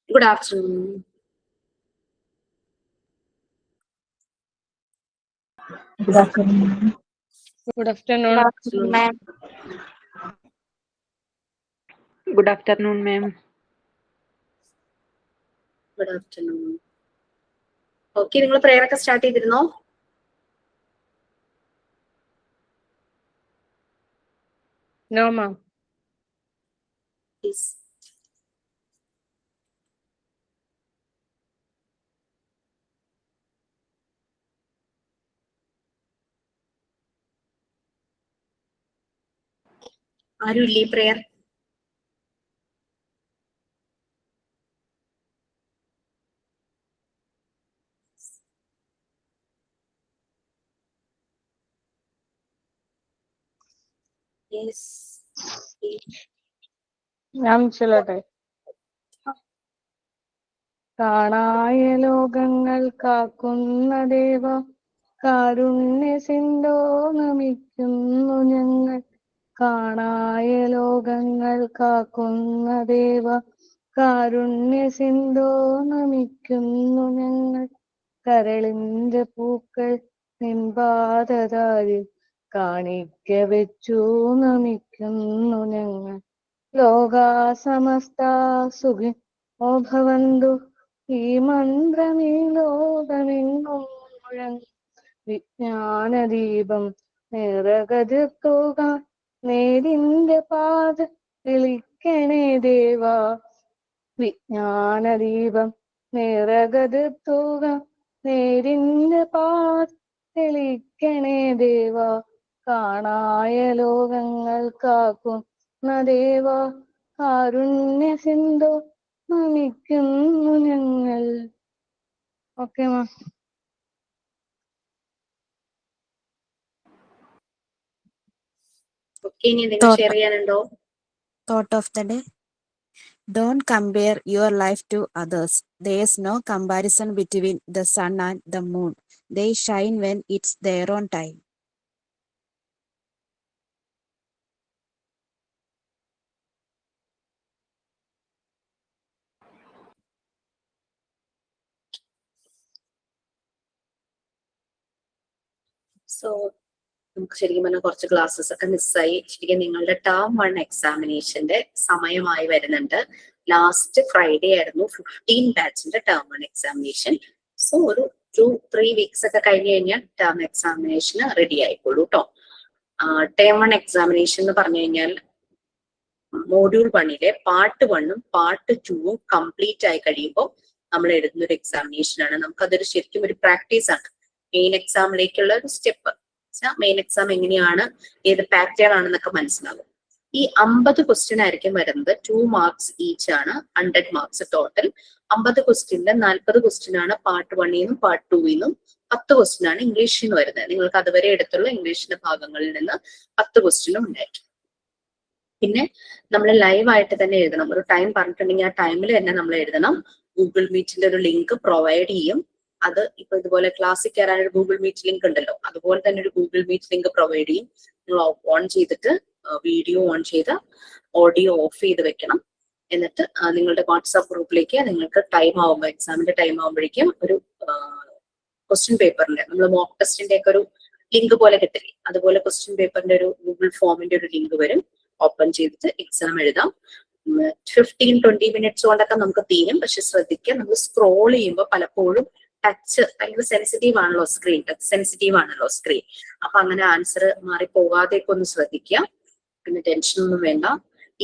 Good afternoon. Good afternoon. Good afternoon. ma'am. Good afternoon, ma'am. Good afternoon. Okay, നിങ്ങൾ prayer ഒക്കെ start ചെയ്തിരുന്നോ? No, ma'am. Please. ആരും ഇല്ലേ prayer? Yes. ഞാൻ ചൊല്ലട്ടെ. കാണായ ലോകങ്ങൾ കാക്കുന്ന ദേവ, കാരുണ്യ സിന്ധോ നമിക്കുന്നു ഞങ്ങൾ. കാണായ ലോകങ്ങൾ കാക്കുന്ന ദേവ, കാരുണ്യ സിന്ധോ നമിക്കുന്നു ഞങ്ങൾ. കരളിന്റെ പൂക്കൾ നിൻപാദതാരിൽ കാണിക്ക വെച്ചു നമിക്കുന്നു ഞങ്ങൾ. ലോകാ സമസ്ത സുഖി ഓ ഭവന്തു, ഈ മന്ത്രമീ ലോകമെങ്ങും മുഴങ്ങും. വിജ്ഞാനദീപം നിറകതിർത്തുക, നേരിന്റെ പാത തെളിക്കണേ ദേവാ. വിജ്ഞാനദീപം നിറകതിർത്തുക, നേരിന്റെ പാത തെളിക്കണേ ദേവാ. കാണായ ലോകങ്ങൾ കാക്കുന്ന ദേവ, കാരുണ്യ സിന്ധു നമിക്കുന്നു ഞങ്ങൾ. Okay ma'am. Okay, ഇനി എന്തെങ്കിലും share ചെയ്യാനുണ്ടോ? Thought of the day. Don't compare your life to others. There is no comparison between the sun and the moon. They shine when it's their own time. So, നമുക്ക് ശരിക്കും പറഞ്ഞാൽ കുറച്ച് classes ഒക്കെ മിസ്സായി. ശരിക്കും നിങ്ങളുടെ ടേം 1 എക്സാമിനേഷന്റെ സമയമായി വരുന്നുണ്ട്. ലാസ്റ്റ് ഫ്രൈഡേ ആയിരുന്നു 15 ബാച്ചിന്റെ ടേം 1 എക്സാമിനേഷൻ. സോ ഒരു 2-3 വീക്സ് ഒക്കെ കഴിഞ്ഞ് കഴിഞ്ഞാൽ ടേം എക്സാമിനേഷന് റെഡി ആയിക്കോളൂ കേട്ടോ. ടേം 1 എക്സാമിനേഷൻ എന്ന് പറഞ്ഞു കഴിഞ്ഞാൽ മോഡ്യൂൾ 1-ലെ പാർട്ട് 1-ഉം പാർട്ട് 2-ഉം കംപ്ലീറ്റ് ആയി കഴിയുമ്പോൾ നമ്മൾ എഴുതുന്ന ഒരു എക്സാമിനേഷൻ ആണ്. നമുക്കതൊരു ശരിക്കും ഒരു പ്രാക്ടീസ് ആണ്. മെയിൻ എക്സാമിലേക്കുള്ള ഒരു സ്റ്റെപ്പ്. മെയിൻ എക്സാം എങ്ങനെയാണ്, ഏത് പാറ്റേൺ ആണെന്നൊക്കെ മനസ്സിലാവും. ഈ 50 ക്വസ്റ്റ്യൻ ആയിരിക്കും വരുന്നത്. 2 മാർക്സ് ഈച്ച് ആണ്. 100 മാർക്സ് ടോട്ടൽ. 50 ക്വസ്റ്റ്യനിൽ 40 ക്വസ്റ്റ്യൻ ആണ് പാർട്ട് 1-നും പാർട്ട് 2-നും. 10 ക്വസ്റ്റ്യൻ ആണ് ഇംഗ്ലീഷിന് വരുന്നത്. നിങ്ങൾക്ക് അതുവരെ എടുത്തുള്ള ഇംഗ്ലീഷിന്റെ ഭാഗങ്ങളിൽ നിന്ന് 10 ക്വസ്റ്റ്യനും ഉണ്ടായിരിക്കും. പിന്നെ നമ്മൾ ലൈവ് ആയിട്ട് തന്നെ എഴുതണം. ഒരു ടൈം പറഞ്ഞിട്ടുണ്ടെങ്കിൽ ആ ടൈമിൽ തന്നെ നമ്മൾ എഴുതണം. ഗൂഗിൾ മീറ്റിന്റെ ഒരു ലിങ്ക് പ്രൊവൈഡ് ചെയ്യും. അത് ഇപ്പൊ ഇതുപോലെ ക്ലാസ്സിൽ കയറാൻ ഒരു ഗൂഗിൾ മീറ്റ് ലിങ്ക് ഉണ്ടല്ലോ, അതുപോലെ തന്നെ ഒരു ഗൂഗിൾ മീറ്റ് ലിങ്ക് പ്രൊവൈഡ് ചെയ്യും. നിങ്ങൾ ഓൺ ചെയ്തിട്ട് വീഡിയോ ഓൺ ചെയ്ത് ഓഡിയോ ഓഫ് ചെയ്ത് വെക്കണം. എന്നിട്ട് നിങ്ങളുടെ വാട്സാപ്പ് ഗ്രൂപ്പിലേക്ക് നിങ്ങൾക്ക് ടൈം ആവുമ്പോൾ, എക്സാമിന്റെ ടൈം ആവുമ്പോഴേക്കും ഒരു ക്വസ്റ്റ്യൻ പേപ്പറിന്റെ, നമ്മൾ മോക്ക് ടെസ്റ്റിന്റെ ഒക്കെ ഒരു ലിങ്ക് പോലെ കിട്ടില്ലേ, അതുപോലെ ക്വസ്റ്റ്യൻ പേപ്പറിന്റെ ഒരു ഗൂഗിൾ ഫോമിന്റെ ഒരു ലിങ്ക് വരും. ഓപ്പൺ ചെയ്തിട്ട് എക്സാം എഴുതാം. 15-20 മിനിറ്റ്സ് കൊണ്ടൊക്കെ നമുക്ക് തീരും. പക്ഷെ ശ്രദ്ധിക്കുക, നമ്മൾ സ്ക്രോൾ ചെയ്യുമ്പോൾ പലപ്പോഴും ടച്ച് ഭയങ്കര സെൻസിറ്റീവ് ആണല്ലോ സ്ക്രീൻ, ടച്ച് സെൻസിറ്റീവ് ആണല്ലോ സ്ക്രീൻ. അപ്പൊ അങ്ങനെ ആൻസർ മാറി പോകാതെയൊക്കെ ഒന്ന് ശ്രദ്ധിക്കുക. പിന്നെ ടെൻഷൻ ഒന്നും വേണ്ട.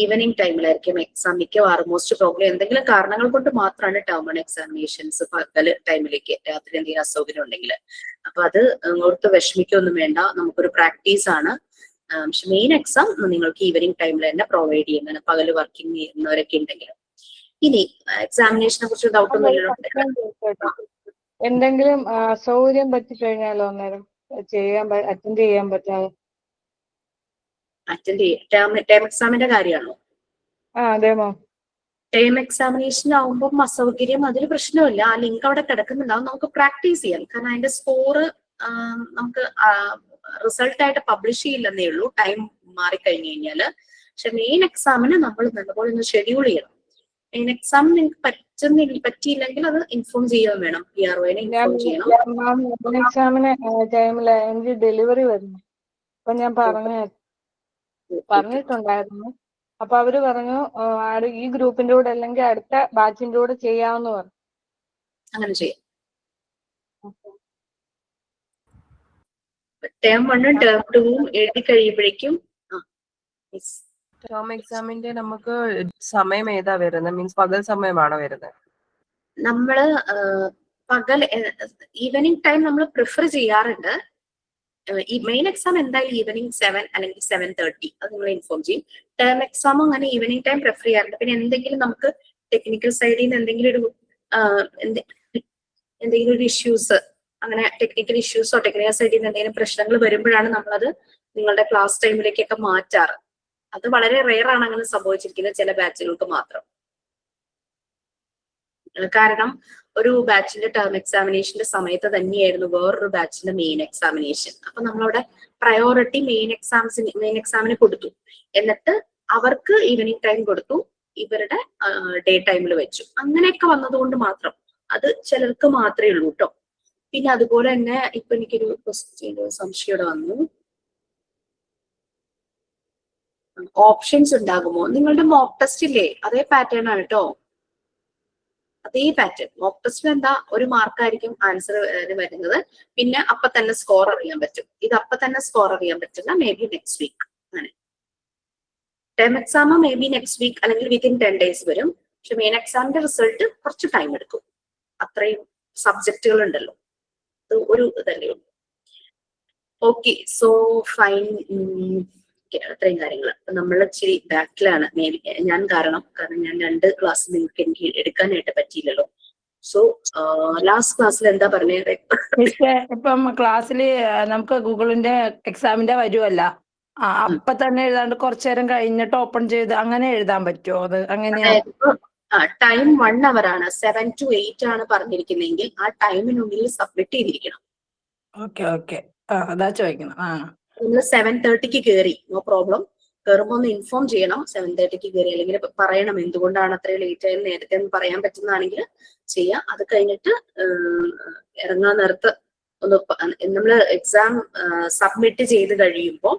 ഈവനിങ് ടൈമിലായിരിക്കും എക്സാം മിക്കവാറും. മോസ്റ്റ് പ്രോബ്ലം എന്തെങ്കിലും കാരണങ്ങൾ കൊണ്ട് മാത്രമാണ് ടേം 1 എക്സാമിനേഷൻസ് പകല് ടൈമിലേക്ക്, രാത്രി എന്തെങ്കിലും അസൗകര്യം ഉണ്ടെങ്കിൽ. അപ്പൊ അത് ഓർത്ത് വിഷമിക്കൊന്നും വേണ്ട. നമുക്കൊരു പ്രാക്ടീസ് ആണ്. പക്ഷെ മെയിൻ എക്സാം നിങ്ങൾക്ക് ഈവനിങ് ടൈമിൽ തന്നെ പ്രൊവൈഡ് ചെയ്യുന്നതാണ്, പകല് വർക്കിംഗ് ചെയ്യുന്നവരൊക്കെ ഉണ്ടെങ്കിൽ. ഇനി എക്സാമിനേഷനെ കുറിച്ച് ഡൗട്ട് ഒന്നും ഇല്ലല്ലോ? എന്തെങ്കിലും അസൗകര്യം പറ്റിക്കഴിഞ്ഞാലോ അന്നേരം അറ്റൻഡ് ചെയ്യാൻ പറ്റാതെ? ടേം എക്സാമിന്റെ കാര്യമാണോ? അതെ മാം. ടേം എക്സാമിനേഷൻ ആവുമ്പോൾ അസൗകര്യം അതൊരു പ്രശ്നമില്ല. ആ ലിങ്ക് അവിടെ കിടക്കുന്നുണ്ടാവും. നമുക്ക് പ്രാക്ടീസ് ചെയ്യാം. കാരണം അതിന്റെ സ്കോർ നമുക്ക് റിസൾട്ട് ആയിട്ട് പബ്ലിഷ് ചെയ്യില്ലെന്നേ ഉള്ളൂ, ടൈം മാറിക്കഴിഞ്ഞു കഴിഞ്ഞാല്. പക്ഷെ മെയിൻ എക്സാമിന് നമ്മൾ നല്ലപോലെ ഒന്ന് ഷെഡ്യൂൾ ചെയ്യണം. മെയിൻ എക്സാം നിങ്ങൾക്ക് പറ്റിയില്ലെങ്കിൽ അത് ഇൻഫോം ചെയ്യാൻ വേണം, PROനെ ഞാൻ ഇൻഫോം ചെയ്യണം. മാം എക്സാമിന് ടൈമില് എനിക്ക് ഡെലിവറി വരുന്നു. അപ്പൊ ഞാൻ പറഞ്ഞിട്ടുണ്ടായിരുന്നു. അപ്പൊ അവര് പറഞ്ഞു ഈ ഗ്രൂപ്പിന്റെ കൂടെ അല്ലെങ്കിൽ അടുത്ത ബാച്ചിന്റെ കൂടെ ചെയ്യാമെന്ന് പറഞ്ഞു. അങ്ങനെ ചെയ്യാം. ടേം 1ഉം ടേം 2ഉം എഴുതി കഴിയുമ്പോഴേക്കും ടേം എക്സാമിന്റെ നമുക്ക് സമയം ഏതാ വരുന്നത്? മീൻസ് പകൽ സമയമാണോ വരുന്നത്? നമ്മള് പകൽ ഈവനിങ് ടൈം നമ്മൾ പ്രിഫർ ചെയ്യാറുണ്ട്. ഈ മെയിൻ എക്സാം എന്തായാലും ഈവനിങ് 7 അല്ലെങ്കിൽ 7:30 അത് നിങ്ങൾ ഇൻഫോം ചെയ്യും. ടേം എക്സാം അങ്ങനെ ഈവനിങ് ടൈം പ്രിഫർ ചെയ്യാറുണ്ട്. പിന്നെ എന്തെങ്കിലും നമുക്ക് ടെക്നിക്കൽ സൈഡിൽ നിന്ന് എന്തെങ്കിലും ഒരു ഇഷ്യൂസ്, അങ്ങനെ ടെക്നിക്കൽ ഇഷ്യൂസോ ടെക്നിക്കൽ സൈഡിൽ നിന്ന് എന്തെങ്കിലും പ്രശ്നങ്ങൾ വരുമ്പോഴാണ് നമ്മളത് നിങ്ങളുടെ ക്ലാസ് ടൈമിലേക്കൊക്കെ മാറ്റാറ്. അത് വളരെ റെയർ ആണ് അങ്ങനെ സംഭവിച്ചിരിക്കുന്നത്, ചില ബാച്ചുകൾക്ക് മാത്രം. കാരണം ഒരു ബാച്ചിന്റെ ടേം എക്സാമിനേഷന്റെ സമയത്ത് തന്നെയായിരുന്നു വേറൊരു ബാച്ചിന്റെ മെയിൻ എക്സാമിനേഷൻ. അപ്പൊ നമ്മളവിടെ പ്രയോറിറ്റി മെയിൻ എക്സാമിന് കൊടുത്തു. എന്നിട്ട് അവർക്ക് ഈവനിങ് ടൈം കൊടുത്തു, ഇവരുടെ ഡേ ടൈമിൽ വെച്ചു. അങ്ങനെയൊക്കെ വന്നതുകൊണ്ട് മാത്രം, അത് ചിലർക്ക് മാത്രമേ ഉള്ളൂ കേട്ടോ. പിന്നെ അതുപോലെ തന്നെ ഇപ്പൊ എനിക്കൊരു സംശയം വന്നു, ഓപ്ഷൻസ് ഉണ്ടാകുമോ? നിങ്ങളുടെ മോക്ക് ടെസ്റ്റ് ഇല്ലേ, അതേ പാറ്റേൺ ആണ് കേട്ടോ, അതേ പാറ്റേൺ. മോക്ക് ടെസ്റ്റിൽ എന്താ, ഒരു മാർക്കായിരിക്കും ആൻസർ വരുന്നത്, പിന്നെ അപ്പൊ തന്നെ സ്കോർ അറിയാൻ പറ്റും. ഇത് അപ്പൊ തന്നെ സ്കോർ അറിയാൻ പറ്റില്ല, മേ ബി നെക്സ്റ്റ് വീക്ക്. അങ്ങനെ term exam maybe next week അല്ലെങ്കിൽ വിത്തിൻ 10 days വരും. പക്ഷെ മെയിൻ എക്സാമിന്റെ റിസൾട്ട് കുറച്ച് ടൈം എടുക്കും, അത്രയും സബ്ജക്റ്റുകൾ ഉണ്ടല്ലോ, അത് ഒരു ഇതല്ലേ ഉള്ളൂ. Okay, so fine. അത്രയും കാര്യങ്ങൾ. നമ്മൾ ഇച്ചിരി ബാക്കിലാണ് മേ ബി ഞാൻ, കാരണം ഞാൻ 2 ക്ലാസ് നിങ്ങൾക്ക് എനിക്ക് എടുക്കാനായിട്ട് പറ്റിയില്ലല്ലോ. സോ ലാസ്റ്റ് ക്ലാസ്സിൽ എന്താ പറഞ്ഞത്? ഇപ്പം ക്ലാസ്സില് നമുക്ക് ഗൂഗിളിന്റെ എക്സാമിന്റെ വരുമല്ല, അപ്പൊ തന്നെ എഴുതാണ്ട് കുറച്ചു നേരം കഴിഞ്ഞിട്ട് ഓപ്പൺ ചെയ്ത് അങ്ങനെ എഴുതാൻ പറ്റുമോ? അത് അങ്ങനെയാ? ടൈം 1 hour ആണ്, 7 to 8 ആണ് പറഞ്ഞിരിക്കുന്നതെങ്കിൽ ആ ടൈമിനുള്ളിൽ സബ്മിറ്റ് ചെയ്തിരിക്കണം. ഓക്കെ അതാ ചോദിക്കണം. നിങ്ങൾ 7:30 കയറി, നോ പ്രോബ്ലം. കയറുമ്പോ ഒന്ന് ഇൻഫോം ചെയ്യണം 7:30 കയറി, അല്ലെങ്കിൽ പറയണം എന്തുകൊണ്ടാണ് അത്രയും ലേറ്റ് ആയി, നേരത്തെ ഒന്ന് പറയാൻ പറ്റുന്നതാണെങ്കിൽ ചെയ്യാം. അത് കഴിഞ്ഞിട്ട് ഇറങ്ങാൻ നേരത്ത് ഒന്ന് നമ്മൾ എക്സാം സബ്മിറ്റ് ചെയ്ത് കഴിയുമ്പോൾ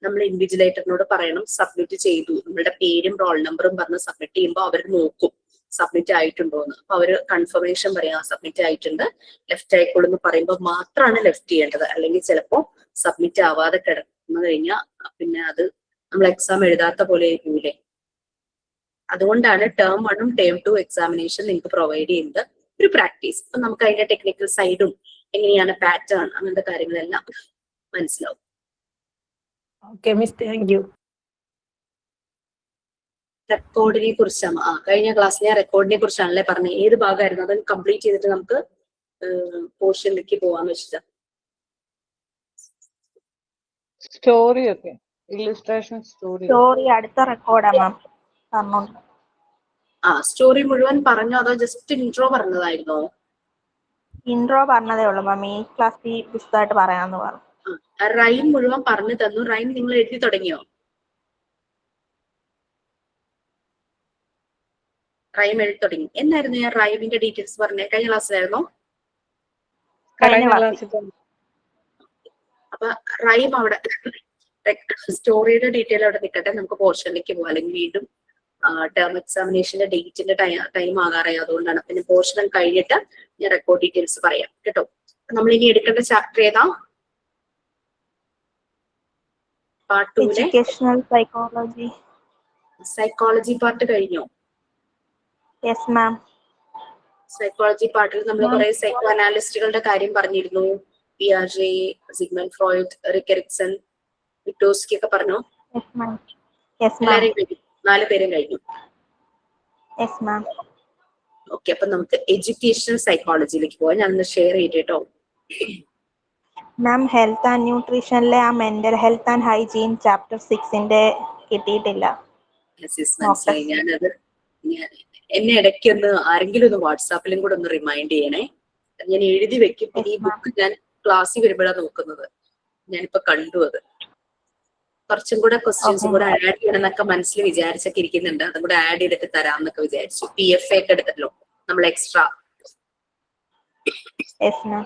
നമ്മൾ ഇൻവിജിലേറ്ററിനോട് പറയണം സബ്മിറ്റ് ചെയ്തു, നമ്മളുടെ പേരും റോൾ നമ്പറും പറഞ്ഞ് സബ്മിറ്റ് ചെയ്യുമ്പോൾ അവർ നോക്കും സബ്മിറ്റ് ആയിട്ടുണ്ടോ എന്ന്. അപ്പൊ അവര് കൺഫർമേഷൻ പറയാം സബ്മിറ്റ് ആയിട്ടുണ്ട്, ലെഫ്റ്റ് ആയിക്കോളൂ എന്ന് പറയുമ്പോൾ മാത്രമാണ് ലെഫ്റ്റ് ചെയ്യേണ്ടത്. അല്ലെങ്കിൽ ചിലപ്പോ സബ്മിറ്റ് ആവാതെ കിടന്നു കഴിഞ്ഞാൽ പിന്നെ അത് നമ്മൾ എക്സാം എഴുതാത്ത പോലെ ആയിരിക്കൂലേ. അതുകൊണ്ടാണ് ടേം 1ഉം ടേം 2 എക്സാമിനേഷൻ നിങ്ങൾക്ക് പ്രൊവൈഡ് ചെയ്യുന്നത്, ഒരു പ്രാക്ടീസ്. അപ്പൊ നമുക്ക് അതിന്റെ ടെക്നിക്കൽ സൈഡും എങ്ങനെയാണ് പാറ്റേൺ അങ്ങനത്തെ കാര്യങ്ങളെല്ലാം മനസ്സിലാവും. Okay miss, thank you. റെക്കോർഡിനെ കുറിച്ചാണ് കഴിഞ്ഞ ക്ലാസ്സിൽ ഞാൻ റെക്കോർഡിനെ കുറിച്ചാണല്ലേ പറഞ്ഞത്. ഏത് ഭാഗമായിരുന്നു അത് കംപ്ലീറ്റ് ചെയ്തിട്ട് നമുക്ക് പോർഷനിലേക്ക് പോവാന്ന് വെച്ചിട്ട്? സ്റ്റോറി ഒക്കെ, ഇല്ലുസ്ട്രേഷൻ സ്റ്റോറി അടുത്ത റെക്കോർഡാ മാം പറഞ്ഞോണ്ട്. സ്റ്റോറി മുഴുവൻ പറഞ്ഞോ അതോ ജസ്റ്റ് ഇൻട്രോ പറഞ്ഞതായിരുന്നോ? ഇൻട്രോ പറഞ്ഞതേ ഉള്ളൂ മാം, ഈ ക്ലാസ്സിൽ വിശദമായിട്ട് പറയാന്ന് പറഞ്ഞു. റൈം മുഴുവൻ പറഞ്ഞു തന്നു. റൈം നിങ്ങൾ എഴുതി തുടങ്ങിയോ? റൈം എഴുതി തുടങ്ങി. എന്നായിരുന്നു ഞാൻ റൈമിന്റെ ഡീറ്റെയിൽസ് പറഞ്ഞേ? കഴിഞ്ഞ ക്ലാസ്സിലായിരുന്നോ? അപ്പൊ റൈം അവിടെ, സ്റ്റോറിയുടെ ഡീറ്റെയിൽ അവിടെ നിൽക്കട്ടെ, നമുക്ക് പോർഷനിലേക്ക് പോകാം. അല്ലെങ്കിൽ വീണ്ടും ടേം എക്സാമിനേഷന്റെ ഡേറ്റിന്റെ ടൈം ആകാറായി, അതുകൊണ്ടാണ്. പിന്നെ പോർഷൻ കഴിഞ്ഞിട്ട് ഞാൻ റെക്കോർഡ് ഡീറ്റെയിൽസ് പറയാം കേട്ടോ. നമ്മൾ ഇനി എടുക്കേണ്ട ചാപ്റ്റർ ഏതാ? Part 2 educational psychology. Psychology part കഴിഞ്ഞോ? Yes ma'am. സൈക്കോളജി പാർട്ടിൽ നമ്മൾ കുറെ സൈക്കോ അനാലിസ്റ്റുകളുടെ കാര്യം പറഞ്ഞിരുന്നു. പിയാജെ, സിഗ്മണ്ട് ഫ്രോയിഡ്, റിക് എറിക്സൺ, വിറ്റോസ്കി ഒക്കെ പറഞ്ഞു. എല്ലാരെയും കഴിഞ്ഞു, 4 പേരും കഴിഞ്ഞു. ഓക്കെ, അപ്പൊ നമുക്ക് എഡ്യൂക്കേഷണൽ സൈക്കോളജിയിലേക്ക് പോവാം. ഞാനൊന്ന് ഷെയർ ചെയ്തേട്ടോ. മാം ഹെൽത്ത് ആൻഡ് ന്യൂട്രീഷനിലെ ആ mental health and hygiene chapter 6 കിട്ടിയിട്ടില്ല. മനസ്സിലായി. ഞാനത് എന്നെ ഇടയ്ക്കൊന്ന് ആരെങ്കിലും ഒന്ന് വാട്സാപ്പിലും കൂടെ ഒന്ന് റിമൈൻഡ് ചെയ്യണേ. ഞാൻ എഴുതി വെക്കും. പിന്നെ ഈ ബുക്ക് ഞാൻ ക്ലാസ്സിൽ വരുമ്പോഴാണ് നോക്കുന്നത്. ഞാനിപ്പോ കണ്ടു അത്. കുറച്ചും കൂടെ ക്വസ്റ്റ്യൻസ് Okay. കൂടെ ആഡ് ചെയ്യണം എന്നൊക്കെ മനസ്സിൽ വിചാരിച്ചൊക്കെ ഇരിക്കുന്നുണ്ട്. അതും കൂടെ ആഡ് ചെയ്തിട്ട് തരാം എന്നൊക്കെ വിചാരിച്ചു. PFA ഒക്കെ എടുത്തല്ലോ നമ്മൾ എക്സ്ട്രാ. Yes, ma'am.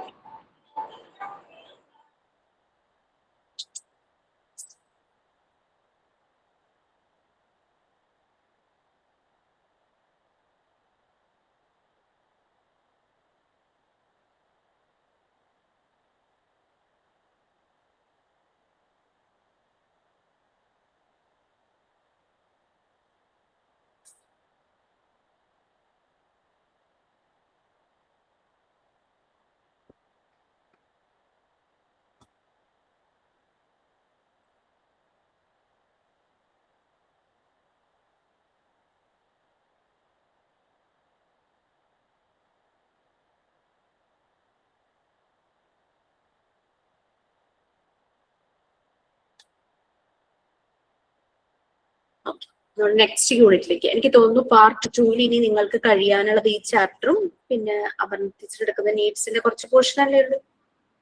നെക്സ്റ്റ് യൂണിറ്റിലേക്ക് എനിക്ക് തോന്നുന്നു പാർട്ട് 2 ഇനി നിങ്ങൾക്ക് കഴിയാനുള്ളത് ഈ ചാപ്റ്ററും പിന്നെ അവൻ ടീച്ചർ എടുക്കുന്ന നീഡ്സിന്റെ കുറച്ച് പോർഷൻ അല്ലേ ഉള്ളൂ.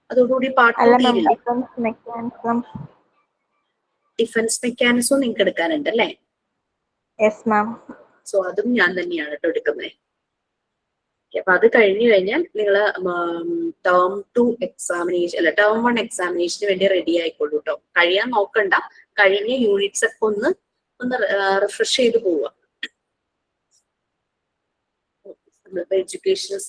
അതോടുകൂടി പാർട്ട് 2 അല്ല മാം, തീരില്ലേ? Difference mechanism. ഡിഫൻസ് മെക്കാനിസവും നിങ്ങൾക്ക് എടുക്കാനുണ്ട് അല്ലേ? Yes ma'am. സോ അതും ഞാൻ തന്നെയാണ് കേട്ടോ എടുക്കുന്നത്. അപ്പൊ അത് കഴിഞ്ഞു കഴിഞ്ഞാൽ നിങ്ങൾ ടേം 2 എക്സാമിനേഷൻ അല്ല ടേം 1 എക്സാമിനേഷന് വേണ്ടി റെഡി ആയിക്കോളൂ കേട്ടോ. കഴിയാൻ നോക്കണ്ട. കഴിഞ്ഞ യൂണിറ്റ്സ് ഒക്കെ ഒന്ന് റിഫ്രഷ് ചെയ്ത് പോവുക. എഡ്യൂക്കേഷണൽ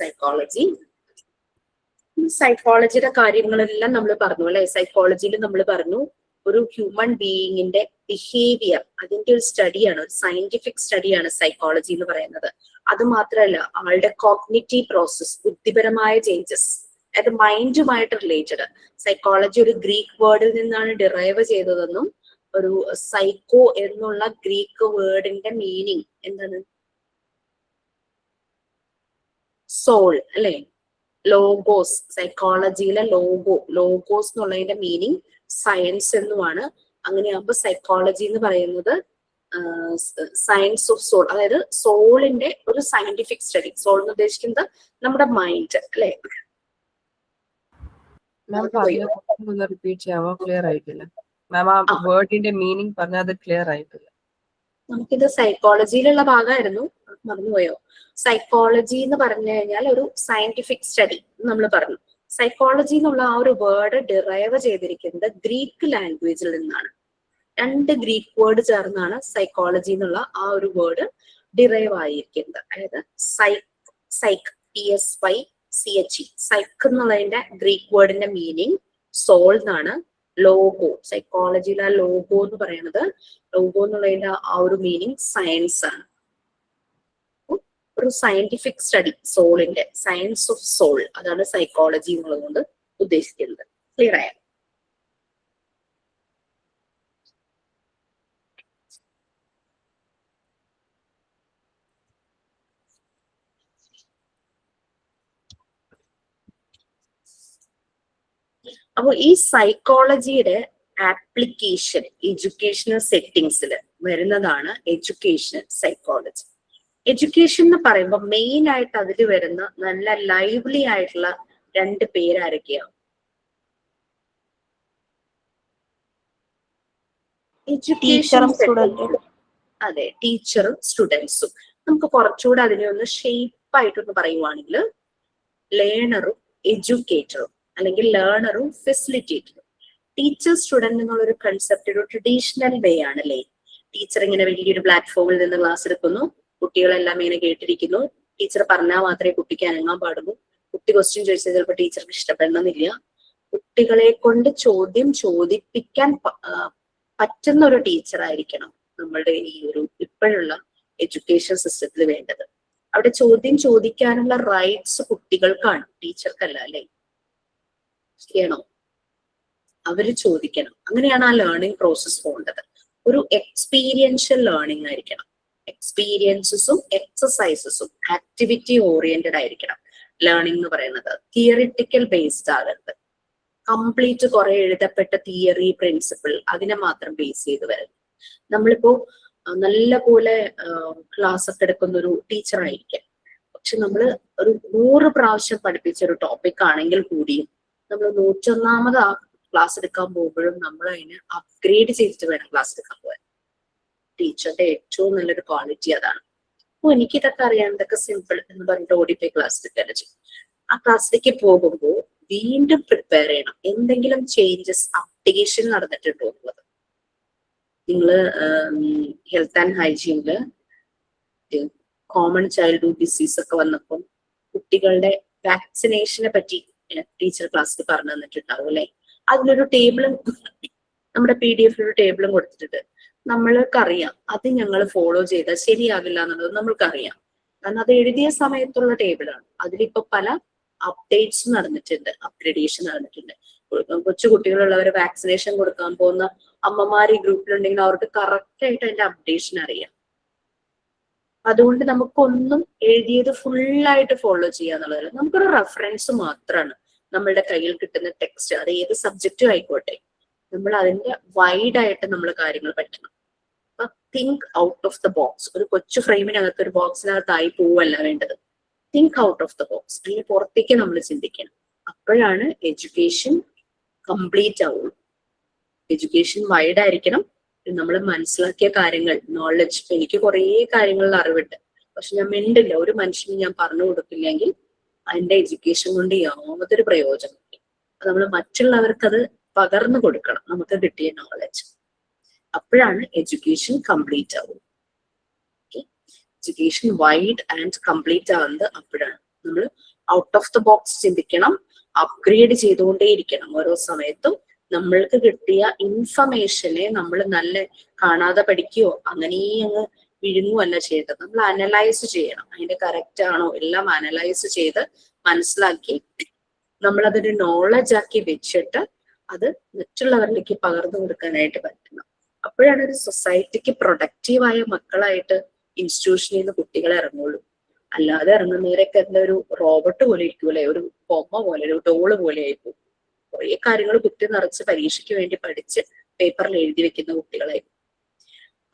സൈക്കോളജിയുടെ കാര്യങ്ങളെല്ലാം നമ്മൾ പറഞ്ഞു അല്ലെ. സൈക്കോളജിയിൽ നമ്മൾ പറഞ്ഞു ഒരു ഹ്യൂമൻ ബീയിങ്ങിന്റെ ബിഹേവിയർ, അതിന്റെ ഒരു സ്റ്റഡിയാണ്, ഒരു സയന്റിഫിക് സ്റ്റഡിയാണ് സൈക്കോളജി എന്ന് പറയുന്നത്. അത് മാത്രമല്ല ആളുടെ കോഗ്നിറ്റീവ് പ്രോസസ്, ബുദ്ധിപരമായ ചേഞ്ചസ്, അത് മൈൻഡുമായിട്ട് റിലേറ്റഡ്. സൈക്കോളജി ഒരു ഗ്രീക്ക് വേർഡിൽ നിന്നാണ് ഡിറൈവ് ചെയ്തതെന്നും ഒരു സൈക്കോ എന്നുള്ള ഗ്രീക്ക് വേർഡിന്റെ മീനിങ് എന്താണ്? സോൾ അല്ലെ. ലോഗോസ്, സൈക്കോളജിയിലെ ലോഗോസ് എന്നുള്ളതിന്റെ മീനിങ് സയൻസ് എന്നുമാണ്. അങ്ങനെയാകുമ്പോൾ സൈക്കോളജി എന്ന് പറയുന്നത് സയൻസ് ഓഫ് സോൾ, അതായത് സോളിന്റെ ഒരു സയന്റിഫിക് സ്റ്റഡി. സോൾ എന്ന് ഉദ്ദേശിക്കുന്നത് നമ്മുടെ മൈൻഡ് അല്ലെ. മാം പറഞ്ഞ റിപ്പീറ്റ് ചെയ്യാമോ? ക്ലിയർ ആയിട്ടില്ല മാം. ആ വേർഡിന്റെ മീനിങ് പറഞ്ഞാൽ അത് ക്ലിയർ ആയിട്ടില്ല. നമുക്കിത് സൈക്കോളജിയിലുള്ള ഭാഗമായിരുന്നു, മറന്നുപോയോ? സൈക്കോളജി എന്ന് പറഞ്ഞു കഴിഞ്ഞാൽ ഒരു സയന്റിഫിക് സ്റ്റഡി നമ്മൾ പറഞ്ഞു. സൈക്കോളജി എന്നുള്ള ആ ഒരു വേർഡ് ഡിറൈവ് ചെയ്തിരിക്കുന്നത് ഗ്രീക്ക് ലാംഗ്വേജിൽ നിന്നാണ്. 2 ഗ്രീക്ക് വേർഡ് ചേർന്നാണ് സൈക്കോളജി എന്നുള്ള ആ ഒരു വേർഡ് ഡിറൈവ് ആയിരിക്കുന്നത്. അതായത് സൈക്ക് PSYCHE, സൈക്ക് എന്നുള്ളതിന്റെ ഗ്രീക്ക് വേർഡിന്റെ മീനിങ് സോൾ എന്നാണ്. ലോഗോ, സൈക്കോളജിയിലെ ലോഗോ എന്ന് പറയുന്നത്, ലോഗോ എന്നുള്ളതിന്റെ ആ ഒരു മീനിങ് സയൻസ് ആണ്. ഒരു സയന്റിഫിക് സ്റ്റഡി, സോളിന്റെ സയൻസ് ഓഫ് സോൾ, അതാണ് സൈക്കോളജി എന്നുള്ളത് കൊണ്ട് ഉദ്ദേശിക്കുന്നത്. ക്ലിയർ ആയ? അപ്പൊ ഈ സൈക്കോളജിയുടെ ആപ്ലിക്കേഷൻ എഡ്യൂക്കേഷണൽ സെറ്റിംഗ്സിൽ വരുന്നതാണ് എഡ്യൂക്കേഷണൽ സൈക്കോളജി. എഡ്യൂക്കേഷൻ എന്ന് പറയുമ്പോൾ മെയിൻ ആയിട്ട് അതിൽ വരുന്ന നല്ല ലൈവ്ലി ആയിട്ടുള്ള 2 പേരാരൊക്കെയാണ്? ടീച്ചറും സ്റ്റുഡൻറ്റും. അതെ, ടീച്ചറും സ്റ്റുഡൻസും. നമുക്ക് കുറച്ചുകൂടെ അതിനെ ഒന്ന് ഷേപ്പ് ആയിട്ടൊന്ന് പറയുവാണെങ്കിൽ ലേണറും എഡ്യൂക്കേറ്ററും, അല്ലെങ്കിൽ ലേണറും ഫെസിലിറ്റേറ്ററും. ടീച്ചർ സ്റ്റുഡന്റ് എന്നുള്ളൊരു കൺസെപ്റ്റ് ഒരു ട്രഡീഷണൽ വേ ആണ് അല്ലേ. ടീച്ചർ ഇങ്ങനെ വലിയൊരു പ്ലാറ്റ്ഫോമിൽ നിന്ന് ക്ലാസ് എടുക്കുന്നു, കുട്ടികളെല്ലാം ഇങ്ങനെ കേട്ടിരിക്കുന്നു. ടീച്ചർ പറഞ്ഞാൽ മാത്രമേ കുട്ടിക്ക് അനങ്ങാൻ പാടുള്ളൂ. കുട്ടി ക്വസ്റ്റ്യൻ ചോദിച്ചാൽ ചിലപ്പോൾ ടീച്ചർക്ക് ഇഷ്ടപ്പെടണമെന്നില്ല. കുട്ടികളെ കൊണ്ട് ചോദ്യം ചോദിപ്പിക്കാൻ പറ്റുന്ന ഒരു ടീച്ചർ ആയിരിക്കണം നമ്മളുടെ ഈ ഒരു ഇപ്പോഴുള്ള എഡ്യൂക്കേഷൻ സിസ്റ്റത്തിൽ വേണ്ടത്. അവിടെ ചോദ്യം ചോദിക്കാനുള്ള റൈറ്റ്സ് കുട്ടികൾക്കാണ്, ടീച്ചർക്കല്ല അല്ലെ. ശരിയാണോ? അവര് ചോദിക്കണം. അങ്ങനെയാണ് ആ ലേണിംഗ് പ്രോസസ് പോകേണ്ടത്. ഒരു എക്സ്പീരിയൻഷ്യൽ ലേണിംഗ് ആയിരിക്കണം. എക്സ്പീരിയൻസസും എക്സസൈസസും ആക്ടിവിറ്റി ഓറിയന്റഡ് ആയിരിക്കണം ലേണിംഗ് എന്ന് പറയുന്നത്. തിയറിറ്റിക്കൽ ബേസ്ഡ് ആകരുത്. കംപ്ലീറ്റ് കുറെ എഴുതപ്പെട്ട തിയറി പ്രിൻസിപ്പിൾ അതിനെ മാത്രം ബേസ് ചെയ്ത് വരുന്നത്. നമ്മളിപ്പോ നല്ല പോലെ ക്ലാസ് ഒക്കെ എടുക്കുന്ന ഒരു ടീച്ചർ ആയിരിക്കാം, പക്ഷെ നമ്മൾ ഒരു 100 പ്രാവശ്യം പഠിപ്പിച്ച ഒരു ടോപ്പിക് ആണെങ്കിൽ കൂടിയും നമ്മൾ 101ാമത് ആ ക്ലാസ് എടുക്കാൻ പോകുമ്പോഴും നമ്മൾ അതിനെ അപ്ഗ്രേഡ് ചെയ്തിട്ട് വേണം ക്ലാസ് എടുക്കാൻ പോകാൻ. ടീച്ചറുടെ ഏറ്റവും നല്ലൊരു ക്വാളിറ്റി അതാണ്. അപ്പൊ എനിക്ക് ഇതൊക്കെ അറിയാം, ഇതൊക്കെ സിമ്പിൾ എന്ന് പറഞ്ഞിട്ട് ഓടിപ്പോയി ക്ലാസ് എടുക്കാൻ ചെയ്യും. ആ ക്ലാസ്സിലേക്ക് പോകുമ്പോൾ വീണ്ടും പ്രിപ്പയർ ചെയ്യണം. എന്തെങ്കിലും ചേഞ്ചസ് അപ്ഡേഷൻ നടന്നിട്ടുണ്ടോ എന്നുള്ളത്. നിങ്ങള് ഹെൽത്ത് ആൻഡ് ഹൈജീനില് കോമൺ ചൈൽഡ്ഹുഡ് ഡിസീസ് ഒക്കെ വന്നപ്പം കുട്ടികളുടെ വാക്സിനേഷനെ പറ്റി ടീച്ചർ ക്ലാസ്സിൽ പറഞ്ഞു തന്നിട്ടുണ്ടാവും അല്ലെ. അതിലൊരു ടേബിളും നമ്മുടെ PDF ഒരു ടേബിളും കൊടുത്തിട്ടുണ്ട്. നമ്മൾക്കറിയാം അത് ഞങ്ങൾ ഫോളോ ചെയ്താൽ ശരിയാകില്ല എന്നുള്ളത് നമ്മൾക്കറിയാം. കാരണം അത് എഴുതിയ സമയത്തുള്ള ടേബിളാണ്. അതിലിപ്പോ പല അപ്ഡേറ്റ്സ് നടന്നിട്ടുണ്ട്, അപ്ഗ്രഡേഷൻ നടന്നിട്ടുണ്ട്. കൊച്ചു കുട്ടികളുള്ളവരെ വാക്സിനേഷൻ കൊടുക്കാൻ പോകുന്ന അമ്മമാർ ഈ ഗ്രൂപ്പിലുണ്ടെങ്കിൽ അവർക്ക് കറക്റ്റ് ആയിട്ട് അതിന്റെ അപ്ഡേഷൻ അറിയാം. അതുകൊണ്ട് നമുക്കൊന്നും എഴുതിയത് ഫുള്ളായിട്ട് ഫോളോ ചെയ്യാന്നുള്ളതല്ല, നമുക്കൊരു റെഫറൻസ് മാത്രമാണ് നമ്മളുടെ കയ്യിൽ കിട്ടുന്ന ടെക്സ്റ്റ്. അത് ഏത് സബ്ജക്റ്റും ആയിക്കോട്ടെ, നമ്മൾ അതിന്റെ വൈഡ് ആയിട്ട് നമ്മൾ കാര്യങ്ങൾ പഠിക്കണം. അപ്പൊ think out of the box. ഒരു കൊച്ചു ഫ്രെയിമിനകത്ത് ഒരു ബോക്സിനകത്തായി പോവല്ല വേണ്ടത്. Think out of the box. അതിന് പുറത്തേക്ക് നമ്മൾ ചിന്തിക്കണം. അപ്പോഴാണ് എഡ്യൂക്കേഷൻ കംപ്ലീറ്റ് ആവുള്ളൂ. എഡ്യൂക്കേഷൻ വൈഡ് ആയിരിക്കണം. നമ്മൾ മനസ്സിലാക്കിയ കാര്യങ്ങൾ, നോളജ്. എനിക്ക് കുറേ കാര്യങ്ങളിൽ അറിവുണ്ട്, പക്ഷെ ഞാൻ മിണ്ടില്ല. ഒരു മനുഷ്യന് ഞാൻ പറഞ്ഞു കൊടുക്കില്ലെങ്കിൽ അതിന്റെ എഡ്യൂക്കേഷൻ കൊണ്ട് യാതൊരു പ്രയോജനം. നമ്മൾ മറ്റുള്ളവർക്ക് അത് പകർന്നു കൊടുക്കണം, നമുക്ക് കിട്ടിയ നോളജ്. അപ്പോഴാണ് എഡ്യൂക്കേഷൻ കംപ്ലീറ്റ് ആവുക. എഡ്യൂക്കേഷൻ വൈഡ് ആൻഡ് കംപ്ലീറ്റ് ആവുന്നത് അപ്പോഴാണ്. നമ്മൾ ഔട്ട് ഓഫ് ദ ബോക്സ് ചിന്തിക്കണം, അപ്ഗ്രേഡ് ചെയ്തുകൊണ്ടേയിരിക്കണം. ഓരോ സമയത്തും നമ്മൾക്ക് കിട്ടിയ ഇൻഫർമേഷനെ നമ്മൾ നല്ല കാണാതെ പഠിക്കുകയോ അങ്ങനെ അങ്ങ് വിഴുങ്ങുവല്ല ചെയ്യേണ്ടത്. നമ്മൾ അനലൈസ് ചെയ്യണം. അതിന്റെ കറക്റ്റ് ആണോ എല്ലാം അനലൈസ് ചെയ്ത് മനസ്സിലാക്കി നമ്മളതൊരു നോളജ് ആക്കി വെച്ചിട്ട് അത് മറ്റുള്ളവരിലേക്ക് പകർന്നു കൊടുക്കാനായിട്ട് പറ്റണം. അപ്പോഴാണ് ഒരു സൊസൈറ്റിക്ക് പ്രൊഡക്റ്റീവായ മക്കളായിട്ട് ഇൻസ്റ്റിറ്റ്യൂഷനിൽ നിന്ന് കുട്ടികളെ ഇറങ്ങുള്ളൂ. അല്ലാതെ ഇറങ്ങുന്നവരൊക്കെ എന്താ ഒരു റോബോട്ട് പോലെ ഇരിക്കൂലെ, ഒരു ബൊമ്മ പോലെ, ഒരു ഡോള് പോലെ ആയിരിക്കും. കുറെ കാര്യങ്ങൾ കുത്തി നിറച്ച് പരീക്ഷയ്ക്ക് വേണ്ടി പഠിച്ച് പേപ്പറിൽ എഴുതി വെക്കുന്ന കുട്ടികളായിരിക്കും.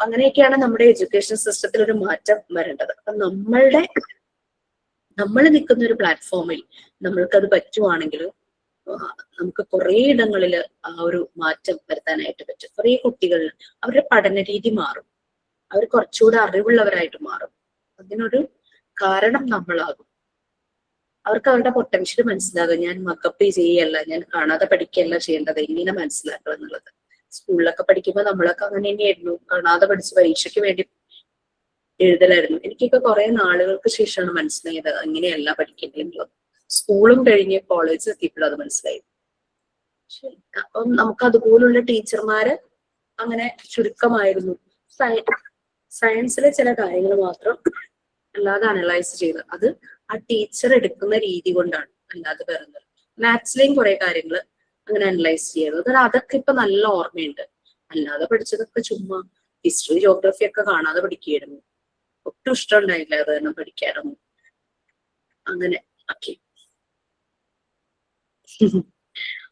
അങ്ങനെയൊക്കെയാണ് നമ്മുടെ എഡ്യൂക്കേഷൻ സിസ്റ്റത്തിൽ ഒരു മാറ്റം വരേണ്ടത്. അപ്പൊ നമ്മൾ നിൽക്കുന്ന ഒരു പ്ലാറ്റ്ഫോമിൽ നമ്മൾക്കത് പറ്റുവാണെങ്കിൽ നമുക്ക് കുറെ ഇടങ്ങളിൽ ആ ഒരു മാറ്റം വരുത്താനായിട്ട് പറ്റും. കുറെ കുട്ടികൾ അവരുടെ പഠന രീതി മാറും, അവർ കുറച്ചുകൂടെ അറിവുള്ളവരായിട്ട് മാറും. അതിനൊരു കാരണം നമ്മളാകും. അവർക്ക് അവരുടെ പൊട്ടൻഷ്യൽ മനസ്സിലാകും. ഞാൻ മക്കപ്പ് ചെയ്യല്ല, ഞാൻ കാണാതെ പഠിക്കുകയല്ല ചെയ്യേണ്ടത്, ഇങ്ങനെ മനസ്സിലാക്കുക എന്നുള്ളത്. സ്കൂളിലൊക്കെ പഠിക്കുമ്പോൾ നമ്മളൊക്കെ അങ്ങനെ തന്നെയായിരുന്നു, കാണാതെ പഠിച്ച് പരീക്ഷയ്ക്ക് വേണ്ടി എഴുതലായിരുന്നു. എനിക്കൊക്കെ കുറെ നാളുകൾക്ക് ശേഷമാണ് മനസ്സിലായത് അങ്ങനെയല്ല പഠിക്കേണ്ടത്. സ്കൂളും കഴിഞ്ഞ് കോളേജ് എത്തിയപ്പോഴും അത് മനസ്സിലായി. അപ്പം നമുക്ക് അതുപോലുള്ള ടീച്ചർമാര് അങ്ങനെ ചുരുക്കമായിരുന്നു. സയൻസിലെ ചില കാര്യങ്ങൾ മാത്രം അല്ലാതെ അനലൈസ് ചെയ്ത് അത് ആ ടീച്ചർ എടുക്കുന്ന രീതി കൊണ്ടാണ്, അല്ലാതെ വരുന്നത്. മാത്സിലെയും കുറെ കാര്യങ്ങൾ അങ്ങനെ അനലൈസ് ചെയ്യുന്നത്. അതൊക്കെ ഇപ്പൊ നല്ല ഓർമ്മയുണ്ട്. അല്ലാതെ പഠിച്ചതൊക്കെ ചുമ്മാ ഹിസ്റ്ററി ജോഗ്രഫി ഒക്കെ കാണാതെ പഠിക്കുകയായിരുന്നു. ഒട്ടും ഇഷ്ടം ഉണ്ടായില്ല അത് തന്നെ പഠിക്കാനൊന്നും. അങ്ങനെ ഓക്കെ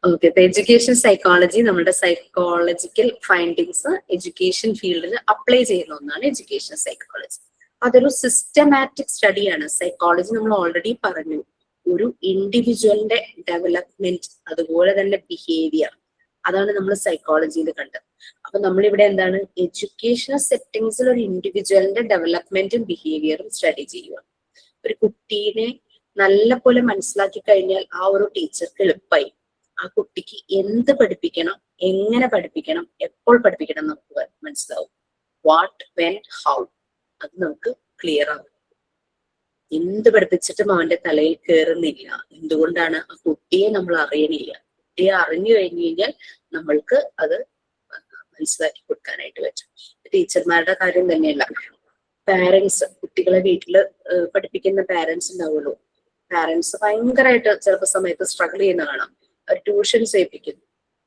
ഓക്കെ. ഇപ്പൊ എഡ്യൂക്കേഷൻ സൈക്കോളജി, നമ്മുടെ സൈക്കോളജിക്കൽ ഫൈൻഡിങ്സ് എഡ്യൂക്കേഷൻ ഫീൽഡിൽ അപ്ലൈ ചെയ്യുന്ന ഒന്നാണ് എഡ്യൂക്കേഷൻ സൈക്കോളജി. അതൊരു സിസ്റ്റമാറ്റിക് സ്റ്റഡിയാണ്. സൈക്കോളജി നമ്മൾ ഓൾറെഡി പറഞ്ഞു, ഒരു ഇൻഡിവിജ്വലിന്റെ ഡെവലപ്മെന്റ്, അതുപോലെ തന്നെ ബിഹേവിയർ, അതാണ് നമ്മൾ സൈക്കോളജിയിൽ കണ്ടത്. അപ്പൊ നമ്മളിവിടെ എന്താണ്, എഡ്യൂക്കേഷണൽ സെറ്റിംഗ്സിൽ ഒരു ഇൻഡിവിജ്വലിന്റെ ഡെവലപ്മെന്റും ബിഹേവിയറും സ്റ്റഡി ചെയ്യുക. ഒരു കുട്ടീനെ നല്ല പോലെ മനസ്സിലാക്കി കഴിഞ്ഞാൽ ആ ഒരു ടീച്ചർക്ക് എളുപ്പമായി ആ കുട്ടിക്ക് എന്ത് പഠിപ്പിക്കണം, എങ്ങനെ പഠിപ്പിക്കണം, എപ്പോൾ പഠിപ്പിക്കണം നമുക്ക് മനസ്സിലാവും. വാട്ട്, വെൻ, ഹൗ, അത് നമുക്ക് ക്ലിയർ ആവും. എന്ത് പഠിപ്പിച്ചിട്ടും അവന്റെ തലയിൽ കയറുന്നില്ല. എന്തുകൊണ്ടാണ്? ആ കുട്ടിയെ നമ്മൾ അറിയണില്ല. കുട്ടിയെ അറിഞ്ഞു കഴിഞ്ഞു കഴിഞ്ഞാൽ നമ്മൾക്ക് അത് മനസ്സിലാക്കി കൊടുക്കാനായിട്ട് പറ്റും. ടീച്ചർമാരുടെ കാര്യം തന്നെയല്ല, പാരന്റ്സ്, കുട്ടികളെ വീട്ടില് പഠിപ്പിക്കുന്ന പാരന്റ്സ് ഉണ്ടാവുമല്ലോ. പാരന്റ്സ് ഭയങ്കരമായിട്ട് ചിലപ്പോൾ സമയത്ത് സ്ട്രഗിൾ ചെയ്യുന്ന കാണാം. അവർ ട്യൂഷൻസ് ഏൽപ്പിക്കുന്നു.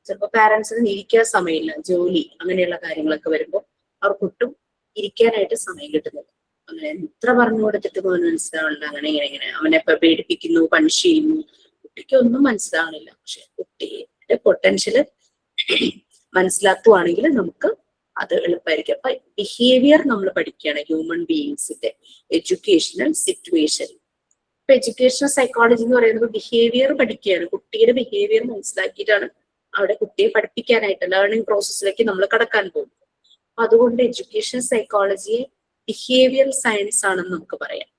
ചിലപ്പോൾ പാരന്റ്സിന് ഇരിക്കാൻ സമയമില്ല, ജോലി അങ്ങനെയുള്ള കാര്യങ്ങളൊക്കെ വരുമ്പോൾ അവർക്കൊട്ടും ഇരിക്കാനായിട്ട് സമയം കിട്ടുന്നില്ല. അങ്ങനെ എത്ര പറഞ്ഞു കൊടുത്തിട്ട് പോകാൻ മനസ്സിലാവില്ല. അങ്ങനെ ഇങ്ങനെ അവനെ പേടിപ്പിക്കുന്നു, പണിഷ് ചെയ്യുന്നു, കുട്ടിക്ക് ഒന്നും മനസ്സിലാവണില്ല. പക്ഷെ കുട്ടിയുടെ പൊട്ടൻഷ്യല് മനസ്സിലാക്കുവാണെങ്കിൽ നമുക്ക് അത് എളുപ്പമായിരിക്കും. അപ്പൊ ബിഹേവിയർ നമ്മൾ പഠിക്കുകയാണ്, ഹ്യൂമൻ ബീയിങ്സിന്റെ എഡ്യൂക്കേഷണൽ സിറ്റുവേഷൻ. ഇപ്പൊ എഡ്യൂക്കേഷണൽ സൈക്കോളജി എന്ന് പറയുന്നത് ബിഹേവിയർ പഠിക്കുകയാണ്. കുട്ടിയുടെ ബിഹേവിയർ മനസ്സിലാക്കിയിട്ടാണ് അവിടെ കുട്ടിയെ പഠിപ്പിക്കാനായിട്ട് ലേണിംഗ് പ്രോസസ്സിലേക്ക് നമ്മൾ കടക്കാൻ പോകും. അതുകൊണ്ട് എഡ്യൂക്കേഷൻ സൈക്കോളജിയെ ബിഹേവിയറൽ സയൻസ് ആണെന്ന് നമുക്ക് പറയാം.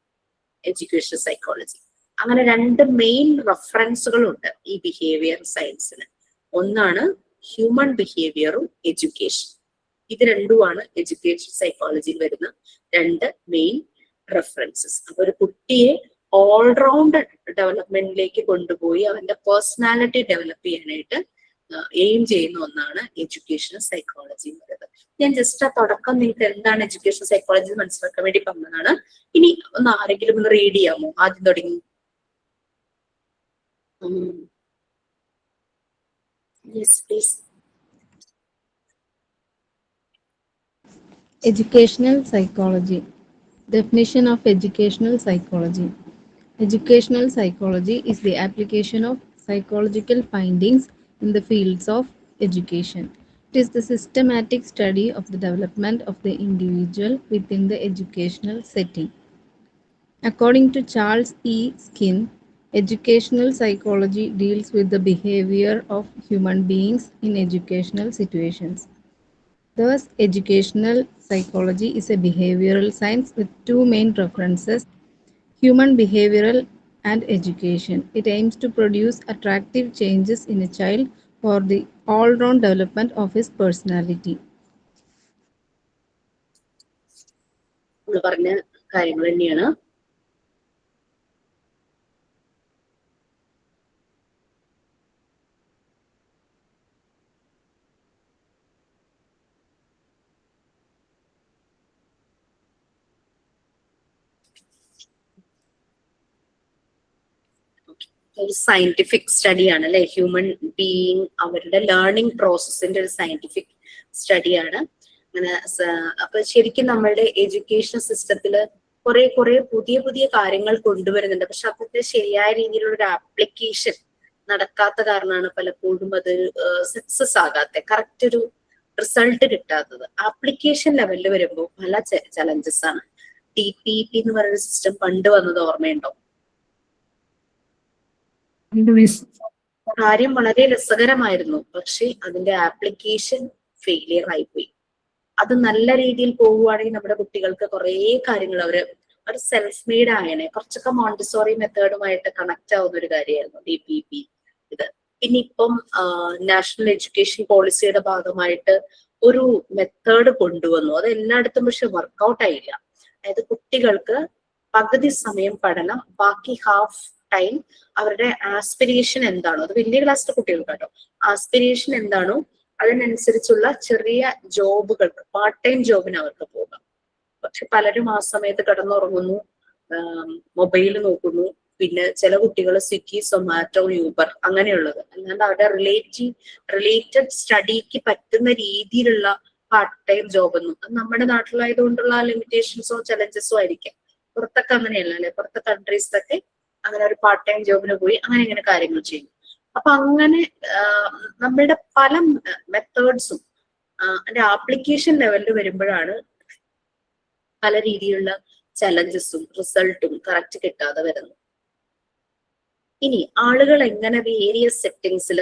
എഡ്യൂക്കേഷൻ സൈക്കോളജി അങ്ങനെ രണ്ട് മെയിൻ റെഫറൻസുകളുണ്ട് ഈ ബിഹേവിയർ സയൻസിന്. ഒന്നാണ് ഹ്യൂമൻ ബിഹേവിയറും എഡ്യൂക്കേഷൻ. ഇത് രണ്ടുമാണ് എഡ്യൂക്കേഷൻ സൈക്കോളജിയിൽ വരുന്ന രണ്ട് മെയിൻ റെഫറൻസസ്. അപ്പൊ ഒരു കുട്ടിയെ ഓൾറൗണ്ട് ഡെവലപ്മെന്റിലേക്ക് കൊണ്ടുപോയി അവന്റെ പേഴ്സണാലിറ്റി ഡെവലപ്പ് ചെയ്യാനായിട്ട് എയിം ചെയ്യുന്ന ഒന്നാണ് എഡ്യൂക്കേഷൻ സൈക്കോളജി എന്ന് പറയുന്നത്. ഞാൻ ജസ്റ്റ് ആ തുടക്കം നിങ്ങൾക്ക് എന്താണ് എഡ്യൂക്കേഷൻ സൈക്കോളജി മനസ്സിലാക്കാൻ വേണ്ടി പറഞ്ഞതാണ്. ഇനി ഒന്ന് ആരെങ്കിലും ഒന്ന് റീഡ് ചെയ്യാമോ? ആദ്യം തുടങ്ങി. Yes please. Educational psychology. Definition of educational psychology. Educational psychology is the application of psychological findings in the fields of education. It is the systematic study of the development of the individual within the educational setting. According to Charles E. Skin, educational psychology deals with the behavior of human beings in educational situations. Thus, educational psychology is a behavioral science with two main references, human behavioral and education. It aims to produce attractive changes in a child for the all-round development of his personality. പറഞ്ഞ കാര്യങ്ങൾ തന്നെയാണ്. ഒരു scientific സ്റ്റഡിയാണ് അല്ലെ, human being അവരുടെ learning പ്രോസസ്സിന്റെ ഒരു scientific സ്റ്റഡിയാണ്. അങ്ങനെ അപ്പൊ ശരിക്കും നമ്മളുടെ എഡ്യൂക്കേഷൻ സിസ്റ്റത്തില് കുറെ പുതിയ പുതിയ കാര്യങ്ങൾ കൊണ്ടുവരുന്നുണ്ട്. പക്ഷെ അതിന്റെ ശരിയായ രീതിയിലുള്ള ഒരു ആപ്ലിക്കേഷൻ നടക്കാത്ത കാരണമാണ് പലപ്പോഴും അത് സക്സസ് ആകാത്ത, കറക്റ്റ് ഒരു റിസൾട്ട് കിട്ടാത്തത്. ആപ്ലിക്കേഷൻ ലെവലിൽ വരുമ്പോൾ പല ചലഞ്ചസ് ആണ്. TPP എന്ന് പറയുന്ന സിസ്റ്റം പണ്ട് വന്നത് ഓർമ്മയുണ്ടോ? കാര്യം വളരെ രസകരമായിരുന്നു, പക്ഷെ അതിന്റെ ആപ്ലിക്കേഷൻ ഫെയിലിയർ ആയിപ്പോയി. അത് നല്ല രീതിയിൽ പോവുകയാണെങ്കിൽ നമ്മുടെ കുട്ടികൾക്ക് കുറെ കാര്യങ്ങൾ ഒരു സെൽഫ് മെയ്ഡ് ആയനെ, കുറച്ചൊക്കെ മോണ്ടിസോറി മെത്തേഡുമായിട്ട് കണക്ട് ആവുന്ന ഒരു കാര്യമായിരുന്നു DPP ഇത്. പിന്നെ ഇപ്പം നാഷണൽ എഡ്യൂക്കേഷൻ പോളിസിയുടെ ഭാഗമായിട്ട് ഒരു മെത്തേഡ് കൊണ്ടുവന്നു. അത് എല്ലായിടത്തും പക്ഷെ വർക്ക്ഔട്ട് ആയില്ല. അതായത് കുട്ടികൾക്ക് പകുതി സമയം പഠനം, ബാക്കി ഹാഫ് ടൈം അവരുടെ ആസ്പിരേഷൻ എന്താണോ, അത് വലിയ ക്ലാസ്സിലെ കുട്ടികൾക്ക് കേട്ടോ, ആസ്പിരേഷൻ എന്താണോ അതിനനുസരിച്ചുള്ള ചെറിയ ജോബുകൾക്ക്, പാർട്ട് ടൈം ജോബിന് അവർക്ക് പോകാം. പക്ഷെ പലരും ആ സമയത്ത് കിടന്നുറങ്ങുന്നു, മൊബൈൽ നോക്കുന്നു. പിന്നെ ചില കുട്ടികൾ സ്വിഗ്ഗി, സൊമാറ്റോ, യൂബർ അങ്ങനെയുള്ളത്, അല്ലാണ്ട് അവരുടെ റിലേറ്റഡ് സ്റ്റഡിക്ക് പറ്റുന്ന രീതിയിലുള്ള പാർട്ട് ടൈം ജോബൊന്നും നമ്മുടെ നാട്ടിലായതുകൊണ്ടുള്ള ലിമിറ്റേഷൻസോ ചലഞ്ചസോ ആയിരിക്കാം. പുറത്തൊക്കെ അങ്ങനെയല്ല അല്ലെ, പുറത്തെ കൺട്രീസിലൊക്കെ അങ്ങനെ ഒരു പാർട്ട് ടൈം ജോബിന് പോയി അങ്ങനെ കാര്യങ്ങൾ ചെയ്യും. അപ്പൊ അങ്ങനെ നമ്മളുടെ പല മെത്തേഡ്സും അതിന്റെ ആപ്ലിക്കേഷൻ ലെവലിൽ വരുമ്പോഴാണ് പല രീതിയിലുള്ള ചലഞ്ചസും റിസൾട്ടും കറക്റ്റ് കിട്ടാതെ വരുന്നത്. ഇനി ആളുകൾ എങ്ങനെ വേരിയസ് സെറ്റിങ്സിൽ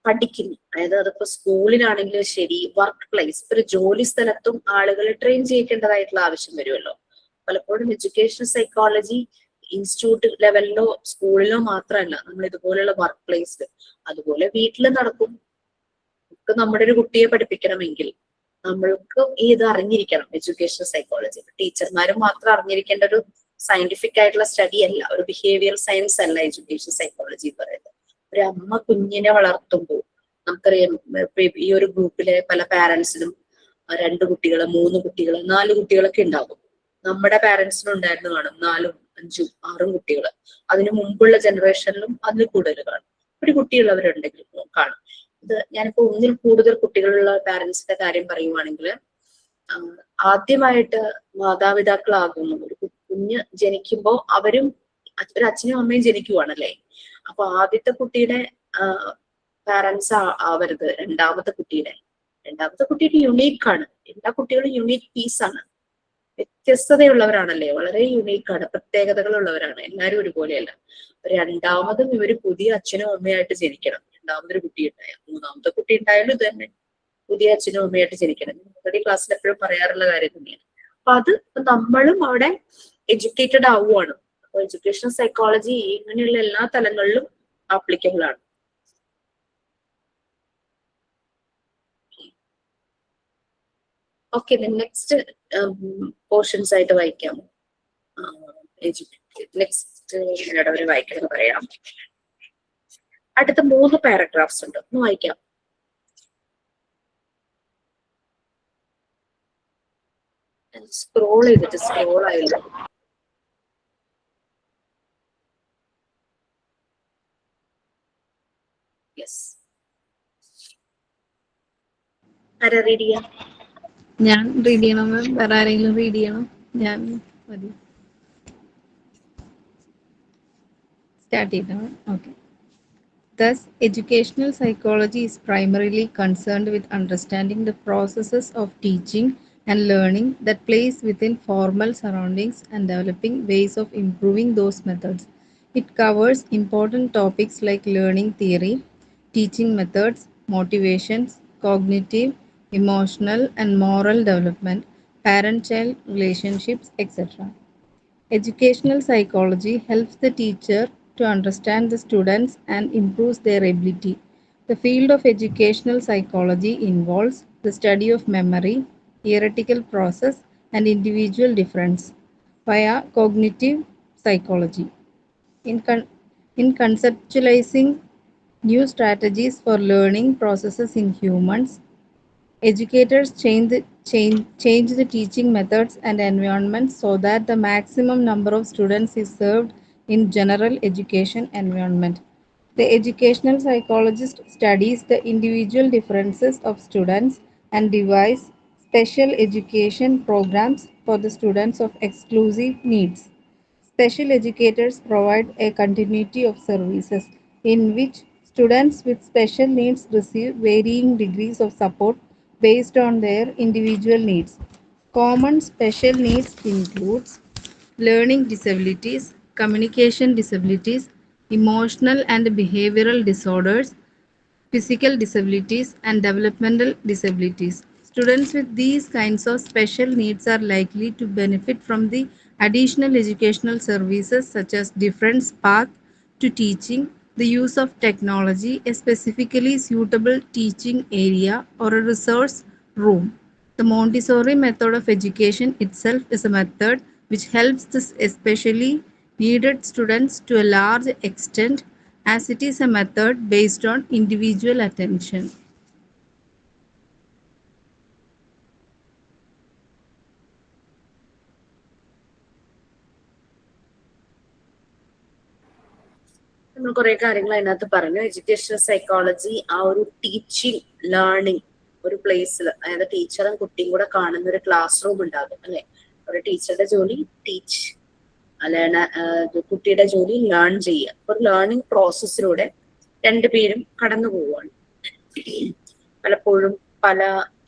പഠിക്കുന്നു, അതായത് അതിപ്പോ സ്കൂളിലാണെങ്കിലും ശരി, വർക്ക് പ്ലേസ്, ഒരു ജോലി സ്ഥലത്തും ആളുകളെ ട്രെയിൻ ചെയ്യിക്കേണ്ടതായിട്ടുള്ള ആവശ്യം വരുമല്ലോ. പലപ്പോഴും എഡ്യൂക്കേഷൻ സൈക്കോളജി ഇൻസ്റ്റിറ്റ്യൂട്ട് ലെവലിലോ സ്കൂളിലോ മാത്രമല്ല, നമ്മൾ ഇതുപോലെയുള്ള വർക്ക് പ്ലേസിൽ, അതുപോലെ വീട്ടിൽ നടക്കും. നമുക്ക് നമ്മുടെ ഒരു കുട്ടിയെ പഠിപ്പിക്കണമെങ്കിൽ നമ്മൾക്ക് ഇത് അറിഞ്ഞിരിക്കണം. എഡ്യൂക്കേഷൻ സൈക്കോളജി ടീച്ചർമാരും മാത്രം അറിഞ്ഞിരിക്കേണ്ട ഒരു സയന്റിഫിക് ആയിട്ടുള്ള സ്റ്റഡി അല്ല, ഒരു ബിഹേവിയർ സയൻസ് അല്ല എഡ്യൂക്കേഷൻ സൈക്കോളജി എന്ന് പറയുന്നത്. ഒരു അമ്മ കുഞ്ഞിനെ വളർത്തുമ്പോൾ നമുക്കറിയാം, ഈ ഒരു ഗ്രൂപ്പിലെ പല പാരന്റ്സിനും 2 കുട്ടികൾ, 3 കുട്ടികൾ, 4 കുട്ടികളൊക്കെ ഉണ്ടാകും. നമ്മുടെ പാരന്റ്സിനും ഉണ്ടായിരുന്നു കാണും 4, 5, 6 കുട്ടികൾ. അതിനു മുമ്പുള്ള ജനറേഷനിലും അതിൽ കൂടുതൽ കാണും. ഒരു കുട്ടിയുള്ളവരുണ്ടെങ്കിൽ കാണും. ഇത് ഞാനിപ്പോ ഒന്നിൽ കൂടുതൽ കുട്ടികളുള്ള പാരന്റ്സിന്റെ കാര്യം പറയുവാണെങ്കിൽ, ആദ്യമായിട്ട് മാതാപിതാക്കളാകുന്നു. ഒരു കുഞ്ഞ് ജനിക്കുമ്പോൾ അവരും ഒരു അച്ഛനും അമ്മയും ജനിക്കുവാണല്ലേ. അപ്പൊ ആദ്യത്തെ കുട്ടിയുടെ പാരന്റ്സ് ആവരുത് രണ്ടാമത്തെ കുട്ടിയുടെ യുണീക്ക് ആണ്. എല്ലാ കുട്ടികളും യുണീക്ക് പീസ് ആണ്, വ്യത്യസ്തതയുള്ളവരാണല്ലേ, വളരെ യുണീക്കാണ്, പ്രത്യേകതകൾ ഉള്ളവരാണ്. എല്ലാവരും ഒരുപോലെയല്ല. രണ്ടാമതും ഇവര് പുതിയ അച്ഛനും അമ്മയായിട്ട് ജനിക്കണം. രണ്ടാമതൊരു കുട്ടി ഉണ്ടായാൽ, മൂന്നാമത്തെ കുട്ടി ഉണ്ടായാലും ഇത് തന്നെ, പുതിയ അച്ഛനും അമ്മയായിട്ട് ജനിക്കണം. ഈ ക്ലാസ്സിൽ എപ്പോഴും പറയാറുള്ള കാര്യം തന്നെയാണ്. അപ്പൊ അത് നമ്മളും അവിടെ എഡ്യൂക്കേറ്റഡ് ആവുകയാണ്. അപ്പൊ എഡ്യൂക്കേഷണൽ സൈക്കോളജി ഇങ്ങനെയുള്ള എല്ലാ തലങ്ങളിലും ആപ്ലിക്കബിൾ ആണ്. ഓക്കെ, നെക്സ്റ്റ് പോർഷൻസ് ആയിട്ട് വായിക്കാമോ? നെക്സ്റ്റ് എന്നോട് അവർ വായിക്കണമെന്ന് പറയാം. അടുത്ത 3 പാരഗ്രാഫ്സ് ഉണ്ട്, ഒന്ന് വായിക്കാം. സ്ക്രോൾ ചെയ്തിട്ട് സ്ക്രോൾ ആയില്ല. യെസ്, ആരാ റീഡ് ചെയ്യാം? ഞാൻ റീഡ് ചെയ്യണം മാം? വേറെ ആരെങ്കിലും റീഡ് ചെയ്യണം? ഞാൻ മതി. സ്റ്റാർട്ട് ചെയ്യണം. Okay. Thus, educational psychology is primarily concerned with understanding the processes of teaching and learning that place within formal surroundings and developing ways of improving those methods. It covers important topics like learning theory, teaching methods, motivations, cognitive, emotional, and moral development, parent-child relationships, etc. Educational psychology helps the teacher to understand the students and improves their ability. The field of educational psychology involves the study of memory, theoretical process, and individual difference via cognitive psychology. In conceptualizing new strategies for learning processes in humans, educators change the teaching methods and environments so that the maximum number of students is served in general education environment. The educational psychologist studies the individual differences of students and devises special education programs for the students of exclusive needs. Special educators provide a continuity of services in which students with special needs receive varying degrees of support based on their individual needs. Common special needs includes learning disabilities, communication disabilities, emotional and behavioral disorders, physical disabilities, and developmental disabilities. Students with these kinds of special needs are likely to benefit from the additional educational services such as different path to teaching, the use of technology, a specifically suitable teaching area, or a resource room. The Montessori method of education itself is a method which helps the especially needed students to a large extent, as it is a method based on individual attention. നമ്മൾ കുറെ കാര്യങ്ങൾ അതിനകത്ത് പറഞ്ഞു. Educational psychology ആ ഒരു teaching learning ഒരു പ്ലേസിൽ, അതായത് ടീച്ചറും കുട്ടിയും കൂടെ കാണുന്ന ഒരു ക്ലാസ് റൂം ഉണ്ടാകും അല്ലെ. ഒരു ടീച്ചറുടെ ജോലി ടീച്ച്, അല്ലാണ്ട് കുട്ടിയുടെ ജോലി ലേൺ ചെയ്യുക. ഒരു ലേണിംഗ് പ്രോസസ്സിലൂടെ രണ്ടുപേരും കടന്നു പോവുകയാണ്. പലപ്പോഴും പല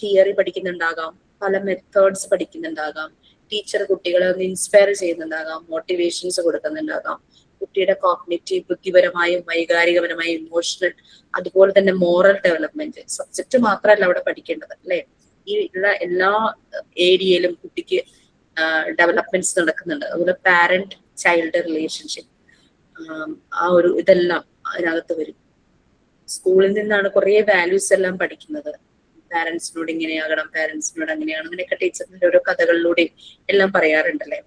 തിയറി പഠിക്കുന്നുണ്ടാകാം, പല മെത്തേഡ്സ് പഠിക്കുന്നുണ്ടാകാം, ടീച്ചർ കുട്ടികളെ ഒന്ന് ഇൻസ്പയർ ചെയ്യുന്നുണ്ടാകാം, മോട്ടിവേഷൻസ് കൊടുക്കുന്നുണ്ടാകാം. കുട്ടിയുടെ കോഗ്നിറ്റീവ്, ബുദ്ധിപരമായും വൈകാരികപരമായും ഇമോഷണൽ, അതുപോലെ തന്നെ മോറൽ ഡെവലപ്മെന്റ്, സബ്ജക്ട് മാത്രമല്ല അവിടെ പഠിക്കേണ്ടത് അല്ലെ. ഈ ഉള്ള എല്ലാ ഏരിയയിലും കുട്ടിക്ക് ഡെവലപ്മെന്റ്സ് നടക്കുന്നുണ്ട്. അതുപോലെ പാരന്റ് ചൈൽഡ് റിലേഷൻഷിപ്പ്, ആ ഒരു ഇതെല്ലാം അതിനകത്ത് വരും. സ്കൂളിൽ നിന്നാണ് കുറെ വാല്യൂസ് എല്ലാം പഠിക്കുന്നത്. പാരന്റ്സിനോട് ഇങ്ങനെയാകണം, പാരന്റ്സിനോട് അങ്ങനെയാണ്, അങ്ങനെയൊക്കെ ടീച്ചറിന്റെ ഓരോ കഥകളിലൂടെയും എല്ലാം പറയാറുണ്ടല്ലേ.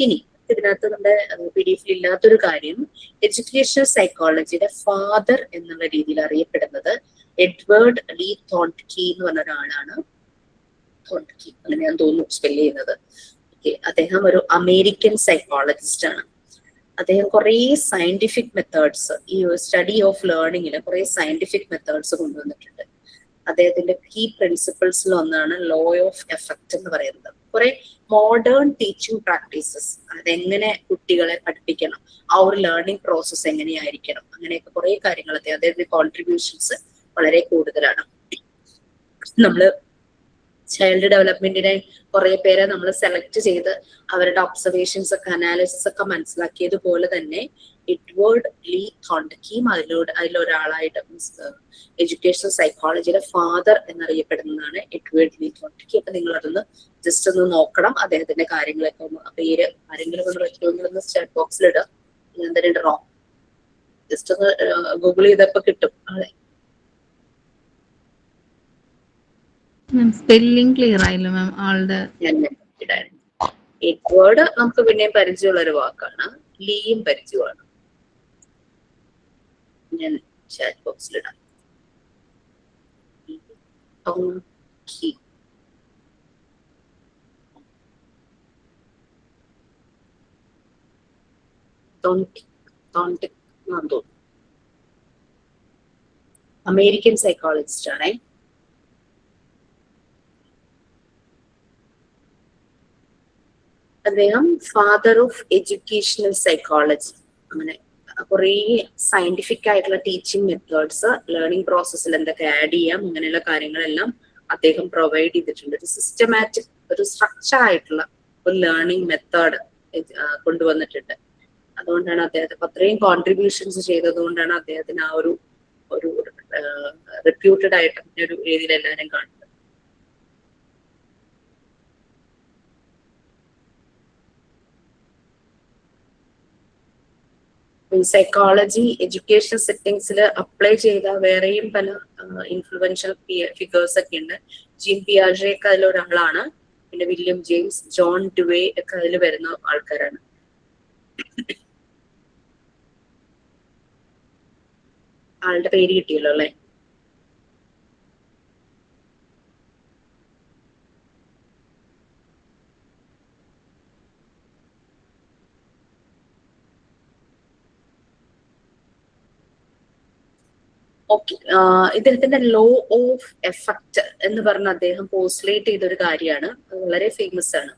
ഇനി ഇതിനകത്ത് നമ്മുടെ PDF ഇല്ലാത്തൊരു കാര്യം, എഡ്യൂക്കേഷണൽ സൈക്കോളജിയുടെ ഫാദർ എന്നുള്ള രീതിയിൽ അറിയപ്പെടുന്നത് എഡ്വേർഡ് ലീ തോൺട്കി എന്ന് പറഞ്ഞ ഒരാളാണ്. തോൺട്കി അങ്ങനെയാന്ന് തോന്നുന്നു സ്പെല് ചെയ്യുന്നത്. അദ്ദേഹം ഒരു അമേരിക്കൻ സൈക്കോളജിസ്റ്റ് ആണ്. അദ്ദേഹം കുറെ സയന്റിഫിക് മെത്തേഡ്സ്, ഈ സ്റ്റഡി ഓഫ് ലേണിംഗിൽ കുറെ സയന്റിഫിക് മെത്തേഡ്സ് കൊണ്ടുവന്നിട്ടുണ്ട്. അദ്ദേഹത്തിന്റെ കീ പ്രിൻസിപ്പിൾസിൽ ഒന്നാണ് ലോ ഓഫ് എഫക്റ്റ് എന്ന് പറയുന്നത്. കുറെ മോഡേൺ ടീച്ചിങ് പ്രാക്ടീസസ്, അതെങ്ങനെ കുട്ടികളെ പഠിപ്പിക്കണം, ആ ഒരു ലേണിംഗ് പ്രോസസ്സ് എങ്ങനെയായിരിക്കണം, അങ്ങനെയൊക്കെ കുറെ കാര്യങ്ങൾ അദ്ദേഹത്തിന്റെ കോൺട്രിബ്യൂഷൻസ് വളരെ കൂടുതലാണ്. നമ്മള് ചൈൽഡ് ഡെവലപ്മെന്റിനെ കുറെ പേരെ നമ്മൾ സെലക്ട് ചെയ്ത് അവരുടെ ഒബ്സർവേഷൻസ് ഒക്കെ അനാലിസിസ് ഒക്കെ മനസ്സിലാക്കിയതുപോലെ തന്നെ എഡ്വേർഡ് ലീ തോണ്ടക്കിയും അതിലൊരാളായിട്ട് എഡ്യൂക്കേഷണൽ സൈക്കോളജിയുടെ ഫാദർ എന്നറിയപ്പെടുന്നതാണ് എഡ്വേർഡ് ലീ തോണ്ടക്കി. അപ്പൊ നിങ്ങൾ അതൊന്ന് ജസ്റ്റ് ഒന്ന് നോക്കണം, അദ്ദേഹത്തിന്റെ കാര്യങ്ങളൊക്കെ ഒന്ന് പേര് ആരെങ്കിലും ഒന്ന് ചാറ്റ് ബോക്സിൽ ഇടുക. ഞാൻ തന്നെ ഇടണോ? ജസ്റ്റ് ഒന്ന് ഗൂഗിൾ ചെയ്തപ്പോ കിട്ടും ആളെ. സ്പെല്ലിംഗ് ക്ലിയർ ആയില്ല മാം ആളുടെ. ഞാൻ ഇടായിരുന്നു. എഡ്വേർഡ് നമുക്ക് പിന്നെയും പരിചയമുള്ള ഒരു വാക്കാണ്, ലീയും പരിചയമാണ്. ഞാൻ ചാറ്റ് ബോക്സിൽ ഇടാം. അമേരിക്കൻ സൈക്കോളജിസ്റ്റ് ആണേ. അദ്ദേഹം ഫാദർ ഓഫ് എഡ്യൂക്കേഷണൽ സൈക്കോളജി. അങ്ങനെ കുറേ സയന്റിഫിക് ആയിട്ടുള്ള ടീച്ചിങ് മെത്തേഡ്സ് ലേണിംഗ് പ്രോസസ്സിൽ എന്തൊക്കെ ആഡ് ചെയ്യാം അങ്ങനെയുള്ള കാര്യങ്ങളെല്ലാം അദ്ദേഹം പ്രൊവൈഡ് ചെയ്തിട്ടുണ്ട്. ഒരു സിസ്റ്റമാറ്റിക്, ഒരു സ്ട്രക്ചർ ആയിട്ടുള്ള ഒരു ലേണിംഗ് മെത്തേഡ് കൊണ്ടുവന്നിട്ടുണ്ട്. അതുകൊണ്ടാണ് അദ്ദേഹത്തെ അത്രയും കോൺട്രിബ്യൂഷൻസ് ചെയ്തത് കൊണ്ടാണ് അദ്ദേഹത്തിന് ആ ഒരു റെപ്യൂട്ടഡ് ആയിട്ട് ഒരു രീതിയിൽ എല്ലാവരും കാണുന്നത്. സൈക്കോളജി എഡ്യൂക്കേഷൻ സെറ്റിംഗ്സിൽ അപ്ലൈ ചെയ്ത വേറെയും പല ഇൻഫ്ലുവൻഷ്യൽ ഫിഗേഴ്സ് ഒക്കെ ഉണ്ട്. ജീൻ പിയാജെ ഒക്കെ അതിലൊരാളാണ്. പിന്നെ വില്യം ജെയിംസ്, ജോൺ ഡുവേ ഒക്കെ അതിൽ വരുന്ന ആൾക്കാരാണ്. ആളുടെ പേര് കിട്ടിയല്ലോ അല്ലെ? ഓക്കെ, ഇദ്ദേഹത്തിന്റെ ലോ ഓഫ് എഫക്റ്റ് എന്ന് പറഞ്ഞ അദ്ദേഹം പോസ്റ്റുലേറ്റ് ചെയ്ത ഒരു കാര്യമാണ്. വളരെ ഫേമസ് ആണ്.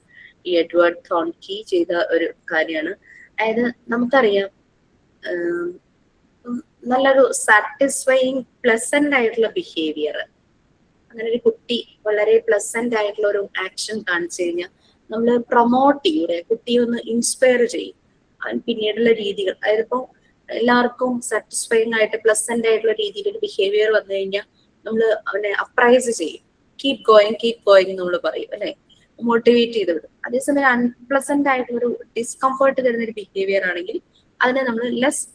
ഈ എഡ്വേർഡ് തോൺകി ചെയ്ത ഒരു കാര്യമാണ്. അതായത് നമുക്കറിയാം നല്ലൊരു സാറ്റിസ്ഫൈയിങ് പ്ലസന്റ് ആയിട്ടുള്ള ബിഹേവിയർ, അങ്ങനെ ഒരു കുട്ടി വളരെ പ്ലസന്റ് ആയിട്ടുള്ള ഒരു ആക്ഷൻ കാണിച്ചു കഴിഞ്ഞാൽ നമ്മൾ പ്രൊമോട്ട് ചെയ്യൂടെ, കുട്ടിയെ ഒന്ന് ഇൻസ്പയർ ചെയ്യും. അവൻ പിന്നീടുള്ള രീതികൾ, അതായത് ഇപ്പൊ എല്ലാവർക്കും സാറ്റിസ്ഫൈങ് ആയിട്ട് പ്ലസന്റ് ആയിട്ടുള്ള രീതിയിൽ ഒരു ബിഹേവിയർ വന്നു കഴിഞ്ഞാൽ നമ്മൾ അവനെ അപ്രൈസ് ചെയ്യും. കീപ് ഗോയിങ് നമ്മൾ പറയും അല്ലെ, മോട്ടിവേറ്റ് ചെയ്ത് വിടും. അതേസമയം അൺപ്ലസന്റ് ആയിട്ടുള്ള ഒരു ഡിസ്കംഫർട്ട് തരുന്ന ഒരു ബിഹേവിയർ ആണെങ്കിൽ അതിനെ നമ്മൾ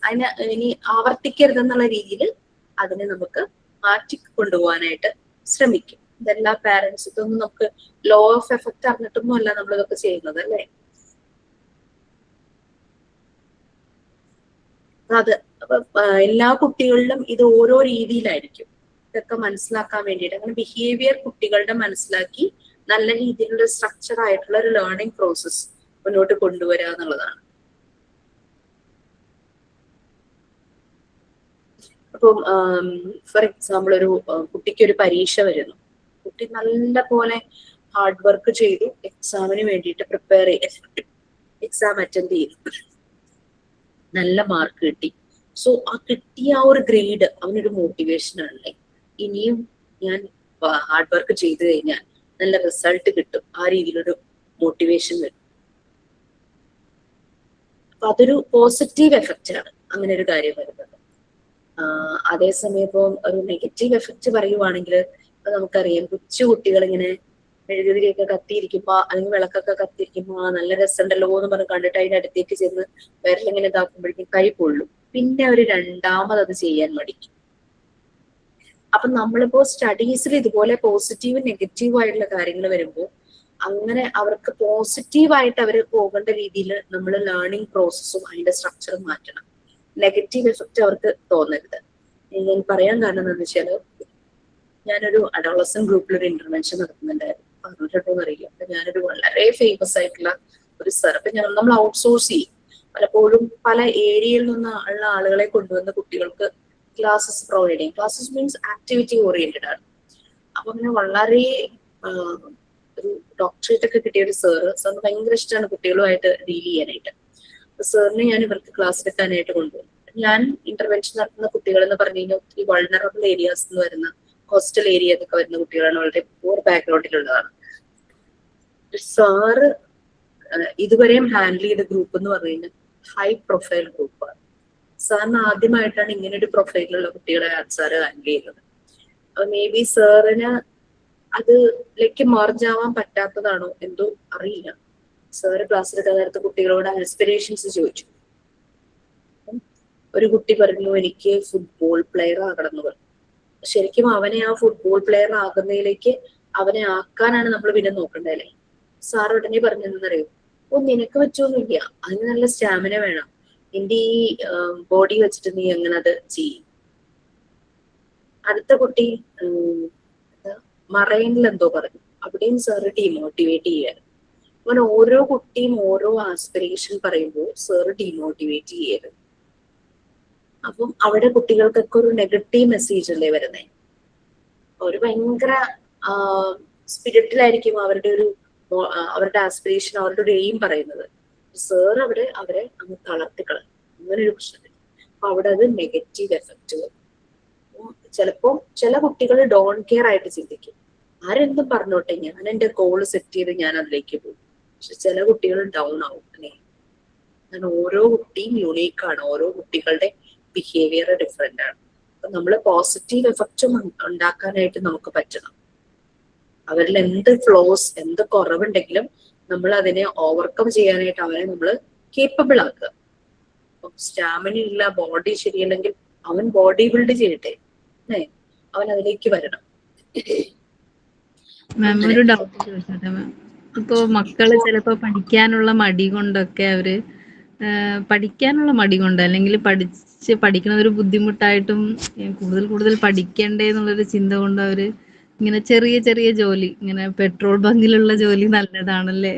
അതിനെ ഇനി ആവർത്തിക്കരുതെന്നുള്ള രീതിയിൽ അതിനെ നമുക്ക് മാറ്റി കൊണ്ടുപോകാനായിട്ട് ശ്രമിക്കും. ഇതെല്ലാ പാരന്റ്സ്, ഇതൊന്നും നമുക്ക് ലോ ഓഫ് എഫക്റ്റ് അറിഞ്ഞിട്ടൊന്നും അല്ല നമ്മൾ ഇതൊക്കെ ചെയ്യുന്നത് അല്ലെ. അത് എല്ലാ കുട്ടികളിലും ഇത് ഓരോ രീതിയിലായിരിക്കും. ഇതൊക്കെ മനസ്സിലാക്കാൻ വേണ്ടിയിട്ട് അങ്ങനെ ബിഹേവിയർ കുട്ടികളുടെ മനസ്സിലാക്കി നല്ല രീതിയിലുള്ള സ്ട്രക്ചർ ആയിട്ടുള്ള ഒരു ലേണിംഗ് പ്രോസസ് മുന്നോട്ട് കൊണ്ടുവരിക എന്നുള്ളതാണ്. അപ്പം ഫോർ എക്സാമ്പിൾ ഒരു കുട്ടിക്ക് ഒരു പരീക്ഷ വരുന്നു. കുട്ടി നല്ല പോലെ ഹാർഡ് വർക്ക് ചെയ്തു, എക്സാമിന് വേണ്ടിയിട്ട് പ്രിപ്പയർ ചെയ്ത് എക്സാം അറ്റൻഡ് ചെയ്തു, നല്ല മാർക്ക് കിട്ടി. സോ ആ കിട്ടിയ ആ ഒരു ഗ്രേഡ് അവനൊരു മോട്ടിവേഷൻ ആണല്ലേ. ഇനിയും ഞാൻ ഹാർഡ് വർക്ക് ചെയ്തു കഴിഞ്ഞാൽ നല്ല റിസൾട്ട് കിട്ടും, ആ രീതിയിലൊരു മോട്ടിവേഷൻ വരും. അപ്പൊ അതൊരു പോസിറ്റീവ് എഫക്റ്റ് ആണ് അങ്ങനെ ഒരു കാര്യം വരുന്നത്. അതേസമയം ഇപ്പൊ ഒരു നെഗറ്റീവ് എഫക്റ്റ് പറയുവാണെങ്കിൽ ഇപ്പൊ നമുക്കറിയാം കൊച്ചു കുട്ടികൾ ഇങ്ങനെ മെഴുകുതിരിയൊക്കെ കത്തിയിരിക്കുമ്പോ അല്ലെങ്കിൽ വിളക്കൊക്കെ കത്തിയിരിക്കുമ്പോ നല്ല രസമുണ്ടല്ലോ എന്ന് പറഞ്ഞ് കണ്ടിട്ട് അതിന്റെ അടുത്തേക്ക് ചെന്ന് വിരലിങ്ങനെ ഇതാക്കുമ്പോഴേക്കും കൈ പൊള്ളും. പിന്നെ അവര് രണ്ടാമത് അത് ചെയ്യാൻ മടിക്കും. അപ്പൊ നമ്മളിപ്പോ സ്റ്റഡീസിൽ ഇതുപോലെ പോസിറ്റീവ് നെഗറ്റീവ് ആയിട്ടുള്ള കാര്യങ്ങൾ വരുമ്പോൾ അങ്ങനെ അവർക്ക് പോസിറ്റീവായിട്ട് അവർ പോകേണ്ട രീതിയിൽ നമ്മൾ ലേണിംഗ് പ്രോസസ്സും അതിന്റെ സ്ട്രക്ചറും മാറ്റണം. നെഗറ്റീവ് എഫക്റ്റ് അവർക്ക് തോന്നരുത്. ഞാൻ പറയാൻ കാരണം എന്താണെന്ന് വെച്ചാല് ഞാനൊരു അഡോളസന്റ് ഗ്രൂപ്പിൽ ഒരു ഇന്റർവെൻഷൻ നടത്തുന്നുണ്ടായിരുന്നു. പറഞ്ഞിട്ടുണ്ടോന്ന് അറിയില്ല. അപ്പൊ ഞാനൊരു വളരെ ഫേമസ് ആയിട്ടുള്ള ഒരു സർ, അപ്പൊ നമ്മൾ ഔട്ട്സോഴ്സ് ചെയ്യും. പലപ്പോഴും പല ഏരിയയിൽ നിന്ന് ഉള്ള ആളുകളെ കൊണ്ടുവന്ന കുട്ടികൾക്ക് ക്ലാസ്സസ് പ്രൊവൈഡ് ചെയ്യും. ക്ലാസ്സസ് മീൻസ് ആക്ടിവിറ്റി ഓറിയന്റഡ് ആണ്. അപ്പൊ അങ്ങനെ വളരെ ഒരു ഡോക്ടറേറ്റ് ഒക്കെ കിട്ടിയ ഒരു സാറിന് ഭയങ്കര ഇഷ്ടമാണ് കുട്ടികളുമായിട്ട് ഡീൽ ചെയ്യാനായിട്ട്. അപ്പൊ സാറിനെ ഞാൻ ഇവർക്ക് ക്ലാസ് എടുക്കാനായിട്ട് കൊണ്ടുപോകും. ഞാൻ ഇന്റർവെൻഷൻ നടത്തുന്ന കുട്ടികൾ എന്ന് പറഞ്ഞു കഴിഞ്ഞാൽ ഒത്തിരി വൾണറബിൾ ഏരിയാസ് എന്ന് വരുന്ന കോസ്റ്റൽ ഏരിയ ഒക്കെ വരുന്ന കുട്ടികളാണ്, വളരെ പൂർ ബാക്ക്ഗ്രൗണ്ടിലുള്ളതാണ്. സാറ് ഇതുവരെയും ഹാൻഡിൽ ചെയ്ത ഗ്രൂപ്പ് എന്ന് പറയുന്നത് ഹൈ പ്രൊഫൈൽ ഗ്രൂപ്പാണ്. സാറിന് ആദ്യമായിട്ടാണ് ഇങ്ങനെ ഒരു പ്രൊഫൈലിലുള്ള കുട്ടികളെ സാറ് ഹാൻഡിൽ ചെയ്യുന്നത്. മേ ബി സാറിന് അത് മർജ് ആവാൻ പറ്റാത്തതാണോ എന്തോ അറിയില്ല. സാറ് ക്ലാസ്സിലെടുക്കാൻ നേരത്തെ കുട്ടികളോട് ആസ്പിറേഷൻസ് ചോദിച്ചു. ഒരു കുട്ടി പറഞ്ഞു എനിക്ക് ഫുട്ബോൾ പ്ലെയർ ആകണം എന്ന് പറഞ്ഞു. ശരിക്കും അവനെ ആ ഫുട്ബോൾ പ്ലെയർ ആകുന്നതിലേക്ക് അവനെ ആക്കാനാണ് നമ്മൾ പിന്നെ നോക്കണ്ടല്ലേ. സാർ ഉടനെ പറഞ്ഞെന്നറിയോ, നിനക്ക് വെച്ചൊന്നുമില്ല, അതിന് നല്ല സ്റ്റാമിന വേണം, നിന്റെ ഈ ബോഡി വെച്ചിട്ട് നീ എങ്ങനെ അത് ചെയ്യും. അടുത്ത കുട്ടി മറൈനിൽ എന്തോ പറഞ്ഞു, അവിടെയും സാറ് ഡീമോട്ടിവേറ്റ് ചെയ്യാറ്. അങ്ങനെ ഓരോ കുട്ടിയും ഓരോ ആസ്പിറേഷൻ പറയുമ്പോൾ സാറ് ഡീമോട്ടിവേറ്റ് ചെയ്യരുത്. അപ്പം അവിടെ കുട്ടികൾക്കൊക്കെ ഒരു നെഗറ്റീവ് മെസ്സേജ് അല്ലേ വരുന്നേ. ഒരു ഭയങ്കര സ്പിരിറ്റിലായിരിക്കും അവരുടെ ആസ്പിറേഷൻ, അവരുടെ ഒരു എയിം പറയുന്നത്. സാർ അവരെ അങ്ങ് തളർത്തിക്കളയും. അങ്ങനെ ഒരു പ്രശ്നത്തിൽ അപ്പൊ അവിടെ അത് നെഗറ്റീവ് എഫക്റ്റ് വരും. ചിലപ്പോ ചില കുട്ടികൾ ഡോൺ കെയർ ആയിട്ട് ചിന്തിക്കും, ആരെന്തും പറഞ്ഞോട്ടെ, ഞാൻ എന്റെ ഗോള് സെറ്റ് ചെയ്ത് ഞാൻ അതിലേക്ക് പോകും. പക്ഷെ ചില കുട്ടികൾ ഡൗൺ ആവും അല്ലേ. അങ്ങനെ ഓരോ കുട്ടിയും യുണീക്കാണ്, ഓരോ കുട്ടികളുടെ ബിഹേവിയർ ഡിഫറെന്റ് ആണ്. അപ്പൊ നമ്മള് പോസിറ്റീവ് എഫക്റ്റും ഉണ്ടാക്കാനായിട്ട് നമുക്ക് പറ്റണം. അവരിൽ എന്ത് ഫ്ലോസ്, എന്ത് കുറവുണ്ടെങ്കിലും നമ്മൾ അതിനെ ഓവർകം ചെയ്യാനായിട്ട് അവരെ നമ്മൾ കേപ്പബിൾ ആക്കുക. സ്റ്റാമിന ഇല്ല, ബോഡി ശരിയല്ലെങ്കിൽ അവൻ ബോഡി ബിൽഡ് ചെയ്യട്ടെ, അവൻ അതിലേക്ക് വരണം. മാം ഒരു ഡൗട്ട് ചോദിച്ചോട്ടെ മാം. ഇപ്പോ മക്കള് ചിലപ്പോ പഠിക്കാനുള്ള മടി കൊണ്ടൊക്കെ അവര് പഠിക്കാനുള്ള മടി കൊണ്ട് അല്ലെങ്കിൽ പഠിക്കുന്നത് ഒരു ബുദ്ധിമുട്ടായിട്ടും കൂടുതൽ പഠിക്കണ്ടേ എന്നുള്ളൊരു ചിന്ത കൊണ്ട് അവര് ഇങ്ങനെ ചെറിയ ചെറിയ ജോലി, ഇങ്ങനെ പെട്രോൾ ബങ്കിലുള്ള ജോലി നല്ലതാണല്ലേ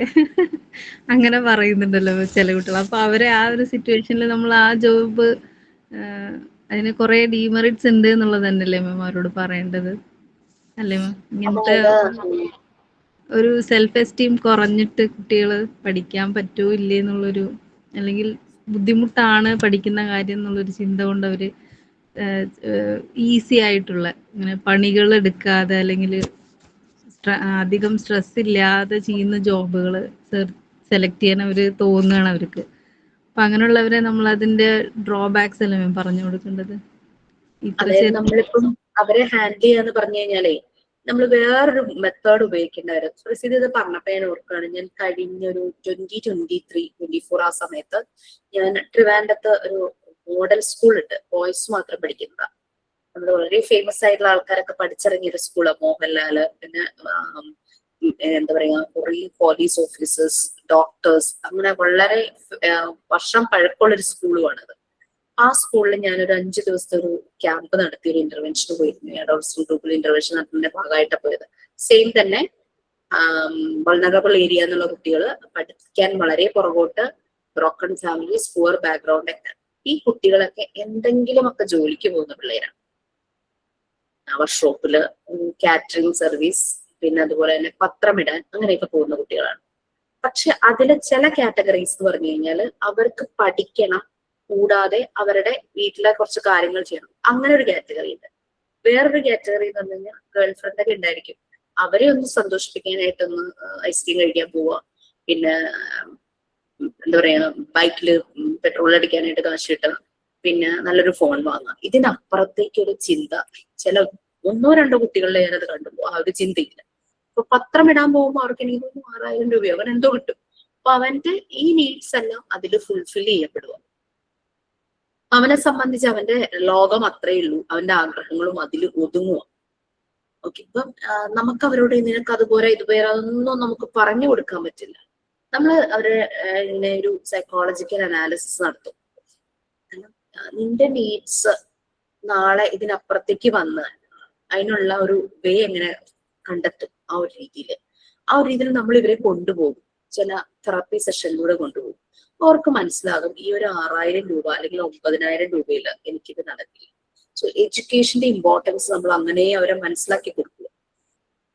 അങ്ങനെ പറയുന്നുണ്ടല്ലോ ചില കുട്ടികൾ. അപ്പൊ അവരെ ആ ഒരു സിറ്റുവേഷനിൽ നമ്മൾ ആ ജോബ് അതിന് കുറെ ഡീമെറിറ്റ്സ് ഉണ്ട് എന്നുള്ളത് തന്നെയല്ലേ മാം അവരോട് പറയേണ്ടത് അല്ലേ മാം? ഇങ്ങനത്തെ ഒരു സെൽഫ് എസ്റ്റീം കുറഞ്ഞിട്ട് കുട്ടികൾ പഠിക്കാൻ പറ്റൂ ഇല്ലേ എന്നുള്ളൊരു, അല്ലെങ്കിൽ ബുദ്ധിമുട്ടാണ് പഠിക്കുന്ന കാര്യം എന്നുള്ളൊരു ചിന്ത കൊണ്ട് അവര് ഈസി ആയിട്ടുള്ള ഇങ്ങനെ പണികൾ എടുക്കാതെ അല്ലെങ്കിൽ അധികം സ്ട്രെസ് ഇല്ലാതെ ചെയ്യുന്ന ജോബുകൾ സെലക്ട് ചെയ്യാൻ അവര് തോന്നുകയാണ് അവർക്ക്. അപ്പൊ അങ്ങനെയുള്ളവരെ നമ്മൾ അതിന്റെ ഡ്രോബാക്സ് അല്ലേ മാം പറഞ്ഞു കൊടുക്കേണ്ടത്? അതായത് നമ്മളിപ്പം അവരെ ഹാൻഡിൽ ചെയ്യാന്ന് പറഞ്ഞു കഴിഞ്ഞാലേ നമ്മൾ വേറൊരു മെത്തേഡ് ഉപയോഗിക്കേണ്ടവരും. പ്രസിദ്ധ ഇത് പറഞ്ഞപ്പോ ഞാൻ ഓർക്കുകയാണ്, ഞാൻ കഴിഞ്ഞൊരു 2023-24 ആ സമയത്ത് ഞാൻ ട്രിവാൻഡത്ത് ഒരു മോഡൽ സ്കൂൾ ഉണ്ട്, ബോയ്സ് മാത്രം പഠിക്കുന്നതാണ്. നമ്മൾ വളരെ ഫേമസ് ആയിട്ടുള്ള ആൾക്കാരൊക്കെ പഠിച്ചിറങ്ങിയ ഒരു സ്കൂളാണ്. മോഹൻലാല്, പിന്നെ എന്താ പറയാ, കുറെ പോലീസ് ഓഫീസേഴ്സ്, ഡോക്ടേഴ്സ്, അങ്ങനെ വളരെ വർഷം പഴക്കമുള്ളൊരു സ്കൂളുമാണത്. ആ സ്കൂളിൽ ഞാനൊരു 5 ദിവസത്തെ ഒരു ക്യാമ്പ് നടത്തി, ഒരു ഇന്റർവെൻഷന് പോയിരുന്നു. അഡോൾസൻ ഗ്രൂപ്പിൽ ഇന്റർവെൻഷൻ നടത്തുന്നതിന്റെ ഭാഗമായിട്ടാണ് പോയത്. സെയിം തന്നെ വൾനറബിൾ ഏരിയ എന്നുള്ള കുട്ടികൾ, പഠിക്കാൻ വളരെ പുറകോട്ട്, ബ്രോക്കൺ ഫാമിലീസ്, പുവർ ബാക്ക്ഗ്രൗണ്ട് ഒക്കെ. ഈ കുട്ടികളൊക്കെ എന്തെങ്കിലുമൊക്കെ ജോലിക്ക് പോകുന്ന പിള്ളേരാണ്. വർക്ക്ഷോപ്പില്, കാറ്ററിംഗ് സർവീസ്, പിന്നെ അതുപോലെ തന്നെ പത്രമിടാൻ, അങ്ങനെയൊക്കെ പോകുന്ന കുട്ടികളാണ്. പക്ഷെ അതിലെ ചില കാറ്റഗറീസ് എന്ന് പറഞ്ഞു കഴിഞ്ഞാൽ അവർക്ക് പഠിക്കണം, കൂടാതെ അവരുടെ വീട്ടിലെ കുറച്ച് കാര്യങ്ങൾ ചെയ്യണം, അങ്ങനെ ഒരു കാറ്റഗറി ഉണ്ട്. വേറൊരു കാറ്റഗറി എന്ന് പറഞ്ഞു കഴിഞ്ഞാൽ ഗേൾ ഫ്രണ്ട് ഒക്കെ ഉണ്ടായിരിക്കും, അവരെ ഒന്ന് സന്തോഷിപ്പിക്കാനായിട്ടൊന്ന് ഐസ്ക്രീം കഴിക്കാൻ പോവുക, പിന്നെ എന്താ പറയാ ബൈക്കില് പെട്രോൾ അടിക്കാനായിട്ട് കാശ് കിട്ടുക, പിന്നെ നല്ലൊരു ഫോൺ വാങ്ങുക. ഇതിനപ്പുറത്തേക്കൊരു ചിന്ത ചില 1-2 കുട്ടികളുടെ ഞാനത് കണ്ടു, ആ ഒരു ചിന്തയില്ല. ഇപ്പൊ പത്രം ഇടാൻ പോകുമ്പോൾ അവർക്ക് എനിക്ക് 6000 രൂപയോ അവൻ എന്തോ കിട്ടും. അപ്പൊ അവന്റെ ഈ നീഡ്സ് എല്ലാം അതിൽ ഫുൾഫിൽ ചെയ്യപ്പെടുക. അവനെ സംബന്ധിച്ച് അവന്റെ ലോകം അത്രേ ഉള്ളൂ, അവന്റെ ആഗ്രഹങ്ങളും അതിൽ ഒതുങ്ങുക. ഓക്കെ, ഇപ്പം നമുക്ക് അവരോട് നിനക്ക് അതുപോലെ ഇതുപോലെ അതൊന്നും നമുക്ക് പറഞ്ഞു കൊടുക്കാൻ പറ്റില്ല. നമ്മൾ അവരെ ഇങ്ങനെ ഒരു സൈക്കോളജിക്കൽ അനാലിസിസ് നടത്തും. നിന്റെ നീഡ്സ് നാളെ ഇതിനപ്പുറത്തേക്ക് വന്ന് അതിനുള്ള ഒരു വേ എങ്ങനെ കണ്ടെത്തും, ആ ഒരു രീതിയിൽ നമ്മൾ ഇവരെ കൊണ്ടുപോകും. ചില തെറാപ്പി സെഷനിലൂടെ കൊണ്ടുപോകും. അവർക്ക് മനസ്സിലാകും ഈ ഒരു 6000 രൂപ അല്ലെങ്കിൽ 9000 രൂപയിൽ എനിക്കിത് നടക്കില്ല. സോ എഡ്യൂക്കേഷന്റെ ഇമ്പോർട്ടൻസ് നമ്മൾ അങ്ങനെ അവരെ മനസ്സിലാക്കി കൊടുക്കുക.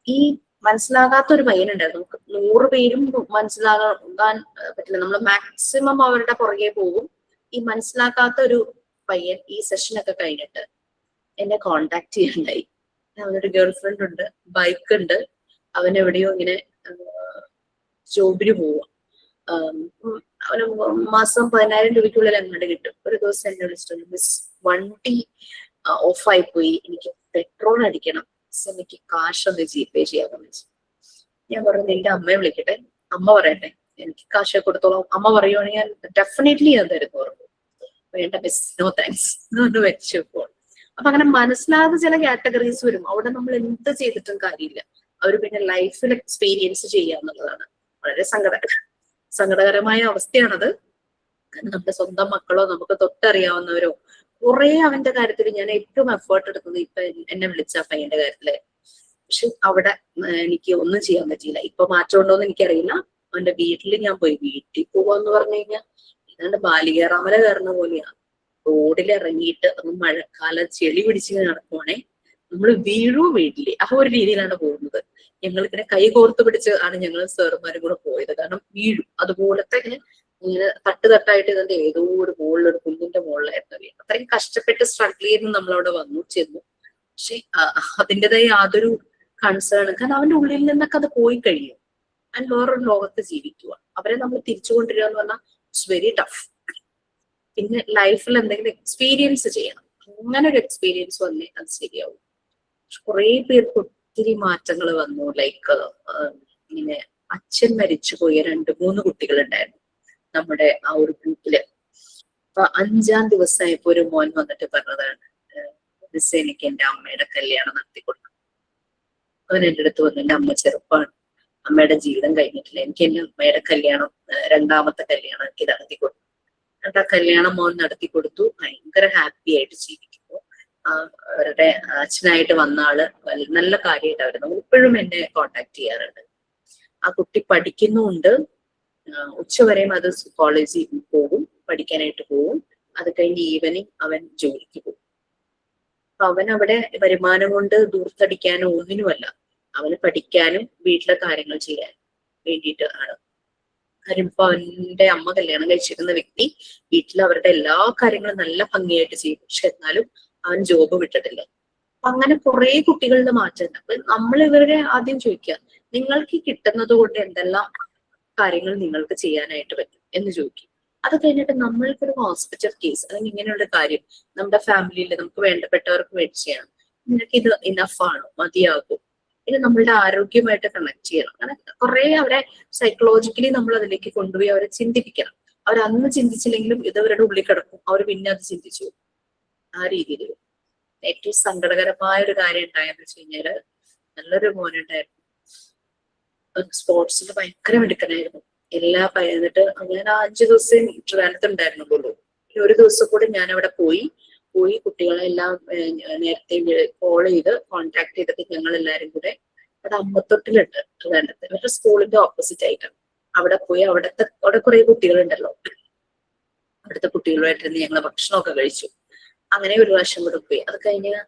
ഈ മനസ്സിലാകാത്ത ഒരു പയ്യനുണ്ടായിരുന്നു, നമുക്ക് 100 പേരും മനസ്സിലാകാൻ പറ്റില്ല, നമ്മൾ മാക്സിമം അവരുടെ പുറകെ പോകും. ഈ മനസ്സിലാക്കാത്ത ഒരു പയ്യൻ ഈ സെഷനൊക്കെ കഴിഞ്ഞിട്ട് എന്നെ കോണ്ടാക്ട് ചെയ്യണ്ടായി. അവനൊരു ഗേൾ ഫ്രണ്ട് ഉണ്ട്, ബൈക്ക് ഉണ്ട്, അവൻ എവിടെയോ ഇങ്ങനെ ജോബിന് പോവുക. അവന് മാസം 10,000 രൂപയ്ക്കുള്ളിൽ അങ്ങോട്ട് കിട്ടും. ഒരു ദിവസം എന്നെ വിളിച്ചിട്ടുണ്ട്, മിസ് വണ്ടി ഓഫായി പോയി, എനിക്ക് പെട്രോൾ അടിക്കണം, എനിക്ക് കാശൊന്ന് ജിപേ ചെയ്യാമെന്ന് വെച്ചു. ഞാൻ പറഞ്ഞു നിന്റെ അമ്മയെ വിളിക്കട്ടെ, അമ്മ പറയട്ടെ, എനിക്ക് കാശ് കൊടുത്തോളാം. അമ്മ പറയുവാണെങ്കിൽ ഞാൻ ഡെഫിനറ്റ്ലി ഞാൻ തരുന്നു പറഞ്ഞു. വേണ്ട മിസ്, നോ താങ്ക്സ് എന്ന് വെച്ചു ഫോൺ. അപ്പൊ അങ്ങനെ മനസ്സിലാതെ ചില കാറ്റഗറീസ് വരും. അവിടെ നമ്മൾ എന്ത് ചെയ്തിട്ടും കാര്യമില്ല. അവർ പിന്നെ ലൈഫിൽ എക്സ്പീരിയൻസ് ചെയ്യുക എന്നുള്ളതാണ് വളരെ സങ്കടകരമായ അവസ്ഥയാണത്. നമ്മുടെ സ്വന്തം മക്കളോ നമുക്ക് തൊട്ടറിയാവുന്നവരോ കുറെ അവന്റെ കാര്യത്തിൽ ഞാൻ ഏറ്റവും എഫേർട്ട് എടുക്കുന്നത് ഇപ്പൊ എന്നെ വിളിച്ച പയ്യന്റെ കാര്യത്തില്. പക്ഷെ അവിടെ എനിക്ക് ഒന്നും ചെയ്യാൻ പറ്റിയില്ല. ഇപ്പൊ മാറ്റം ഉണ്ടോന്ന് എനിക്കറിയില്ല. അവന്റെ വീട്ടിൽ ഞാൻ പോയി. വീട്ടിൽ പോവാന്ന് പറഞ്ഞു കഴിഞ്ഞാൽ ഏതാണ്ട് ബാലികേറാമല കയറുന്ന പോലെയാണ്. റോഡിൽ ഇറങ്ങിയിട്ട് അത് മഴക്കാലം ചെളി പിടിച്ച് നടക്കുവാണേ, നമ്മൾ വീട്ടില് ആ ഒരു രീതിയിലാണ് പോകുന്നത്. ഞങ്ങൾ ഇങ്ങനെ കൈ കോർത്ത് പിടിച്ച് ആണ് ഞങ്ങൾ സാറുമാരും കൂടെ പോയത്. കാരണം വീഴും. അതുപോലത്തെ ഇങ്ങനെ തട്ടായിട്ട് ഇതിന്റെ ഏതോ ഒരു മുകളിലൊരു കുന്നിന്റെ മുകളിലായിരുന്നു വീട്. അത്രയും കഷ്ടപ്പെട്ട് സ്ട്രഗിൾ ചെയ്ത് നമ്മളവിടെ ചെന്നു. പക്ഷെ അതിൻ്റെതായ യാതൊരു കൺസേൺ, കാരണം അവന്റെ ഉള്ളിൽ നിന്നൊക്കെ അത് പോയി കഴിയും. ആൻഡ് വേറൊരു ലോകത്ത് ജീവിക്കുക. അവരെ നമ്മൾ തിരിച്ചു കൊണ്ടുവരിക എന്ന് പറഞ്ഞാൽ ഇറ്റ്സ് വെരി ടഫ്. പിന്നെ ലൈഫിൽ എന്തെങ്കിലും എക്സ്പീരിയൻസ് ചെയ്യണം. അങ്ങനെ ഒരു എക്സ്പീരിയൻസ് വന്നേ അത് ശരിയാവും. കുറെ പേർക്ക് ഒത്തിരി മാറ്റങ്ങൾ വന്നു. ലൈക്ക് ഇങ്ങനെ അച്ഛൻ മരിച്ചുപോയ 2-3 കുട്ടികളുണ്ടായിരുന്നു നമ്മുടെ ആ ഒരു ഗ്രൂപ്പില്. അപ്പൊ 5-ാം ദിവസമായപ്പോ ഒരു മോൻ വന്നിട്ട് പറഞ്ഞതാണ്, മിസ് എനിക്ക് എന്റെ അമ്മയുടെ കല്യാണം നടത്തി കൊടുക്കണം. അവൻ എന്റെ അടുത്ത് വന്നു, എന്റെ അമ്മ ചെറുപ്പമാണ്, അമ്മയുടെ ജീവിതം കഴിഞ്ഞിട്ടില്ല, എനിക്ക് എന്റെ അമ്മയുടെ കല്യാണം, 2ാമത്തെ കല്യാണം എനിക്ക് നടത്തി കൊടുക്കും. എന്നിട്ട് ആ കല്യാണം മോൻ നടത്തി കൊടുത്തു. ഭയങ്കര ഹാപ്പി ആയിട്ട് ജീവിക്കുന്നു. അവരുടെ അച്ഛനായിട്ട് വന്ന ആള് നല്ല കാര്യമായിട്ട് അവർ നമ്മൾ ഇപ്പോഴും എന്നെ കോണ്ടാക്ട് ചെയ്യാറുണ്ട്. ആ കുട്ടി പഠിക്കുന്നുണ്ട്. ഉച്ചവരെയും അത് കോളേജിൽ പോകും, പഠിക്കാനായിട്ട് പോകും. അത് കഴിഞ്ഞ് ഈവനിങ് അവൻ ജോലിക്ക് പോകും. അപ്പൊ അവൻ അവിടെ വരുമാനം കൊണ്ട് ദൂർത്തടിക്കാനോ ഒന്നിനുമല്ല, അവന് പഠിക്കാനും വീട്ടിലെ കാര്യങ്ങൾ ചെയ്യാൻ വേണ്ടിയിട്ട് ആണ്. കാര്യം ഇപ്പൊ അവന്റെ അമ്മ കല്യാണം കഴിച്ചിരുന്ന വ്യക്തി വീട്ടിൽ അവരുടെ എല്ലാ കാര്യങ്ങളും നല്ല ഭംഗിയായിട്ട് ചെയ്യും. പക്ഷെ എന്നാലും അവൻ ജോബ് വിട്ടിട്ടില്ല. അപ്പൊ അങ്ങനെ കുറെ കുട്ടികളുടെ മാറ്റമുണ്ട്. അപ്പൊ നമ്മൾ ഇവരുടെ ആദ്യം ചോദിക്കുക, നിങ്ങൾക്ക് കിട്ടുന്നത് കൊണ്ട് എന്തെല്ലാം കാര്യങ്ങൾ നിങ്ങൾക്ക് ചെയ്യാനായിട്ട് പറ്റും എന്ന് ചോദിക്കും. അത് കഴിഞ്ഞിട്ട് നമ്മൾക്കൊരു ഹോസ്പിറ്റൽ കേസ് അല്ലെങ്കിൽ ഇങ്ങനെയുള്ള കാര്യം നമ്മുടെ ഫാമിലിയിൽ നമുക്ക് വേണ്ടപ്പെട്ടവർക്ക് വേണ്ടി ചെയ്യണം. നിങ്ങൾക്ക് ഇത് ഇനഫ് ആണോ, മതിയാകും, ഇത് നമ്മളുടെ ആരോഗ്യമായിട്ട് കണക്ട് ചെയ്യണം. അങ്ങനെ കുറെ അവരെ സൈക്കോളജിക്കലി നമ്മൾ അതിലേക്ക് കൊണ്ടുപോയി അവരെ ചിന്തിപ്പിക്കണം. അവർ അന്ന് ചിന്തിച്ചില്ലെങ്കിലും ഇത് അവരുടെ ഉള്ളിൽ കിടക്കും. അവർ പിന്നെ അത് ചിന്തിച്ചു. ആ രീതിയിൽ ഏറ്റവും സങ്കടകരമായ ഒരു കാര്യം ഉണ്ടായെന്ന് വെച്ച് കഴിഞ്ഞാല്, നല്ലൊരു മോനുണ്ടായിരുന്നു, സ്പോർട്സിൽ ഭയങ്കര മിടുക്കനായിരുന്നു. എന്നിട്ട് അങ്ങനെ 5 ദിവസം ട്രിവാൻഡ്രത്തുണ്ടായിരുന്നുള്ളൂ. ഒരു ദിവസം കൂടി ഞാൻ അവിടെ പോയി കുട്ടികളെല്ലാം നേരത്തെ കോൾ ചെയ്ത് കോണ്ടാക്ട് ചെയ്തിട്ട് ഞങ്ങൾ എല്ലാരും കൂടെ അവിടെ അമ്പത്തൊട്ടിലുണ്ട് ട്രിവാൻഡ്രത്ത്, ഇവരുടെ സ്കൂളിന്റെ ഓപ്പോസിറ്റ് ആയിട്ടാണ്. അവിടെ പോയി അവിടെ കുറെ കുട്ടികളുണ്ടല്ലോ, അവിടുത്തെ കുട്ടികളുമായിട്ടിരുന്ന് ഞങ്ങൾ ഭക്ഷണമൊക്കെ കഴിച്ചു. അങ്ങനെ ഒരു പ്രാവശ്യം കൂടെ പോയി. അത് കഴിഞ്ഞ് ഞാൻ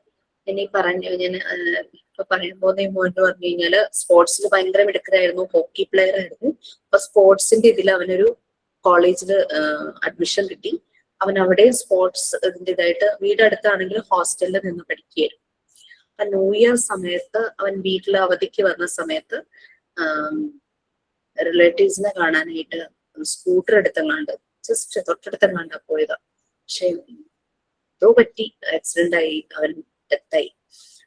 ഇപ്പൊ പറയുമ്പോ മോൻ പറഞ്ഞു കഴിഞ്ഞാല് സ്പോർട്സിൽ ഭയങ്കര മിടുക്കനായിരുന്നു, ഹോക്കി പ്ലെയർ ആയിരുന്നു. അപ്പൊ സ്പോർട്സിന്റെ ഇതിൽ അവനൊരു കോളേജിൽ അഡ്മിഷൻ കിട്ടി. അവൻ അവിടെ സ്പോർട്സ് ഇതിൻ്റെതായിട്ട് വീടടുത്താണെങ്കിൽ ഹോസ്റ്റലിൽ നിന്ന് പഠിക്കുകയായിരുന്നു. അപ്പൊ ന്യൂ ഇയർ സമയത്ത് അവൻ വീട്ടിൽ അവധിക്ക് വന്ന സമയത്ത് റിലേറ്റീവ്സിനെ കാണാനായിട്ട് സ്കൂട്ടർ എടുത്തെങ്ങാണ്ട് ജസ്റ്റ് തൊട്ടടുത്തെങ്ങാണ്ട പോയതാ. പക്ഷെ എന്തോ പറ്റി, ആക്സിഡന്റ് ആയി, അവൻ ഡെത്തായി.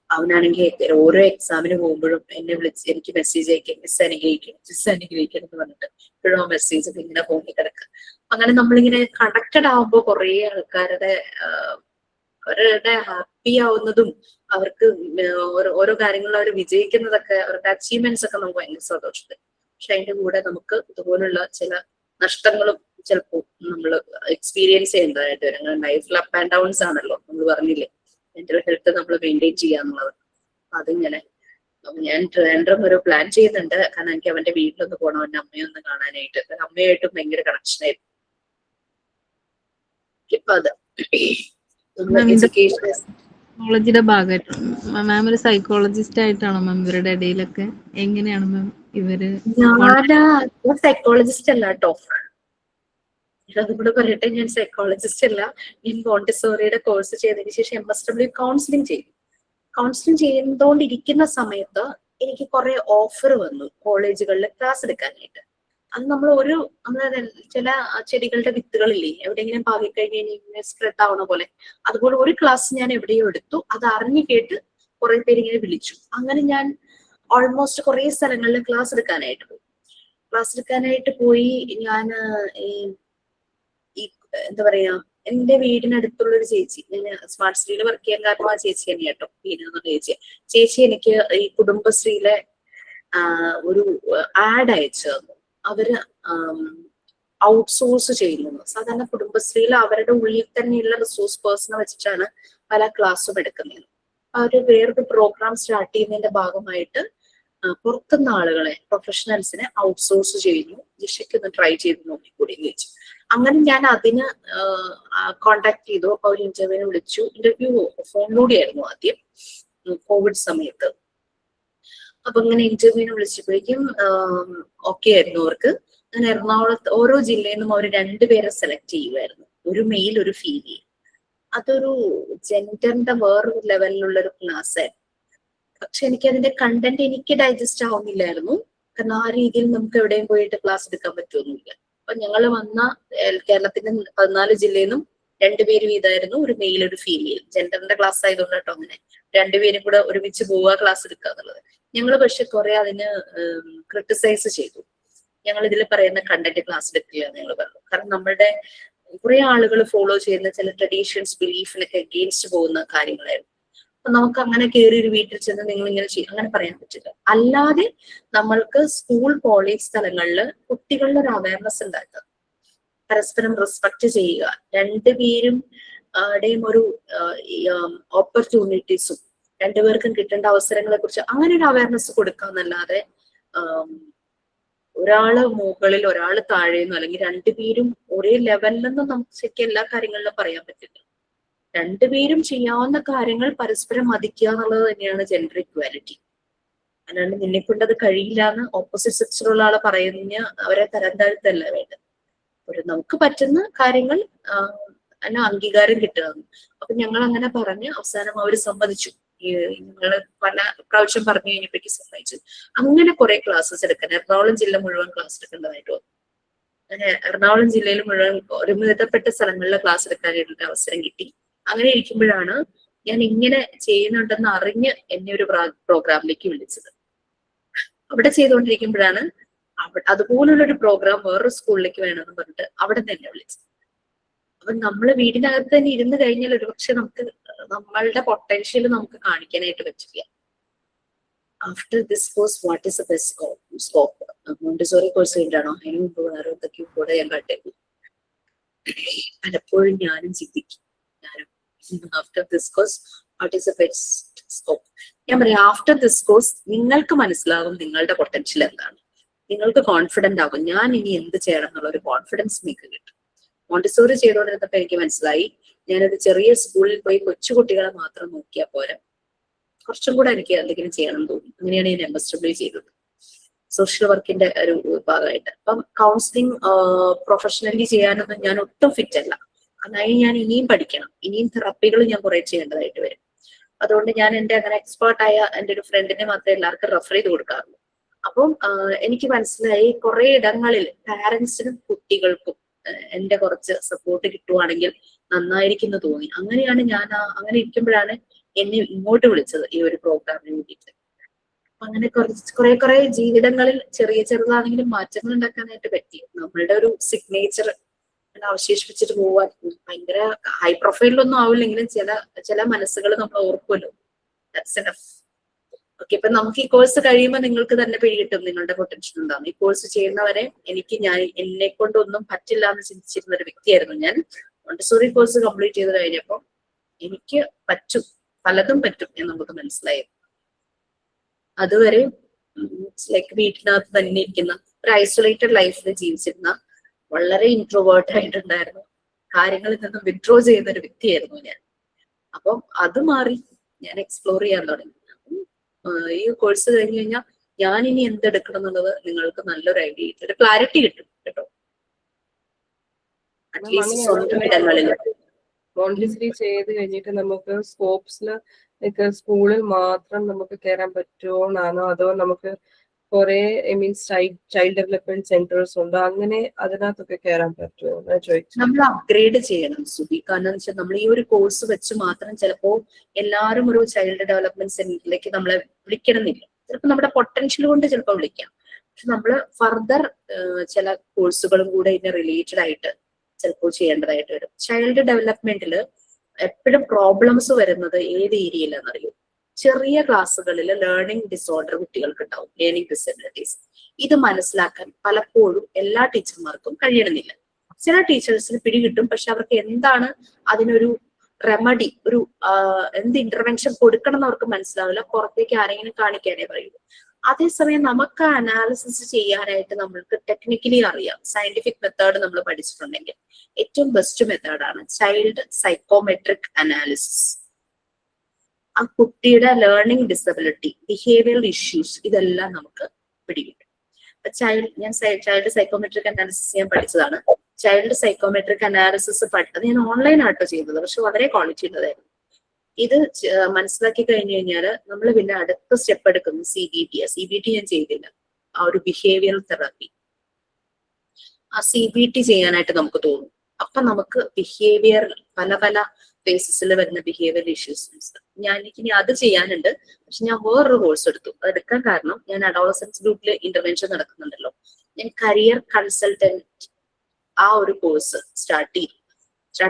അവനാണെങ്കിൽ ഓരോ എക്സാമിന് പോകുമ്പോഴും എന്നെ വിളിച്ച് എനിക്ക് മെസ്സേജ് അയക്കും, മിസ് അനുഗ്രഹിക്കണം എന്ന് പറഞ്ഞിട്ട് ഇപ്പോഴും ആ മെസ്സേജ് ഒക്കെ ഇങ്ങനെ പോയി കിടക്കുക. അങ്ങനെ നമ്മളിങ്ങനെ കണക്റ്റഡ് ആവുമ്പോൾ കുറെ ആൾക്കാരുടെ അവരുടെ ഹാപ്പി ആവുന്നതും അവർക്ക് ഓരോ കാര്യങ്ങളും അവർ വിജയിക്കുന്നതൊക്കെ അവരുടെ അച്ചീവ്മെന്റ്സ് ഒക്കെ നമുക്ക് ഭയങ്കര സന്തോഷമുണ്ട്. പക്ഷെ അതിന്റെ കൂടെ നമുക്ക് ഇതുപോലുള്ള ചില നഷ്ടങ്ങളും ചിലപ്പോൾ നമ്മൾ എക്സ്പീരിയൻസ് ചെയ്യേണ്ടതായിട്ട് വരും. അങ്ങനെ ലൈഫിൽ അപ്പ് ആൻഡ് ഡൗൺസ് ആണല്ലോ, നമ്മൾ പറഞ്ഞില്ലേ മെന്റൽ ഹെൽത്ത് നമ്മൾ മെയിൻറ്റെയിൻ ചെയ്യാന്നുള്ളത്. അതിങ്ങനെ ഞാൻ ട്രിവാൻഡ്രം ഒരു പ്ലാൻ ചെയ്യുന്നുണ്ട്. കാരണം എനിക്ക് അവന്റെ വീട്ടിലൊന്ന് പോകണം, അവന്റെ അമ്മയൊന്ന് കാണാനായിട്ട്. അമ്മയായിട്ടും ഭയങ്കര കണക്ഷൻ ആയിരുന്നു. ഇപ്പൊ അത് സൈക്കോളജിയുടെ ഭാഗമായിട്ട് മാം ഒരു സൈക്കോളജിസ്റ്റ് ആയിട്ടാണോ മാം ഇവരുടെ ഇടയിലൊക്കെ? എങ്ങനെയാണ് മാം ഇവര്? ഞാൻ സൈക്കോളജിസ്റ്റ് അല്ല കേട്ടോ, അതും കൂടെ പറയട്ടെ. ഞാൻ സൈക്കോളജിസ്റ്റ് അല്ല. ഞാൻ മോണ്ടിസോറിയുടെ കോഴ്സ് ചെയ്തതിന് ശേഷം MSW കൗൺസിലിംഗ് ചെയ്തു. കൗൺസിലിംഗ് ചെയ്തുകൊണ്ടിരിക്കുന്ന സമയത്ത് എനിക്ക് കുറെ ഓഫർ വന്നു കോളേജുകളിൽ ക്ലാസ് എടുക്കാനായിട്ട്. അത് നമ്മള് ചില ചെടികളുടെ വിത്തുകളില്ലേ എവിടെയെങ്കിലും പാകിക്കഴിഞ്ഞ് ഇങ്ങനെ സ്പ്രെഡ് ആവണ പോലെ, അതുപോലെ ഒരു ക്ലാസ് ഞാൻ എവിടെയോ എടുത്തു. അത് അറിഞ്ഞു കേട്ട് കുറെ പേര് ഇങ്ങനെ വിളിച്ചു. അങ്ങനെ ഞാൻ ഓൾമോസ്റ്റ് കുറെ സ്ഥലങ്ങളിൽ ക്ലാസ് എടുക്കാനായിട്ട് പോയി. ഞാൻ ഈ എന്താ പറയാ, എന്റെ വീടിനടുത്തുള്ള ഒരു ചേച്ചി, ഞാൻ സ്മാർട്ട് സിറ്റിയിൽ വർക്ക് ചെയ്യാൻ കാരണം ആ ചേച്ചി തന്നെ കേട്ടോ, ചേച്ചി എനിക്ക് ഈ കുടുംബശ്രീയിലെ ഒരു ആഡ് അയച്ചു തന്നു. അവര് ഔട്ട്സോഴ്സ് ചെയ്യുന്നു. സാധാരണ കുടുംബശ്രീയിൽ അവരുടെ ഉള്ളിൽ തന്നെയുള്ള റിസോഴ്സ് പേഴ്സണെ വെച്ചിട്ടാണ് പല ക്ലാസ്സും എടുക്കുന്നത്. അവര് വേറൊരു പ്രോഗ്രാം സ്റ്റാർട്ട് ചെയ്യുന്നതിന്റെ ഭാഗമായിട്ട് പുറത്തുനിന്ന് ആളുകളെ, പ്രൊഫഷണൽസിനെ ഔട്ട്സോഴ്സ് ചെയ്യുന്നു. ജിഷയ്ക്ക് ഒന്ന് ട്രൈ ചെയ്ത് നോക്കിക്കൂടി എന്ന് ചോദിച്ചു. അങ്ങനെ ഞാൻ അതിന് കോണ്ടാക്ട് ചെയ്തു. അപ്പൊ അവർ ഇന്റർവ്യൂവിന് വിളിച്ചു. ഇന്റർവ്യൂ ഫോണിലൂടെ ആയിരുന്നു ആദ്യം, കോവിഡ് സമയത്ത്. അപ്പൊ ഇങ്ങനെ ഇന്റർവ്യൂവിന് വിളിച്ചപ്പോഴേക്കും ഓക്കെ ആയിരുന്നു അവർക്ക്. അങ്ങനെ എറണാകുളത്ത് ഓരോ ജില്ലയിൽ നിന്നും അവർ 2 പേരെ സെലക്ട് ചെയ്യുമായിരുന്നു, ഒരു മെയിൽ ഒരു ഫീമെയിൽ. അതൊരു ജെൻഡറിന്റെ വേറൊരു ലെവലിലുള്ള ഒരു ക്ലാസ് ആയിരുന്നു. പക്ഷെ എനിക്ക് അതിന്റെ കണ്ടന്റ് എനിക്ക് ഡൈജസ്റ്റ് ആവുന്നില്ലായിരുന്നു. കാരണം ആ രീതിയിൽ നമുക്ക് എവിടെയും പോയിട്ട് ക്ലാസ് എടുക്കാൻ പറ്റുമൊന്നുമില്ല. അപ്പൊ ഞങ്ങൾ വന്ന കേരളത്തിന്റെ 14 ജില്ലയിൽ നിന്നും 2 പേര് വീതമായിരുന്നു, ഒരു മെയിൽ ഒരു ഫീമെയിൽ. ജെൻഡറിന്റെ ക്ലാസ് ആയതുകൊണ്ട് കേട്ടോ അങ്ങനെ 2 പേരും കൂടെ ഒരുമിച്ച് പോവുക ക്ലാസ് എടുക്കുക എന്നുള്ളത്. ഞങ്ങൾ പക്ഷെ കുറെ അതിന് ക്രിട്ടിസൈസ് ചെയ്തു. ഞങ്ങൾ ഇതിൽ പറയുന്ന കണ്ടന്റ് ക്ലാസ് എടുക്കില്ല എന്ന് ഞങ്ങൾ പറഞ്ഞു. കാരണം നമ്മളുടെ കുറെ ആളുകൾ ഫോളോ ചെയ്യുന്ന ചില ട്രഡീഷൻസ് ബിലീഫിനൊക്കെ അഗെയിൻസ്റ്റ് പോകുന്ന കാര്യങ്ങളായിരുന്നു. അപ്പൊ നമുക്ക് അങ്ങനെ കയറി ഒരു വീട്ടിൽ ചെന്ന് നിങ്ങൾ ഇങ്ങനെ ചെയ്യും അങ്ങനെ പറയാൻ പറ്റില്ല. അല്ലാതെ നമ്മൾക്ക് സ്കൂൾ കോളേജ് സ്ഥലങ്ങളിൽ കുട്ടികളുടെ ഒരു അവയർനെസ് ഉണ്ടാക്കുക, പരസ്പരം റെസ്പെക്ട് ചെയ്യുക, 2 പേരും ഒരു ഓപ്പർച്യൂണിറ്റീസും 2 പേർക്കും കിട്ടേണ്ട അവസരങ്ങളെ കുറിച്ച് അങ്ങനെ ഒരു അവയർനെസ് കൊടുക്കുക എന്നല്ലാതെ ഒരാള് മുകളിൽ ഒരാള് താഴെന്നോ അല്ലെങ്കിൽ 2 പേരും ഒരേ ലെവലിലൊന്നും നമുക്ക് ശരിക്കും എല്ലാ കാര്യങ്ങളിലും പറയാൻ പറ്റില്ല. 2 പേരും ചെയ്യാവുന്ന കാര്യങ്ങൾ പരസ്പരം മതിക്കുക എന്നുള്ളത് തന്നെയാണ് ജെൻഡർ ഇക്വാലിറ്റി. അല്ലാണ്ട് നിന്നെ കൊണ്ട് അത് കഴിയില്ല എന്ന് ഓപ്പോസിറ്റ് സെക്സിലുള്ള ആളെ പറയുന്ന അവരെ തരം താഴ്ത്തല്ല വേണ്ടത്. നമുക്ക് പറ്റുന്ന കാര്യങ്ങൾ അതിന് അംഗീകാരം കിട്ടുക. അപ്പൊ ഞങ്ങൾ അങ്ങനെ പറഞ്ഞ് അവസാനം അവർ സമ്മതിച്ചു. ഞങ്ങള് പല പ്രാവശ്യം പറഞ്ഞു കഴിഞ്ഞപ്പോഴേക്ക് സമ്മതിച്ചു. അങ്ങനെ കുറെ ക്ലാസ്സസ് എടുക്കാൻ എറണാകുളം ജില്ല മുഴുവൻ ക്ലാസ് എടുക്കേണ്ടതായിട്ട് വന്നു. അങ്ങനെ എറണാകുളം ജില്ലയിൽ മുഴുവൻ ഒരു വിധപ്പെട്ട സ്ഥലങ്ങളിലെ ക്ലാസ് എടുക്കാനായിട്ട് അവസരം കിട്ടി. അങ്ങനെ ഇരിക്കുമ്പോഴാണ് ഞാൻ ഇങ്ങനെ ചെയ്യുന്നുണ്ടെന്ന് അറിഞ്ഞ് എന്നെ ഒരു പ്രോഗ്രാമിലേക്ക് വിളിച്ചത്. അവിടെ ചെയ്തുകൊണ്ടിരിക്കുമ്പോഴാണ് അതുപോലുള്ളൊരു പ്രോഗ്രാം വേറൊരു സ്കൂളിലേക്ക് വേണമെന്ന് പറഞ്ഞിട്ട് അവിടെ തന്നെ വിളിച്ചത്. അപ്പൊ നമ്മള് വീടിനകത്ത് തന്നെ ഇരുന്ന് കഴിഞ്ഞാൽ ഒരുപക്ഷെ നമുക്ക് നമ്മളുടെ പൊട്ടൻഷ്യൽ നമുക്ക് കാണിക്കാനായിട്ട് പറ്റില്ല. After this course what is the best scope? Montessori course കഴിഞ്ഞാണോ അതിന് മുമ്പ് വേറെ എന്തൊക്കെയോ കൂടെ ഞാൻ കണ്ടു. പലപ്പോഴും ഞാനും ചിന്തിക്കും, after this course what is the best scope? ഞാൻ പറയാം, ആഫ്റ്റർ ദിസ് കോഴ്സ് നിങ്ങൾക്ക് മനസ്സിലാകും നിങ്ങളുടെ പൊട്ടൻഷ്യൽ എന്താണ്. നിങ്ങൾക്ക് കോൺഫിഡന്റ് ആകും ഞാൻ ഇനി എന്ത് ചെയ്യണം എന്നുള്ള ഒരു കോൺഫിഡൻസ് നിങ്ങൾക്ക് കിട്ടും. മോണ്ടിസോറി ചെയ്തുകൊണ്ടിരുന്നപ്പോ എനിക്ക് മനസ്സിലായി, ഞാനൊരു ചെറിയ സ്കൂളിൽ പോയി കൊച്ചുകുട്ടികളെ മാത്രം നോക്കിയാൽ പോരാ, കുറച്ചും കൂടെ എനിക്ക് എന്തെങ്കിലും ചെയ്യണം തോന്നി. അങ്ങനെയാണ് ഞാൻ MSW ചെയ്തത്, സോഷ്യൽ വർക്കിന്റെ ഒരു ഭാഗമായിട്ട്. അപ്പം കൗൺസിലിംഗ് പ്രൊഫഷണലി ചെയ്യാനൊന്നും ഞാൻ ഒട്ടും ഫിറ്റ് അല്ല. അതിനായി ഞാൻ ഇനിയും പഠിക്കണം, ഇനിയും തെറാപ്പികൾ ഞാൻ കുറെ ചെയ്യേണ്ടതായിട്ട് വരും. അതുകൊണ്ട് ഞാൻ എന്റെ അങ്ങനെ എക്സ്പേർട്ടായ എന്റെ ഒരു ഫ്രണ്ടിനെ മാത്രമേ എല്ലാവർക്കും റെഫർ ചെയ്ത് കൊടുക്കാറുള്ളൂ. അപ്പം എനിക്ക് മനസ്സിലായി കുറെ ഇടങ്ങളിൽ പാരന്റ്സിനും കുട്ടികൾക്കും എന്റെ കുറച്ച് സപ്പോർട്ട് കിട്ടുവാണെങ്കിൽ നന്നായിരിക്കുന്നു തോന്നി. അങ്ങനെയാണ് ഞാൻ അങ്ങനെ ഇരിക്കുമ്പോഴാണ് എന്നെ ഇങ്ങോട്ട് വിളിച്ചത് ഈ ഒരു പ്രോഗ്രാമിന് വേണ്ടിയിട്ട്. അങ്ങനെ കുറെ ജീവിതങ്ങളിൽ ചെറുതാണെങ്കിലും മാറ്റങ്ങൾ ഉണ്ടാക്കാനായിട്ട് പറ്റി. നമ്മളുടെ ഒരു സിഗ്നേച്ചർ അവശേഷിപ്പിച്ചിട്ട് പോവാൻ ഭയങ്കര ഹൈ പ്രൊഫൈലിലൊന്നും ആവില്ലെങ്കിലും ചില മനസ്സുകൾ നമ്മൾ ഓർക്കുമല്ലോ. That's enough. ഓക്കെ, ഇപ്പൊ നമുക്ക് ഈ കോഴ്സ് കഴിയുമ്പോൾ നിങ്ങൾക്ക് തന്നെ പിടികിട്ടും നിങ്ങളുടെ പൊട്ടൻഷ്യൽ ഉണ്ടാകും. ഈ കോഴ്സ് ചെയ്യുന്നവരെ എന്നെ കൊണ്ടൊന്നും പറ്റില്ല എന്ന് ചിന്തിച്ചിരുന്ന ഒരു വ്യക്തിയായിരുന്നു ഞാൻ. മോണ്ടിസോറി കോഴ്സ് കംപ്ലീറ്റ് ചെയ്ത് കഴിഞ്ഞപ്പോൾ എനിക്ക് പറ്റും, പലതും പറ്റും എന്ന് നമുക്ക് മനസ്സിലായി. അതുവരെ ലൈക്ക് വീട്ടിനകത്ത് തന്നെ ഇരിക്കുന്ന ഒരു ഐസൊലേറ്റഡ് ലൈഫിൽ ജീവിച്ചിരുന്ന വളരെ ഇൻട്രോവേർട്ട് ആയിട്ടുണ്ടായിരുന്നു, കാര്യങ്ങളിൽ നിന്നും വിഡ്രോ ചെയ്യുന്ന ഒരു വ്യക്തിയായിരുന്നു ഞാൻ. അപ്പം അത് മാറി ഞാൻ എക്സ്പ്ലോർ ചെയ്യാൻ തുടങ്ങി. ഈ കോഴ്സ് കഴിഞ്ഞ് കഴിഞ്ഞാൽ ഞാൻ ഇനി എന്തെടുക്കണം എന്നുള്ളത് നിങ്ങൾക്ക് നല്ലൊരു ഐഡിയ കിട്ടും, ഒരു ക്ലാരിറ്റി കിട്ടും കേട്ടോ. അറ്റ്ലീസ്റ്റ് സ്വന്തം ഇടങ്ങളിൽ മോണ്ടിസറി ചെയ്ത് കഴിഞ്ഞിട്ട് നമുക്ക് സ്കോപ്സിൽ ലൈക്ക് സ്കൂളിൽ മാത്രം നമുക്ക് കയറാൻ പറ്റുമോന്നാണോ, അതോ നമുക്ക് കുറെ ചൈൽഡ് ഡെവലപ്മെന്റ് സെന്റേഴ്സ് ഉണ്ട്, അങ്ങനെ അതിനകത്തൊക്കെ കയറാൻ പറ്റുമോ എന്നാ ചോദിച്ചു. നമ്മൾ അപ്ഗ്രേഡ് ചെയ്യണം സുബി. കാരണം വെച്ചാൽ നമ്മൾ ഈ ഒരു കോഴ്സ് വെച്ച് മാത്രം ചിലപ്പോ എല്ലാവരും ഒരു ചൈൽഡ് ഡെവലപ്മെന്റ് സെന്ററിലേക്ക് നമ്മളെ വിളിക്കണമെന്നില്ല. ചിലപ്പോൾ നമ്മുടെ പൊട്ടൻഷ്യൽ കൊണ്ട് ചിലപ്പോൾ വിളിക്കാം. പക്ഷെ നമ്മൾ ഫർദർ ചില കോഴ്സുകളും കൂടെ ഇതിന് റിലേറ്റഡ് ആയിട്ട് ചിലപ്പോൾ ചെയ്യേണ്ടതായിട്ട് വരും. ചൈൽഡ് ഡെവലപ്മെന്റിൽ എപ്പോഴും പ്രോബ്ലംസ് വരുന്നത് ഏത് ഏരിയയിലാണെന്നറിയോ? ചെറിയ ക്ലാസ്സുകളിൽ ലേണിംഗ് ഡിസോർഡർ കുട്ടികൾക്ക് ഉണ്ടാവും, ലേണിംഗ് ഡിസബിലിറ്റീസ്. ഇത് മനസ്സിലാക്കാൻ പലപ്പോഴും എല്ലാ ടീച്ചർമാർക്കും കഴിയണമെന്നില്ല. ചില ടീച്ചേഴ്സിന് പിടികിട്ടും, പക്ഷെ അവർക്ക് എന്താണ് അതിനൊരു റെമഡി, ഒരു എന്ത് ഇന്റർവെൻഷൻ കൊടുക്കണം എന്ന് അവർക്ക് മനസ്സിലാവില്ല. പുറത്തേക്ക് ആരെങ്കിലും കാണിക്കാനേ പറയുള്ളൂ. അതേസമയം നമുക്ക് അനാലിസിസ് ചെയ്യാനായിട്ട് നമ്മൾക്ക് ടെക്നിക്കലി അറിയാം. സയന്റിഫിക് മെത്തേഡ് നമ്മൾ പഠിച്ചിട്ടുണ്ടെങ്കിൽ ഏറ്റവും ബെസ്റ്റ് മെത്തേഡാണ് ചൈൽഡ് സൈക്കോമെട്രിക് അനാലിസിസ്. ആ കുട്ടിയുടെ ലേണിംഗ് ഡിസബിലിറ്റി, ബിഹേവിയറൽ ഇഷ്യൂസ്, ഇതെല്ലാം നമുക്ക് പിടികിട്ടും. ഞാൻ ചൈൽഡ് സൈക്കോമെട്രിക് അനാലിസിസ് ഞാൻ പഠിച്ചതാണ്. ചൈൽഡ് സൈക്കോമെട്രിക് അനാലിസിസ് പഠിച്ചത് ഞാൻ ഓൺലൈൻ ആട്ടോ ചെയ്തത്, പക്ഷെ വളരെ ക്വാളിറ്റി ഉള്ളതായിരുന്നു. ഇത് മനസ്സിലാക്കി കഴിഞ്ഞു കഴിഞ്ഞാൽ നമ്മൾ പിന്നെ അടുത്ത സ്റ്റെപ്പ് എടുക്കുന്നു CBT ഞാൻ ചെയ്തില്ല, ആ ഒരു ബിഹേവിയറൽ തെറാപ്പി. ആ CBT ചെയ്യാനായിട്ട് നമുക്ക് തോന്നും. അപ്പൊ നമുക്ക് ബിഹേവിയർ പല പല ഫേസസിൽ വരുന്ന ബിഹേവിയർ ഇഷ്യൂസ് എനിക്കിനി അത് ചെയ്യാനുണ്ട്. പക്ഷെ ഞാൻ വേറൊരു കോഴ്സ് എടുത്തു. അതെടുക്കാൻ കാരണം ഞാൻ അഡോളസൻസ് ഗ്രൂപ്പിൽ ഇന്റർവെൻഷൻ നടക്കുന്നുണ്ടല്ലോ, ഞാൻ കരിയർ കൺസൾട്ടന്റ് ആ ഒരു കോഴ്സ് സ്റ്റാർട്ട്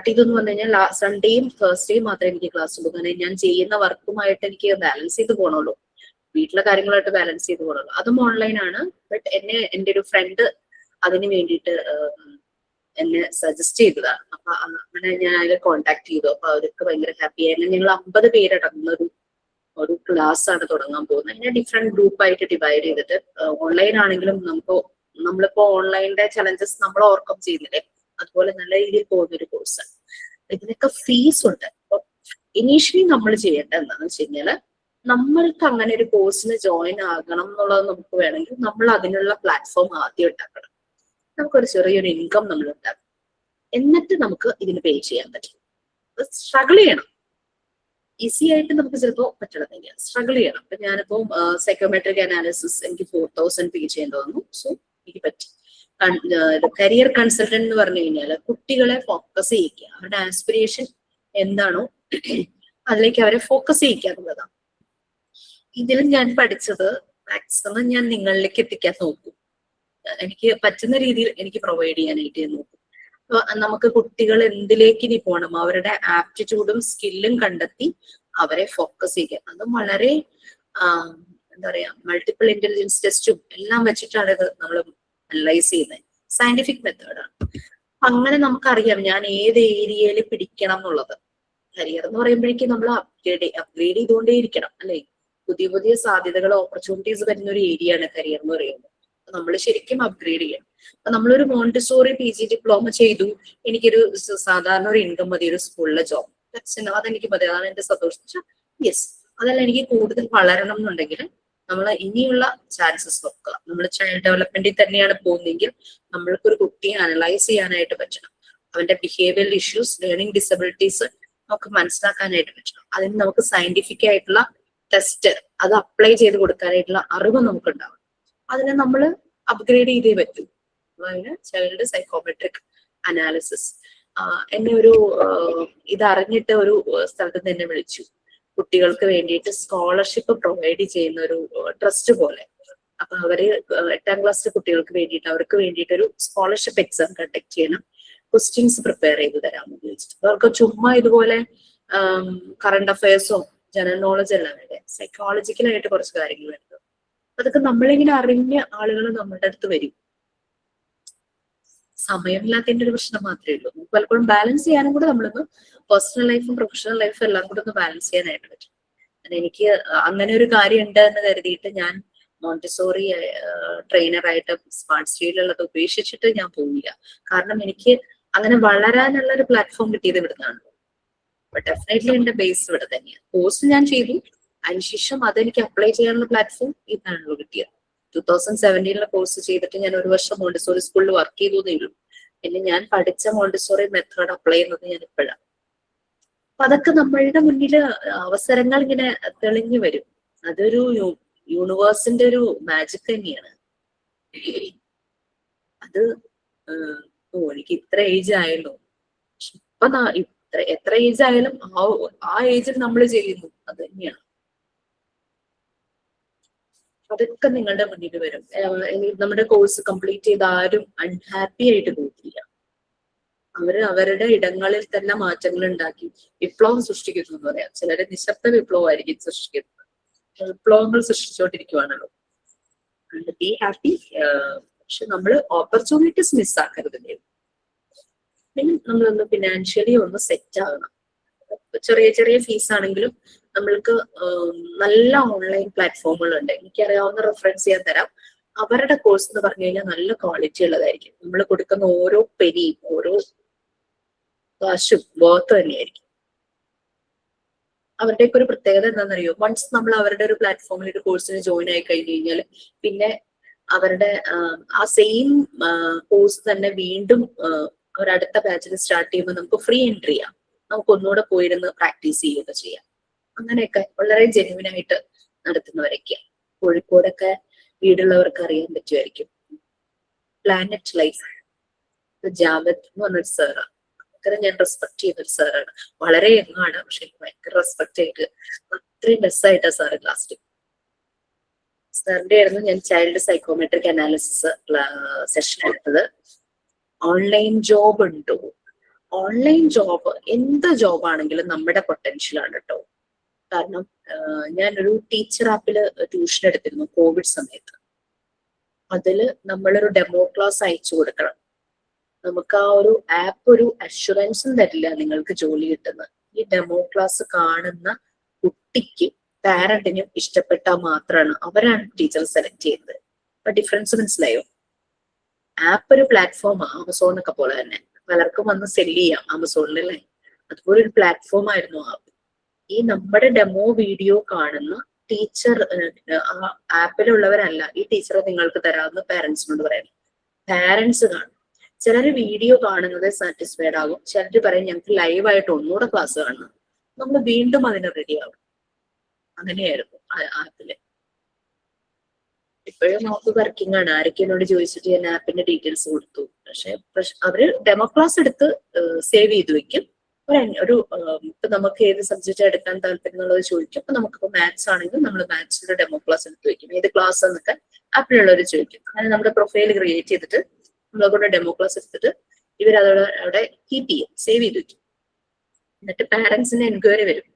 ചെയ്തെന്ന് പറഞ്ഞു കഴിഞ്ഞാൽ സൺഡേയും തേഴ്സ്ഡേയും മാത്രമേ എനിക്ക് ക്ലാസ് ഉള്ളൂ. കാരണം ഞാൻ ചെയ്യുന്ന വർക്കുമായിട്ട് എനിക്ക് ബാലൻസ് ചെയ്ത് പോകണമല്ലോ, വീട്ടിലെ കാര്യങ്ങളായിട്ട് ബാലൻസ് ചെയ്ത് പോകണമല്ലോ. അതും ഓൺലൈനാണ്. ബട്ട് എൻ്റെ ഒരു ഫ്രണ്ട് അതിന് വേണ്ടിയിട്ട് എന്നെ സജസ്റ്റ് ചെയ്തതാണ്. അപ്പൊ അങ്ങനെ ഞാൻ അതിൽ കോണ്ടാക്ട് ചെയ്തു. അപ്പൊ അവർക്ക് ഭയങ്കര ഹാപ്പി ആയിരുന്നു. ഞങ്ങൾ 50 പേരടങ്ങുന്ന ഒരു ക്ലാസ് ആണ് തുടങ്ങാൻ പോകുന്നത്. അതിനെ ഡിഫറെന്റ് ഗ്രൂപ്പായിട്ട് ഡിവൈഡ് ചെയ്തിട്ട് ഓൺലൈൻ ആണെങ്കിലും നമ്മളിപ്പോ ഓൺലൈനിന്റെ ചലഞ്ചസ് നമ്മൾ ഓവർകം ചെയ്യുന്നില്ലേ, അതുപോലെ നല്ല രീതിയിൽ പോകുന്ന ഒരു കോഴ്സാണ്. ഇതിനൊക്കെ ഫീസ് ഉണ്ട്. അപ്പൊ ഇനീഷ്യലി നമ്മൾ ചെയ്യേണ്ടത് എന്താണെന്ന് വെച്ച് കഴിഞ്ഞാല് നമ്മൾക്ക് അങ്ങനെ ഒരു കോഴ്സിന് ജോയിൻ ആകണം എന്നുള്ളത് നമുക്ക് വേണമെങ്കിൽ നമ്മൾ അതിനുള്ള പ്ലാറ്റ്ഫോം ആദ്യം ഉണ്ടാക്കണം. നമുക്കൊരു ചെറിയൊരു ഇൻകം നമ്മൾ ഉണ്ടാക്കും. എന്നിട്ട് നമുക്ക് ഇതിന് പേ ചെയ്യാൻ പറ്റും. സ്ട്രഗിൾ ചെയ്യണം. ഈസി ആയിട്ട് നമുക്ക് ചിലപ്പോൾ പറ്റണമെന്നില്ല, സ്ട്രഗിൾ ചെയ്യണം. അപ്പൊ ഞാനിപ്പോ സൈക്കോമെട്രിക് അനാലിസിസ് എനിക്ക് 4000 പേ ചെയ്യേണ്ടി വന്നു. സോ എനിക്ക് പറ്റി. കരിയർ കൺസൾട്ടന്റ് എന്ന് പറഞ്ഞു കഴിഞ്ഞാൽ കുട്ടികളെ ഫോക്കസ് ചെയ്യിക്കുക, അവരുടെ ആസ്പിരേഷൻ എന്താണോ അതിലേക്ക് അവരെ ഫോക്കസ് ചെയ്യിക്കുക എന്നുള്ളതാണ്. ഇതിൽ ഞാൻ പഠിച്ചത് മാക്സിമം ഞാൻ നിങ്ങളിലേക്ക് എത്തിക്കാൻ നോക്കും. എനിക്ക് പറ്റുന്ന രീതിയിൽ എനിക്ക് പ്രൊവൈഡ് ചെയ്യാനായിട്ട് ഞാൻ നോക്കും. നമുക്ക് കുട്ടികൾ എന്തിലേക്ക് ഇനി പോകണം, അവരുടെ ആപ്റ്റിറ്റ്യൂഡും സ്കില്ലും കണ്ടെത്തി അവരെ ഫോക്കസ് ചെയ്യുക. അത് വളരെ എന്താ പറയാ, മൾട്ടിപ്പിൾ ഇന്റലിജൻസ് ടെസ്റ്റും എല്ലാം വെച്ചിട്ടാണ് ഇത് നമ്മൾ അനലൈസ് ചെയ്യുന്നത്. സയന്റിഫിക് മെത്തേഡാണ്. അങ്ങനെ നമുക്കറിയാം ഞാൻ ഏത് ഏരിയയിൽ പിടിക്കണം എന്നുള്ളത്. കരിയർ എന്ന് പറയുമ്പോഴേക്കും നമ്മൾ അപ്ഗ്രേഡ് ചെയ്തുകൊണ്ടേ ഇരിക്കണം അല്ലെ. പുതിയ പുതിയ സാധ്യതകൾ, ഓപ്പർച്യൂണിറ്റീസ് വരുന്ന ഒരു ഏരിയ ആണ് കരിയർ എന്ന് പറയുന്നത്. നമ്മൾ ശരിക്കും അപ്ഗ്രേഡ് ചെയ്യണം. അപ്പൊ നമ്മളൊരു മോണ്ടിസോറി PG ഡിപ്ലോമ ചെയ്തു, എനിക്കൊരു സാധാരണ ഒരു ഇൻകം മതി, ഒരു സ്കൂളിലെ ജോബ്, അതെനിക്ക് മതി, അതാണ് എന്റെ സന്തോഷം. യെസ്, അതല്ല എനിക്ക് കൂടുതൽ വളരണം എന്നുണ്ടെങ്കിൽ നമ്മൾ ഇനിയുള്ള ചാൻസസ് നോക്കുക. നമ്മൾ ചൈൽഡ് ഡെവലപ്മെന്റിൽ തന്നെയാണ് പോകുന്നതെങ്കിൽ നമ്മൾക്കൊരു കുട്ടിയെ അനലൈസ് ചെയ്യാനായിട്ട് പറ്റണം. അവന്റെ ബിഹേവിയറൽ ഇഷ്യൂസ്, ലേണിംഗ് ഡിസബിലിറ്റീസ് നമുക്ക് മനസ്സിലാക്കാനായിട്ട് പറ്റണം. അതിന് നമുക്ക് സയന്റിഫിക് ആയിട്ടുള്ള ടെസ്റ്റ് അത് അപ്ലൈ ചെയ്ത് കൊടുക്കാനായിട്ടുള്ള അറിവ് നമുക്ക് ഉണ്ടാവണം. അതിനെ നമ്മൾ അപ്ഗ്രേഡ് ചെയ്തേ പറ്റൂ. അതിന് ചൈൽഡ് സൈക്കോമെട്രിക് അനാലിസിസ്. എന്നെ ഒരു ഇതറിഞ്ഞിട്ട് ഒരു സ്ഥലത്ത് നിന്ന് എന്നെ വിളിച്ചു. കുട്ടികൾക്ക് വേണ്ടിയിട്ട് സ്കോളർഷിപ്പ് പ്രൊവൈഡ് ചെയ്യുന്ന ഒരു ട്രസ്റ്റ് പോലെ. അപ്പൊ അവര് 8ാം ക്ലാസ്സിലെ കുട്ടികൾക്ക് വേണ്ടിയിട്ട് അവർക്ക് വേണ്ടിയിട്ട് ഒരു സ്കോളർഷിപ്പ് എക്സാം കണ്ടക്ട് ചെയ്യണം, ക്വസ്റ്റ്യൻസ് പ്രിപ്പയർ ചെയ്ത് തരാമെന്ന് ചോദിച്ചിട്ട്. അവർക്ക് ചുമ്മാ ഇതുപോലെ കറണ്ട് അഫയേഴ്സോ ജനറൽ നോളജ് എല്ലാം വേണ്ടേ, സൈക്കോളജിക്കലായിട്ട് കുറച്ച് കാര്യങ്ങൾ വേണ്ടത്. അതൊക്കെ നമ്മളിങ്ങനെ അറിഞ്ഞ ആളുകൾ നമ്മളുടെ അടുത്ത് വരും. സമയമില്ലാത്തതിന്റെ ഒരു പ്രശ്നം മാത്രമേ ഉള്ളൂ. നമുക്ക് പലപ്പോഴും ബാലൻസ് ചെയ്യാനും കൂടെ നമ്മളൊന്ന് പേഴ്സണൽ ലൈഫും പ്രൊഫഷണൽ ലൈഫും എല്ലാം കൂടെ ഒന്ന് ബാലൻസ് ചെയ്യാനായിട്ട് പറ്റും. എനിക്ക് അങ്ങനെ ഒരു കാര്യം ഉണ്ട് എന്ന് കരുതിയിട്ട് ഞാൻ മോണ്ടിസോറി ട്രെയിനറായിട്ട് സ്മാർട്ട് സ്റ്റേഡിലുള്ളത് ഉപേക്ഷിച്ചിട്ട് ഞാൻ പോവില്ല. കാരണം എനിക്ക് അങ്ങനെ വളരാനുള്ള ഒരു പ്ലാറ്റ്ഫോം കിട്ടിയത് ഇവിടുന്നാണ്. ബട്ട് ഡെഫിനറ്റ്ലി എന്റെ ബേസ് ഇവിടെ തന്നെയാണ്. കോഴ്സ് ഞാൻ ചെയ്തു, അതിനുശേഷം അതെനിക്ക് അപ്ലൈ ചെയ്യാനുള്ള പ്ലാറ്റ്ഫോം ഇതാണല്ലോ കിട്ടിയത്. 2017 കോഴ്സ് ചെയ്തിട്ട് ഞാൻ 1 വർഷം മോണ്ടിസോറി സ്കൂളിൽ വർക്ക് ചെയ്തതേ ഉള്ളൂ. പിന്നെ ഞാൻ പഠിച്ച മോണ്ടിസോറി മെത്തേഡ് അപ്ലൈ ചെയ്യുന്നത് ഞാൻ ഇപ്പോഴാണ്. അപ്പൊ അതൊക്കെ നമ്മളുടെ മുന്നിൽ അവസരങ്ങൾ ഇങ്ങനെ തെളിഞ്ഞു വരും. അതൊരു യൂണിവേഴ്സിന്റെ ഒരു മാജിക് തന്നെയാണ്. അത് എനിക്ക് ഇത്ര ഏജ് ആയല്ലോ, ഇപ്പൊ എത്ര ഏജ് ആയാലും ആ ഏജിൽ നമ്മൾ ചെയ്യുന്നു, അത് തന്നെയാണ്. അതൊക്കെ നിങ്ങളുടെ മുന്നിൽ വരും. നമ്മുടെ കോഴ്സ് കംപ്ലീറ്റ് ചെയ്ത് ആരും അൺഹാപ്പി ആയിട്ട് പോയിട്ടില്ല. അവരുടെ ഇടങ്ങളിൽ തന്നെ മാറ്റങ്ങൾ ഉണ്ടാക്കി വിപ്ലവം സൃഷ്ടിക്കുന്നു എന്ന് പറയാം. ചിലര് നിശബ്ദ വിപ്ലവമായിരിക്കും സൃഷ്ടിക്കുന്നത്. വിപ്ലവങ്ങൾ സൃഷ്ടിച്ചുകൊണ്ടിരിക്കുവാണല്ലോ. Be happy. പക്ഷെ നമ്മൾ ഓപ്പർച്യൂണിറ്റീസ് മിസ്സാക്കരുതല്ലേ. പിന്നെ നമ്മളൊന്ന് ഫിനാൻഷ്യലി ഒന്ന് സെറ്റ് ആകണം. ചെറിയ ചെറിയ ഫീസ് ആണെങ്കിലും നമ്മൾക്ക് നല്ല ഓൺലൈൻ പ്ലാറ്റ്ഫോമുകൾ ഉണ്ട്. എനിക്കറിയാവുന്ന റെഫറൻസ് ചെയ്യാൻ തരാം. അവരുടെ കോഴ്സ് എന്ന് പറഞ്ഞു കഴിഞ്ഞാൽ നല്ല ക്വാളിറ്റി ഉള്ളതായിരിക്കും. നമ്മൾ കൊടുക്കുന്ന ഓരോ പെനിയും ഓരോ കാശും വർത്ത് തന്നെയായിരിക്കും. അവരുടെയൊക്കെ ഒരു പ്രത്യേകത എന്താണെന്നറിയോ, വൺസ് നമ്മൾ അവരുടെ ഒരു പ്ലാറ്റ്ഫോമിൽ ഒരു കോഴ്സിന് ജോയിൻ ആയി കഴിഞ്ഞു കഴിഞ്ഞാൽ പിന്നെ അവരുടെ ആ സെയിം കോഴ്സ് തന്നെ വീണ്ടും അവരടുത്ത ബാച്ചിൽ സ്റ്റാർട്ട് ചെയ്യുമ്പോൾ നമുക്ക് ഫ്രീ എൻട്രി ചെയ്യാം. നമുക്ക് ഒന്നുകൂടെ പോയിരുന്ന് പ്രാക്ടീസ് ചെയ്യുകയൊക്കെ ചെയ്യാം. അങ്ങനെയൊക്കെ വളരെ ജെന്യുവൻ ആയിട്ട് നടത്തുന്നവരൊക്കെയാണ്. കോഴിക്കോടൊക്കെ വീടുള്ളവർക്ക് അറിയാൻ പറ്റുമായിരിക്കും. പ്ലാനറ്റ് ലൈഫ് ജാവത് എന്ന് പറഞ്ഞൊരു സാറാണ്. ഭയങ്കര ഞാൻ റെസ്പെക്ട് ചെയ്യുന്ന ഒരു സാറാണ്. വളരെ യങ്ങാണ്, പക്ഷെ എനിക്ക് ഭയങ്കര റെസ്പെക്ട് ചെയ്തിട്ട് അത്രയും ബെസ്റ്റായിട്ടാണ് സാറ് ക്ലാസ്. സാറിന്റെ ആയിരുന്നു ഞാൻ ചൈൽഡ് സൈക്കോമെട്രിക് അനാലിസിസ് സെഷൻ എടുത്തത്. ഓൺലൈൻ ജോബ് ഉണ്ടോ? ഓൺലൈൻ ജോബ് എന്ത് ജോബാണെങ്കിലും നമ്മുടെ പൊട്ടൻഷ്യൽ ആണ് കേട്ടോ. കാരണം ഞാനൊരു ടീച്ചർ ആപ്പില് ട്യൂഷൻ എടുത്തിരുന്നു കോവിഡ് സമയത്ത്. അതില് നമ്മളൊരു ഡെമോ ക്ലാസ് അയച്ചു കൊടുക്കണം. നമുക്ക് ആ ഒരു ആപ്പ് ഒരു അഷുറൻസും തരില്ല നിങ്ങൾക്ക് ജോലി കിട്ടുന്നത്. ഈ ഡെമോ ക്ലാസ് കാണുന്ന കുട്ടിക്ക് പാരന്റിനും ഇഷ്ടപ്പെട്ടാൽ മാത്രമാണ് അവരാണ് ടീച്ചർ സെലക്ട് ചെയ്യുന്നത്. അപ്പൊ ഡിഫറൻസ് മനസ്സിലായോ? ആപ്പ് ഒരു പ്ലാറ്റ്ഫോം, ആമസോണൊക്കെ പോലെ തന്നെ പലർക്കും വന്ന് സെല് ചെയ്യാം ആമസോണിലല്ലേ. അതുപോലെ ഒരു പ്ലാറ്റ്ഫോം ആയിരുന്നു ആപ്പ്. ഈ നമ്മുടെ ഡെമോ വീഡിയോ കാണുന്ന ടീച്ചർ ആ ആപ്പിലുള്ളവരല്ല ഈ ടീച്ചറെ നിങ്ങൾക്ക് തരാമെന്ന് പാരന്റ്സിനോട് പറയാം. പാരന്റ്സ് കാണും. ചിലർ വീഡിയോ കാണുന്നത് സാറ്റിസ്ഫൈഡ് ആകും. ചിലർ പറയും ഞങ്ങൾക്ക് ലൈവായിട്ട് ഒന്നുകൂടെ ക്ലാസ് കാണണം. നമ്മൾ വീണ്ടും അതിന് റെഡി ആകും. അങ്ങനെയായിരുന്നു ആപ്പില്. ഇപ്പോഴും നമുക്ക് വർക്കിംഗ് ആണ്. ആരൊക്കെ എന്നോട് ചോദിച്ചിട്ട് ഞാൻ ആപ്പിന്റെ ഡീറ്റെയിൽസ് കൊടുത്തു. പക്ഷെ അവര് ഡെമോ ക്ലാസ് എടുത്ത് സേവ് ചെയ്ത് വെക്കും. ഒരു ഇപ്പൊ നമുക്ക് ഏത് സബ്ജക്റ്റ് എടുക്കാൻ താല്പര്യം എന്നുള്ളത് ചോദിക്കും. അപ്പൊ നമുക്കിപ്പോ മാത്സ് ആണെങ്കിൽ നമ്മൾ മാത്സിന്റെ ഡെമോ ക്ലാസ് എടുത്ത് വെക്കും. ഏത് ക്ലാസ് എന്നൊക്കെ ആപ്പിലുള്ളവർ ചോദിക്കും. അങ്ങനെ നമ്മുടെ പ്രൊഫൈൽ ക്രിയേറ്റ് ചെയ്തിട്ട് നമ്മളെ കൊണ്ട് ഡെമോ ക്ലാസ് എടുത്തിട്ട് ഇവരതോടെ അവിടെ കീപ്പ് ചെയ്യും, സേവ് ചെയ്ത് വെക്കും. എന്നിട്ട് പാരന്റ്സിന്റെ എൻക്വയറി വരും.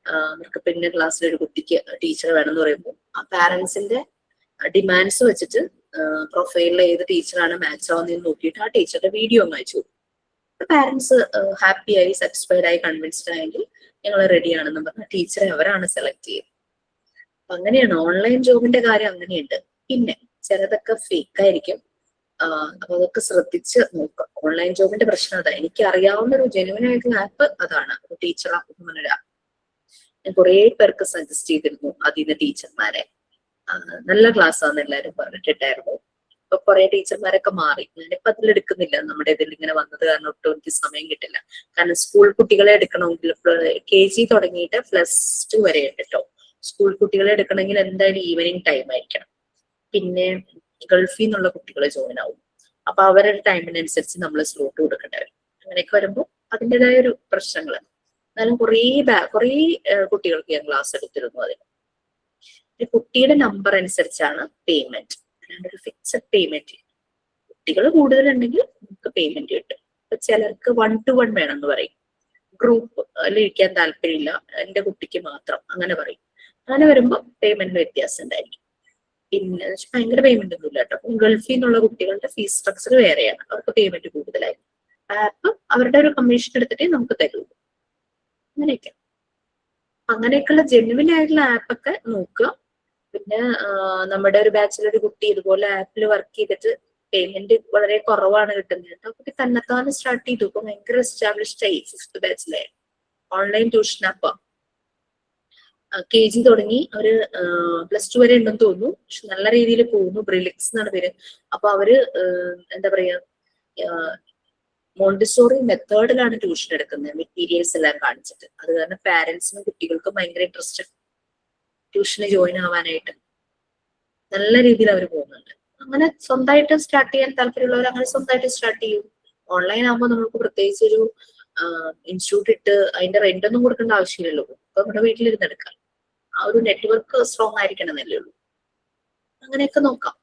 അവർക്ക് പിന്നെ ക്ലാസ്സിൽ ഒരു കുട്ടിക്ക് ടീച്ചർ വേണമെന്ന് പറയുമ്പോൾ ആ പാരന്റ്സിന്റെ ഡിമാൻഡ്സ് വെച്ചിട്ട് പ്രൊഫൈലിൽ ഏത് ടീച്ചറാണ് മാച്ച് ആവുന്നതെന്ന് നോക്കിയിട്ട് ആ ടീച്ചറുടെ വീഡിയോ ഒന്ന് അയച്ചു കൊടുക്കും. പാരന്റ്സ് ഹാപ്പി ആയി സാറ്റിസ്ഫൈഡ് ആയി കൺവിൻസ്ഡ് ആയെങ്കിൽ ഞങ്ങൾ റെഡി ആണെന്ന് പറഞ്ഞ ടീച്ചറെ അവരാണ് സെലക്ട് ചെയ്യുന്നത്. അങ്ങനെയാണ് ഓൺലൈൻ ജോബിന്റെ കാര്യം. അങ്ങനെയുണ്ട്. പിന്നെ ചിലതൊക്കെ ഫേക്ക് ആയിരിക്കും. അപ്പൊ അതൊക്കെ ശ്രദ്ധിച്ച് നോക്കാം. ഓൺലൈൻ ജോബിന്റെ പ്രശ്നം അതാ. എനിക്ക് അറിയാവുന്ന ഒരു ജെന്യുവൻ ആയിട്ടുള്ള ആപ്പ് അതാണ് ടീച്ചർ ആപ്പ് എന്ന് പറഞ്ഞൊരു ആപ്പ്. ഞാൻ കുറെ പേർക്ക് സജസ്റ്റ് ചെയ്തിരുന്നു അതിന് ടീച്ചർമാരെ. നല്ല ക്ലാസ് ആണെന്ന് എല്ലാവരും പറഞ്ഞിട്ടുണ്ടായിരുന്നു. ഇപ്പൊ കുറെ ടീച്ചർമാരൊക്കെ മാറി. ഞാനിപ്പോ അതിലെടുക്കുന്നില്ല. നമ്മുടെ ഇതിൽ ഇങ്ങനെ വന്നത് കാരണം ഒട്ടും എനിക്ക് സമയം കിട്ടില്ല. കാരണം സ്കൂൾ കുട്ടികളെ എടുക്കണമെങ്കിൽ KG തുടങ്ങിയിട്ട് +2 വരെ ഉണ്ട് കേട്ടോ. സ്കൂൾ കുട്ടികളെ എടുക്കണമെങ്കിൽ എന്തായാലും ഈവനിങ് ടൈം ആയിരിക്കണം. പിന്നെ ഗൾഫിൽ നിന്നുള്ള കുട്ടികൾ ജോയിൻ ആവും. അപ്പൊ അവരുടെ ടൈമിനനുസരിച്ച് നമ്മൾ സ്ലോട്ട് കൊടുക്കേണ്ടി വരും. അങ്ങനെയൊക്കെ വരുമ്പോൾ അതിൻ്റെതായ ഒരു പ്രശ്നങ്ങൾ. എന്നാലും കുറേ കുട്ടികൾക്ക് ഞാൻ ക്ലാസ് എടുത്തിരുന്നു. അതിന് കുട്ടിയുടെ നമ്പർ അനുസരിച്ചാണ് പേയ്മെന്റ്. അല്ലാണ്ട് ഒരു ഫിക്സഡ് പേയ്മെന്റ്. കുട്ടികൾ കൂടുതലുണ്ടെങ്കിൽ നമുക്ക് പേയ്മെന്റ് കിട്ടും. ചിലർക്ക് 1-to-1 വേണമെന്ന് പറയും. ഗ്രൂപ്പ് ഇരിക്കാൻ താല്പര്യമില്ല, എന്റെ കുട്ടിക്ക് മാത്രം അങ്ങനെ പറയും. അങ്ങനെ വരുമ്പോൾ പേയ്മെന്റ് വ്യത്യാസം ഉണ്ടായിരിക്കും. പിന്നെ ഭയങ്കര പേയ്മെന്റ് ഒന്നും ഇല്ല കേട്ടോ. ഗൾഫിൽ നിന്നുള്ള കുട്ടികളുടെ ഫീസ് സ്ട്രക്ചർ വേറെയാണ്. അവർക്ക് പേയ്മെന്റ് കൂടുതലായിരിക്കും. ആപ്പ് അവരുടെ ഒരു കമ്മീഷൻ എടുത്തിട്ടേ നമുക്ക് തരുള്ളൂ. അങ്ങനെയൊക്കെ. അങ്ങനെയൊക്കെയുള്ള ജെന്യുവൻ ആയിട്ടുള്ള ആപ്പൊക്കെ നോക്കുക. പിന്നെ നമ്മുടെ ഒരു ബാച്ചിലൊരു കുട്ടി ഇതുപോലെ ആപ്പിൽ വർക്ക് ചെയ്തിട്ട് പേയ്മെന്റ് വളരെ കുറവാണ് കിട്ടുന്നത്. ആ കുട്ടി തന്നെത്താനെ സ്റ്റാർട്ട് ചെയ്തു. ഇപ്പൊ ഭയങ്കര എസ്റ്റാബ്ലിഷ്ഡ് ആയി. 5th ബാച്ചിലെ ഓൺലൈൻ ട്യൂഷൻ ആപ്പ്. KG തുടങ്ങി ഒരു +2 വരെ ഉണ്ടെന്ന് തോന്നുന്നു. പക്ഷെ നല്ല രീതിയിൽ പോകുന്നു. ബ്രിലിക്സ് എന്നാണ് പേര്. അപ്പൊ അവര് എന്താ പറയാ മോണ്ടിസോറി മെത്തേഡിലാണ് ട്യൂഷൻ എടുക്കുന്നത്, മെറ്റീരിയൽസ് എല്ലാം കാണിച്ചിട്ട്. അത് കാരണം പാരന്റ്സിനും കുട്ടികൾക്കും ഭയങ്കര ഇൻട്രസ്റ്റ് ട്യൂഷന് ജോയിൻ ആവാനായിട്ട്. നല്ല രീതിയിൽ അവർ പോകുന്നുണ്ട്. അങ്ങനെ സ്വന്തമായിട്ട് സ്റ്റാർട്ട് ചെയ്യാൻ താല്പര്യമുള്ളവർ അങ്ങനെ സ്വന്തമായിട്ട് സ്റ്റാർട്ട് ചെയ്യും. ഓൺലൈൻ ആകുമ്പോൾ നമുക്ക് പ്രത്യേകിച്ച് ഒരു ഇൻസ്റ്റിറ്റ്യൂട്ട് ഇട്ട് അതിന്റെ റെന്റ് ഒന്നും കൊടുക്കേണ്ട ആവശ്യമില്ലല്ലോ. ഇപ്പൊ നമ്മുടെ വീട്ടിലിരുന്ന് എടുക്കാം. ആ ഒരു നെറ്റ്വർക്ക് സ്ട്രോങ് ആയിരിക്കണം എന്നല്ലേ ഉള്ളൂ. അങ്ങനെയൊക്കെ നോക്കാം.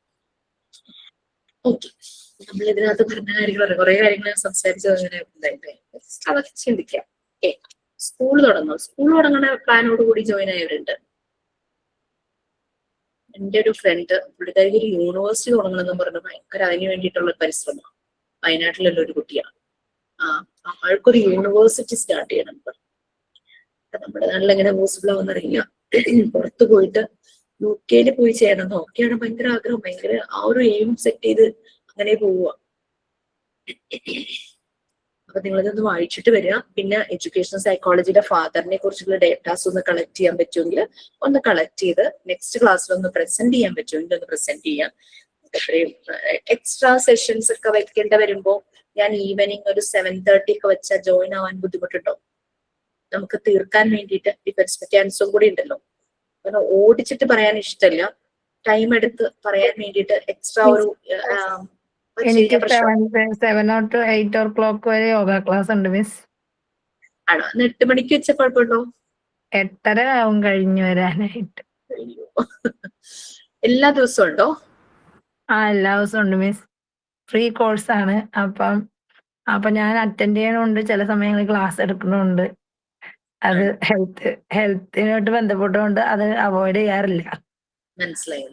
ഓക്കെ, നമ്മൾ ഇതിനകത്ത് പറഞ്ഞ കാര്യങ്ങൾ കുറെ കാര്യങ്ങൾ സംസാരിച്ചു. അങ്ങനെ അതൊക്കെ ചിന്തിക്കാം. സ്കൂൾ തുടങ്ങും. സ്കൂൾ തുടങ്ങുന്ന പ്ലാനോട് കൂടി ജോയിൻ ആയവരുണ്ട്. എന്റെ ഒരു ഫ്രണ്ട് പുള്ളിക്കാരിക്ക് ഒരു യൂണിവേഴ്സിറ്റി തുടങ്ങണമെന്ന് പറഞ്ഞു ഭയങ്കര അതിന് വേണ്ടിയിട്ടുള്ള പരിശ്രമം. വയനാട്ടിലുള്ള ഒരു കുട്ടിയാണ്. ആൾക്കൊരു യൂണിവേഴ്സിറ്റി സ്റ്റാർട്ട് ചെയ്യണം. നമ്മുടെ നാട്ടിൽ എങ്ങനെ പോസിബിൾ ആവുന്നറിയില്ല. പുറത്തു പോയിട്ട് UK പോയി ചെയ്യണം നോക്കിയാണ് ഭയങ്കര ആഗ്രഹം. ഭയങ്കര ആ ഒരു എയിം സെറ്റ് ചെയ്ത് അങ്ങനെ പോവുക. അപ്പൊ നിങ്ങളിതൊന്ന് വായിച്ചിട്ട് വരിക. പിന്നെ എഡ്യൂക്കേഷൻ സൈക്കോളജിയുടെ ഫാദറിനെ കുറിച്ചുള്ള ഡേറ്റാസ് ഒന്ന് കളക്ട് ചെയ്യാൻ പറ്റുമെങ്കിൽ ഒന്ന് കളക്ട് ചെയ്ത് നെക്സ്റ്റ് ക്ലാസ്സിൽ ഒന്ന് പ്രസന്റ് ചെയ്യാൻ പറ്റുമെങ്കിൽ ഒന്ന് പ്രസന്റ് ചെയ്യാം. എത്രയും എക്സ്ട്രാ സെഷൻസ് ഒക്കെ വെക്കേണ്ട വരുമ്പോ ഞാൻ ഈവനിങ് ഒരു 7:30 ഒക്കെ വെച്ചാൽ ജോയിൻ ആവാൻ ബുദ്ധിമുട്ടുണ്ടോ? നമുക്ക് തീർക്കാൻ വേണ്ടിയിട്ട് ഡിഫൻസ് മെക്കാനിസം കൂടി ഉണ്ടല്ലോ. കാരണം ഓടിച്ചിട്ട് പറയാൻ ഇഷ്ടമല്ല. ടൈം എടുത്ത് പറയാൻ വേണ്ടിയിട്ട് എക്സ്ട്രാ ഒരു എനിക്ക് 7 to 8 o'clock വരെ യോഗ ക്ലാസ് ഉണ്ട് മിസ്. ആണോ? 8 മണിക്ക് വെച്ച കുഴപ്പമുണ്ടോ? 8:30 ആവും കഴിഞ്ഞു വരാനായിട്ട്. എല്ലാ ദിവസവും ഉണ്ടോ? എല്ലാ ദിവസവും ഉണ്ട് മിസ്. ഫ്രീ കോഴ്സ് ആണ്. അപ്പൊ ഞാൻ അറ്റൻഡ് ചെയ്യണമുണ്ട്, ചില സമയങ്ങളിൽ ക്ലാസ് എടുക്കണമുണ്ട്. അത് ഹെൽത്തിനോട്ട് ബന്ധപ്പെട്ടുകൊണ്ട് അത് അവോയ്ഡ് ചെയ്യാറില്ല. മനസ്സിലായി.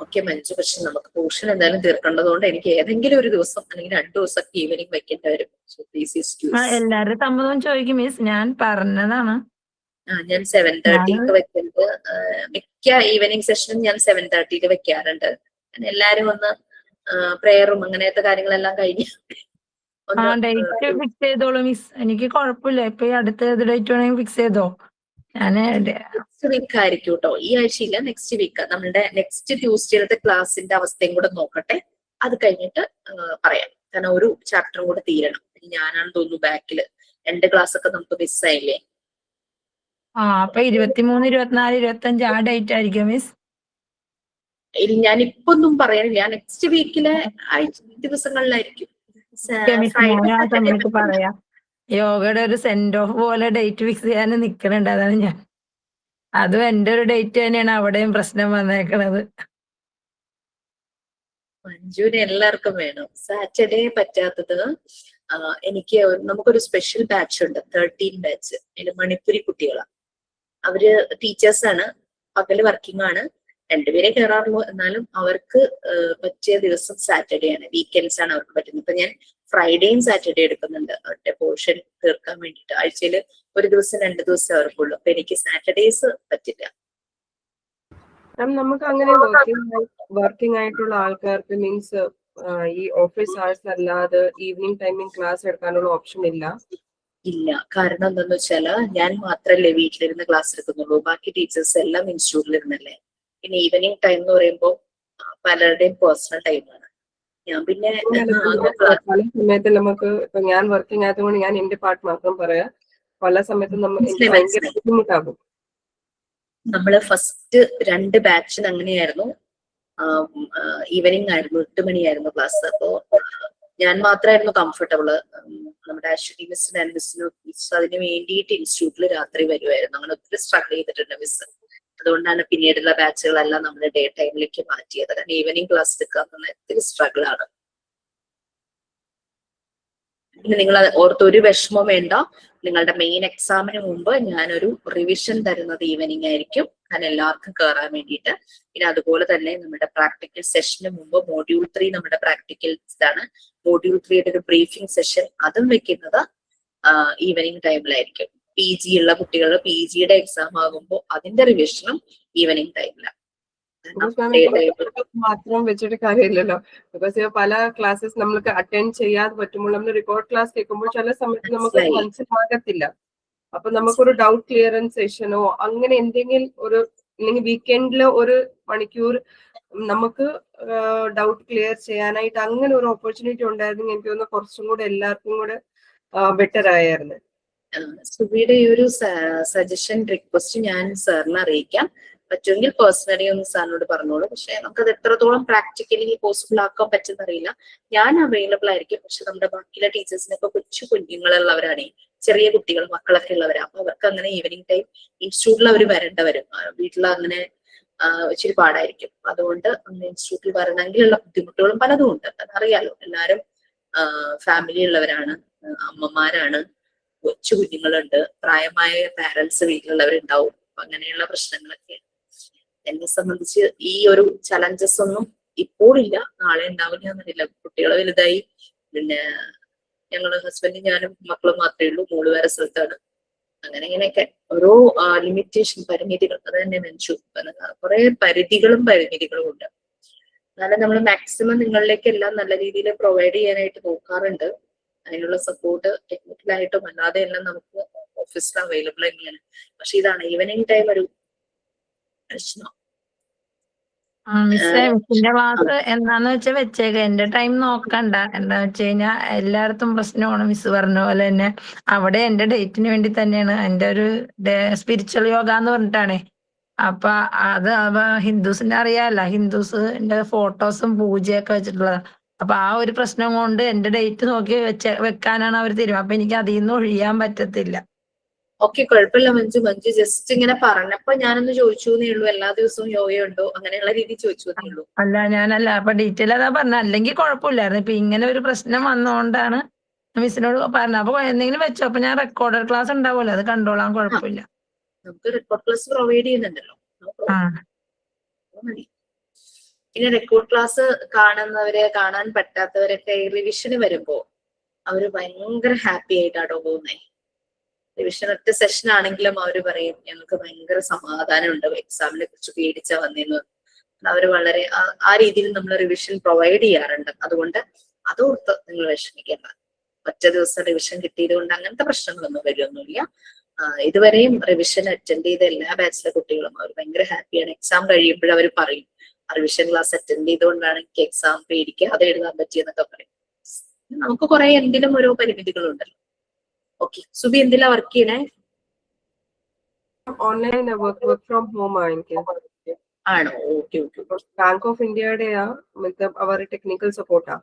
ഓക്കെ മഞ്ജു, പക്ഷെ നമുക്ക് പോർഷൻ എന്തായാലും തീർക്കേണ്ടതുകൊണ്ട് എനിക്ക് ഏതെങ്കിലും ഒരു ദിവസം അല്ലെങ്കിൽ 2 ദിവസം ഈവനിങ് വെക്കേണ്ടി വരും. എല്ലാവരുടെ സമ്മതവും ചോദിക്കും മിസ്. ഞാൻ പറഞ്ഞതാണ്. ഞാൻ 7:30 വെക്കുന്നത്. മിക്ക ഈവനിങ് സെഷനും ഞാൻ 7:30 വെക്കാറുണ്ട്. എല്ലാരും ഒന്ന് പ്രേയറും അങ്ങനത്തെ കാര്യങ്ങളെല്ലാം കഴിഞ്ഞ് ഡേറ്റ് ഫിക്സ് ചെയ്തോളൂ മിസ്. എനിക്ക് കുഴപ്പമില്ല. ഇപ്പൊ ഈ അടുത്ത ഏത് ഡേറ്റ് വേണമെങ്കിൽ ഫിക്സ് ചെയ്തോ. നെക്സ്റ്റ് വീക്ക് ആയിരിക്കും കേട്ടോ. ഈ ആഴ്ചയില്ല, നെക്സ്റ്റ് വീക്ക്. നമ്മളുടെ നെക്സ്റ്റ് ട്യൂസ്ഡേയിലത്തെ ക്ലാസിന്റെ അവസ്ഥയും കൂടെ നോക്കട്ടെ. അത് കഴിഞ്ഞിട്ട് പറയാം. കാരണം ഒരു ചാപ്റ്ററും കൂടെ തീരണം. ഞാനാണ് തോന്നുന്നു ബാക്കില് 2 ക്ലാസ് ഒക്കെ നമുക്ക് മിസ്സായില്ലേ. അപ്പൊ 23, 24, 25 ആ ഡേറ്റ് ആയിരിക്കും മിസ്. ഞാനിപ്പോ ഒന്നും പറയണില്ല. നെക്സ്റ്റ് വീക്കിലെ ദിവസങ്ങളിലായിരിക്കും. പറയാം. യോഗയുടെ ഒരു സെൻഡ് ഓഫ് പോലെ ഡേറ്റ് ഫിക്സ് ചെയ്യാൻ നിക്കണുണ്ട്. അതാണ് ഞാൻ. അതും എന്റെ ഒരു ഡേറ്റ് തന്നെയാണ് അവിടെയും പ്രശ്നം വന്നേക്കണത്. മഞ്ജുവിന് എല്ലാവർക്കും വേണം. സാറ്റർഡേ പറ്റാത്തത് എനിക്ക് നമുക്കൊരു സ്പെഷ്യൽ ബാച്ച് ഉണ്ട്, 13 ബാച്ച്. അതിൽ മണിപ്പുരി കുട്ടികളാണ്. അവര് ടീച്ചേഴ്സാണ്, പകല് വർക്കിംഗ് ആണ്. 2 പേരെ കയറാറുള്ളൂ. എന്നാലും അവർക്ക് പറ്റിയ ദിവസം സാറ്റർഡേ ആണ്. വീക്കെൻഡ്സ് ആണ് അവർക്ക് പറ്റുന്നത്. ഇപ്പൊ ഞാൻ ഫ്രൈഡേയും സാറ്റർഡേ എടുക്കുന്നുണ്ട് അവരുടെ പോർഷൻ തീർക്കാൻ വേണ്ടിയിട്ട്. ആഴ്ചയിൽ ഒരു ദിവസം 2 ദിവസം അവർക്കുള്ളൂ. അപ്പൊ എനിക്ക് സാറ്റർഡേസ് പറ്റില്ല. നമുക്ക് അങ്ങനെ വർക്കിംഗ് ആയിട്ടുള്ള ആൾക്കാർക്ക് മീൻസ് ഈ ഓഫീസ് അവേഴ്സ് അല്ലാതെ ഈവനിങ് ടൈമിംഗ് ക്ലാസ് എടുക്കാനുള്ള ഓപ്ഷൻ ഇല്ല. കാരണം എന്താന്ന് വെച്ചാല് ഞാൻ മാത്രല്ലേ വീട്ടിലിരുന്ന് ക്ലാസ് എടുക്കുന്നുള്ളൂ. ബാക്കി ടീച്ചേഴ്സ് എല്ലാം ഇൻസ്റ്റിറ്റ്യൂട്ടിൽ ഇരുന്നല്ലേ. പിന്നെ ഈവനിങ് ടൈം എന്ന് പറയുമ്പോൾ പലരുടെയും പേഴ്സണൽ ടൈമാണ്. ഞാൻ പിന്നെ പല സമയത്ത് നമുക്ക് ഇപ്പൊ ഞാൻ വർക്കിംഗ് ആയതുകൊണ്ട് ഞാൻ എന്റെ പാർട്ട് മാത്രം പറയാം. പല സമയത്തും നമുക്ക് ഭയങ്കര ബുദ്ധിമുട്ടാകും. നമ്മള് ഫസ്റ്റ് 2 ബാച്ചിന് അങ്ങനെയായിരുന്നു. ഈവനിങ് ആയിരുന്നു, 8 മണിയായിരുന്നു ക്ലാസ്. അപ്പോ ഞാൻ മാത്രമായിരുന്നു കംഫർട്ടബിള്. നമ്മുടെ അശ്വതി മിസ്സിന് മിസ്സിന് അതിന് വേണ്ടിയിട്ട് ഇൻസ്റ്റിറ്റ്യൂട്ടിൽ രാത്രി വരുമായിരുന്നു. അങ്ങനെ ഒത്തിരി സ്ട്രഗിൾ ചെയ്തിട്ടുണ്ട് മിസ്. അതുകൊണ്ടാണ് പിന്നീടുള്ള ബാച്ചുകളെല്ലാം നമ്മൾ ഡേ ടൈമിലേക്ക് മാറ്റിയത്. കാരണം ഈവനിങ് ക്ലാസ് എടുക്കുക എന്നുള്ള ഒത്തിരി സ്ട്രഗിൾ ആണ്. പിന്നെ നിങ്ങൾ ഓർത്തൊരു വിഷമം വേണ്ട. നിങ്ങളുടെ മെയിൻ എക്സാമിന് മുമ്പ് ഞാനൊരു റിവിഷൻ തരുന്നത് ഈവനിങ് ആയിരിക്കും. കാരണം എല്ലാവർക്കും കയറാൻ വേണ്ടിയിട്ട്. പിന്നെ അതുപോലെ തന്നെ നമ്മുടെ പ്രാക്ടിക്കൽ സെഷന് മുമ്പ് മോഡ്യൂൾ 3 നമ്മുടെ പ്രാക്ടിക്കൽ ഇതാണ്. മോഡ്യൂൾ 3യുടെ ഒരു ബ്രീഫിംഗ് സെഷൻ അതും വെക്കുന്നത് ഈവനിങ് ടൈമിലായിരിക്കും. PG ഉള്ള കുട്ടികളുടെ PGയുടെ എക്സാം ആകുമ്പോൾ അതിന്റെ റിവിഷനും ഈവനിങ് ടൈമിലാണ്. മാത്രം വെച്ചിട്ട് കാര്യമില്ലല്ലോ. ബിക്കോസ് പല ക്ലാസ്സസ് നമ്മൾക്ക് അറ്റൻഡ് ചെയ്യാതെ പറ്റുമ്പോൾ നമ്മൾ റെക്കോർഡ് ക്ലാസ് കേൾക്കുമ്പോൾ ചില സമയത്ത് നമുക്ക് മനസ്സിലാകത്തില്ല. അപ്പൊ നമുക്കൊരു ഡൗട്ട് ക്ലിയറൻസ് സെഷനോ അങ്ങനെ എന്തെങ്കിലും ഒരു ഇല്ലെങ്കിൽ വീക്കെൻഡിൽ ഒരു മണിക്കൂർ നമുക്ക് ഡൗട്ട് ക്ലിയർ ചെയ്യാനായിട്ട് അങ്ങനെ ഒരു ഓപ്പർച്യൂണിറ്റി ഉണ്ടായിരുന്നെങ്കിൽ എനിക്ക് തോന്നുന്നു കുറച്ചും കൂടെ എല്ലാവർക്കും കൂടെ ബെറ്റർ ആയിരുന്നു. സുബിയുടെ ഈ ഒരു സജഷൻ റിക്വസ്റ്റ് ഞാൻ സാറിനെ അറിയിക്കാം. പറ്റുമെങ്കിൽ പേഴ്സണലി ഒന്ന് സാറിനോട് പറഞ്ഞോളൂ. പക്ഷെ നമുക്കത് എത്രത്തോളം പ്രാക്ടിക്കലി പോസിബിൾ ആക്കാൻ പറ്റുന്നറിയില്ല. ഞാൻ അവൈലബിൾ ആയിരിക്കും. പക്ഷെ നമ്മുടെ ബാക്കിയുള്ള ടീച്ചേഴ്സിനൊക്കെ കൊച്ചു കുഞ്ഞുങ്ങളുള്ളവരാണ്, ചെറിയ കുട്ടികൾ മക്കളൊക്കെ ഉള്ളവരാ. അപ്പൊ അവർക്ക് അങ്ങനെ ഈവനിങ് ടൈം ഇൻസ്റ്റിറ്റ്യൂട്ടിൽ അവർ വരേണ്ട വരും. വീട്ടിൽ അങ്ങനെ ഇച്ചിരി പാടായിരിക്കും. അതുകൊണ്ട് ഇൻസ്റ്റിറ്റ്യൂട്ടിൽ വരണമെങ്കിലുള്ള ബുദ്ധിമുട്ടുകളും പലതും ഉണ്ട്. അതറിയാലോ, എല്ലാവരും ഫാമിലി ഉള്ളവരാണ്, അമ്മമാരാണ്, കൊച്ചു കുഞ്ഞുങ്ങളുണ്ട്, പ്രായമായ പാരന്റ്സ് വീട്ടിലുള്ളവരുണ്ടാവും. അങ്ങനെയുള്ള പ്രശ്നങ്ങളൊക്കെ എന്നെ സംബന്ധിച്ച് ഈ ഒരു ചലഞ്ചസ് ഒന്നും ഇപ്പോൾ ഇല്ല, നാളെ ഉണ്ടാവില്ല എന്നറിയില്ല. കുട്ടികളെ വലുതായി. പിന്നെ ഞങ്ങള് ഹസ്ബൻഡും ഞാനും മക്കളും മാത്രമേ ഉള്ളൂ. മോള് വേറെ സ്ഥലത്താണ്. അങ്ങനെ ഇങ്ങനെയൊക്കെ ഓരോ ലിമിറ്റേഷൻ, പരിമിതികൾ, അത് തന്നെ മെൻഷു. കുറെ പരിധികളും ഉണ്ട്. എന്നാലും നമ്മൾ മാക്സിമം നിങ്ങളിലേക്ക് എല്ലാം നല്ല രീതിയിൽ പ്രൊവൈഡ് ചെയ്യാനായിട്ട് നോക്കാറുണ്ട്. അതിനുള്ള സപ്പോർട്ട് ടെക്നിക്കലായിട്ടും അല്ലാതെ എല്ലാം നമുക്ക് ഓഫീസിൽ അവൈലബിൾ തന്നെയാണ്. പക്ഷെ ഇതാണ് ഈവനിങ് ടൈം ഒരു പ്രശ്നം. മിസ്സേ, മിസ്സിന്റെ ക്ലാസ് എന്താന്ന് വെച്ചാൽ വെച്ചേക്ക. എന്റെ ടൈം നോക്കണ്ട. എന്താന്ന് വെച്ച് കഴിഞ്ഞാൽ എല്ലായിടത്തും പ്രശ്നമാണ്. മിസ് പറഞ്ഞ പോലെ തന്നെ അവിടെ എന്റെ ഡേറ്റിന് വേണ്ടി തന്നെയാണ്. എന്റെ ഒരു സ്പിരിച്വൽ യോഗ എന്ന് പറഞ്ഞിട്ടാണ്. അപ്പൊ അത് ഹിന്ദുസിന്റെ അറിയാല്ല, ഹിന്ദുസിന്റെ ഫോട്ടോസും പൂജയൊക്കെ വെച്ചിട്ടുള്ളതാ. അപ്പൊ ആ ഒരു പ്രശ്നം കൊണ്ട് എന്റെ ഡേറ്റ് നോക്കി വെക്കാനാണ് അവർ തീരുമാനം. അപ്പൊ എനിക്ക് അതിൽ നിന്ന് ഒഴിയാൻ പറ്റത്തില്ല. ഓക്കെ, കുഴപ്പമില്ല മഞ്ജു ജസ്റ്റ് ഇങ്ങനെ പറഞ്ഞപ്പോ ഞാനൊന്ന് ചോദിച്ചു എന്നേ ഉള്ളൂ. എല്ലാ ദിവസവും യോഗയുണ്ടോ അങ്ങനെയുള്ള രീതിയിൽ ചോദിച്ചു എന്നേ ഉള്ളൂ. ഞാനല്ല, അപ്പൊ ഡീറ്റെയിൽ അതാ പറഞ്ഞ. അല്ലെങ്കിൽ കുഴപ്പമില്ലായിരുന്നു. ഇപ്പൊ ഇങ്ങനെ ഒരു പ്രശ്നം വന്നോണ്ടാണ് മിസ്സിനോട് പറഞ്ഞത്. അപ്പൊ എന്തെങ്കിലും വെച്ചോ. അപ്പൊ ഞാൻ റെക്കോർഡഡ് ക്ലാസ് ഉണ്ടാവുമല്ലോ, അത് കണ്ടോളാൻ. കുഴപ്പമില്ല. നമുക്ക് റെക്കോർഡ് ക്ലാസ് പ്രൊവൈഡ് ചെയ്യുന്നുണ്ടല്ലോ. പിന്നെ റെക്കോർഡ് ക്ലാസ് കാണാൻ പറ്റാത്തവരൊക്കെ റിവിഷന് വരുമ്പോ അവര് ഭയങ്കര ഹാപ്പി ആയിട്ടാണോ പോകുന്നത്. റിവിഷൻ ഒറ്റ സെഷൻ ആണെങ്കിലും അവര് പറയും ഞങ്ങൾക്ക് ഭയങ്കര സമാധാനമുണ്ട്, എക്സാമിനെ കുറിച്ച് പേടിച്ചാ വന്നേന്ന്. അവര് വളരെ ആ രീതിയിൽ നമ്മൾ റിവിഷൻ പ്രൊവൈഡ് ചെയ്യാറുണ്ട്. അതുകൊണ്ട് അതോർത്ത് നിങ്ങൾ വിഷമിക്കേണ്ട. ഒറ്റ ദിവസം റിവിഷൻ കിട്ടിയത് കൊണ്ട് അങ്ങനത്തെ പ്രശ്നങ്ങളൊന്നും വരുമൊന്നുമില്ല. ഇതുവരെയും റിവിഷൻ അറ്റൻഡ് ചെയ്ത എല്ലാ ബാച്ചിലെ കുട്ടികളും അവർ ഭയങ്കര ഹാപ്പിയാണ്. എക്സാം കഴിയുമ്പോൾ അവർ പറയും റിവിഷൻ ക്ലാസ് അറ്റൻഡ് ചെയ്തുകൊണ്ടാണ് എനിക്ക് എക്സാം പേടിക്കുക, അത് എഴുതാൻ പറ്റിയെന്നൊക്കെ പറയും. നമുക്ക് കുറെ എന്തിനും ഓരോ പരിമിതികളുണ്ടല്ലോ. ഓക്കെ, സുബി എന്തിലാ വർക്ക് ചെയ്യണേ? ഓൺലൈൻ വർക്ക് ഫ്രം ഹോം ആണ് എനിക്ക്. ആണോ? Okay okay. ബാങ്ക് ഓഫ് ഇന്ത്യയുടെയാ, അവർ ടെക്നിക്കൽ സപ്പോർട്ടാ.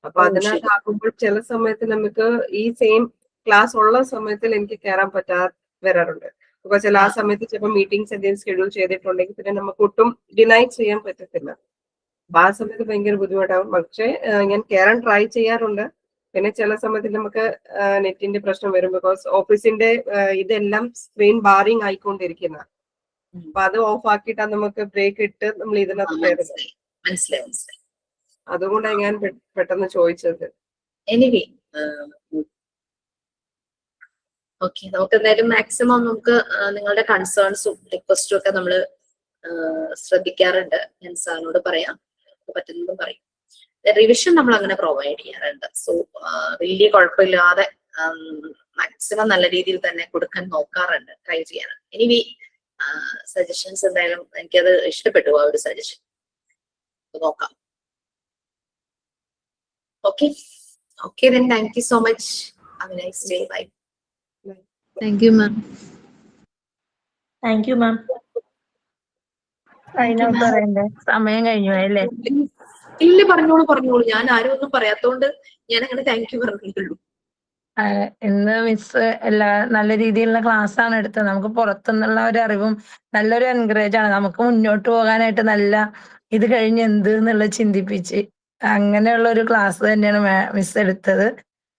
അപ്പൊ അതിനകത്ത് ആകുമ്പോൾ ചില സമയത്ത് നമുക്ക് ഈ സെയിം ക്ലാസ് ഉള്ള സമയത്തിൽ എനിക്ക് കയറാൻ വരാറുണ്ട്. അപ്പൊ ചില ആ സമയത്ത് ചിലപ്പോൾ മീറ്റിംഗ്സ് എന്തെങ്കിലും ഷെഡ്യൂൾ ചെയ്തിട്ടുണ്ടെങ്കിൽ പിന്നെ നമുക്ക് ഒട്ടും ഡിനൈ ചെയ്യാൻ പറ്റത്തില്ല. അപ്പൊ ആ സമയത്ത് ഭയങ്കര ബുദ്ധിമുട്ടാവും. പക്ഷെ ഞാൻ കയറാൻ ട്രൈ ചെയ്യാറുണ്ട്. പിന്നെ ചില സമയത്ത് നമുക്ക് നെറ്റിന്റെ പ്രശ്നം വരും. ബിക്കോസ് ഓഫീസിന്റെ ഇതെല്ലാം സ്ക്രീൻ ബാറിങ് ആയിക്കൊണ്ടിരിക്കുന്ന. അപ്പൊ അത് ഓഫ് ആക്കിയിട്ടാ നമുക്ക് ബ്രേക്ക് ഇട്ട് നമ്മൾ ഇതിനകത്ത് കയറുന്നത്. മനസ്സിലായി. അതുകൊണ്ടാണ് ഞാൻ പെട്ടെന്ന് ചോദിച്ചത്. എനിവേ ഓക്കെ, നമുക്ക് എന്തായാലും മാക്സിമം നമുക്ക് നിങ്ങളുടെ കൺസേൺസും റിക്വസ്റ്റും ഒക്കെ നമ്മൾ ശ്രദ്ധിക്കാറുണ്ട്. ഞാൻ സാറിനോട് പറയാം, പറ്റുന്നതും പറയും. റിവിഷൻ നമ്മൾ അങ്ങനെ പ്രൊവൈഡ് ചെയ്യാറുണ്ട്. സോ വലിയ കുഴപ്പമില്ലാതെ മാക്സിമം നല്ല രീതിയിൽ തന്നെ കൊടുക്കാൻ നോക്കാറുണ്ട്, ട്രൈ ചെയ്യാറുണ്ട്. എനിവേ സജഷൻസ് എന്തായാലും എനിക്കത് ഇഷ്ടപ്പെട്ടു, ആ ഒരു സജഷൻ. നോക്കാം. Okay, then thank you so much. Have a nice day. Bye. Thank you, ma'am. Thank you ma'am. പറയണ്ടേ? സമയം കഴിഞ്ഞു അല്ലേ? ഇല്ല, പറഞ്ഞോളൂ. ഞാൻ ആരും ഒന്നും പറയാത്തോണ്ട് ഞാൻ അങ്ങനെ താങ്ക് യു പറഞ്ഞിട്ടുള്ളൂ. ഇന്ന് മിസ് നല്ല രീതിയിലുള്ള ക്ലാസ് ആണ് എടുത്തത്. നമുക്ക് പുറത്തുനിന്നുള്ള ഒരു അറിവും നല്ലൊരു എൻകറേജ് ആണ്. നമുക്ക് മുന്നോട്ട് പോകാനായിട്ട് നല്ല ഇത് കഴിഞ്ഞ് എന്ത് എന്നുള്ള ചിന്തിപ്പിച്ച് അങ്ങനെയുള്ള ഒരു ക്ലാസ് തന്നെയാണ് മിസ് എടുത്തത്.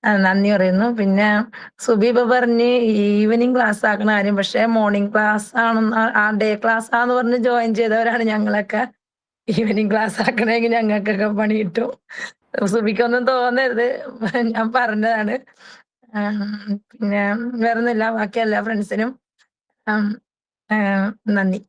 നന്ദി പറയുന്നു. പിന്നെ സുബി ഇപ്പൊ പറഞ്ഞ് ഈവനിങ് ക്ലാസ് ആക്കണ കാര്യം, പക്ഷെ മോർണിംഗ് ക്ലാസ് ആണെന്ന്, ആ ഡേ ക്ലാസ് ആന്ന് പറഞ്ഞ് ജോയിൻ ചെയ്തവരാണ് ഞങ്ങളൊക്കെ. ഈവനിങ് ക്ലാസ് ആക്കണമെങ്കിൽ ഞങ്ങൾക്കൊക്കെ പണി കിട്ടും. സുബിക്കൊന്നും തോന്നരുത്, ഞാൻ പറഞ്ഞതാണ്. പിന്നെ വേറൊന്നുമില്ല. ബാക്കി എല്ലാ ഫ്രണ്ട്സിനും നന്ദി.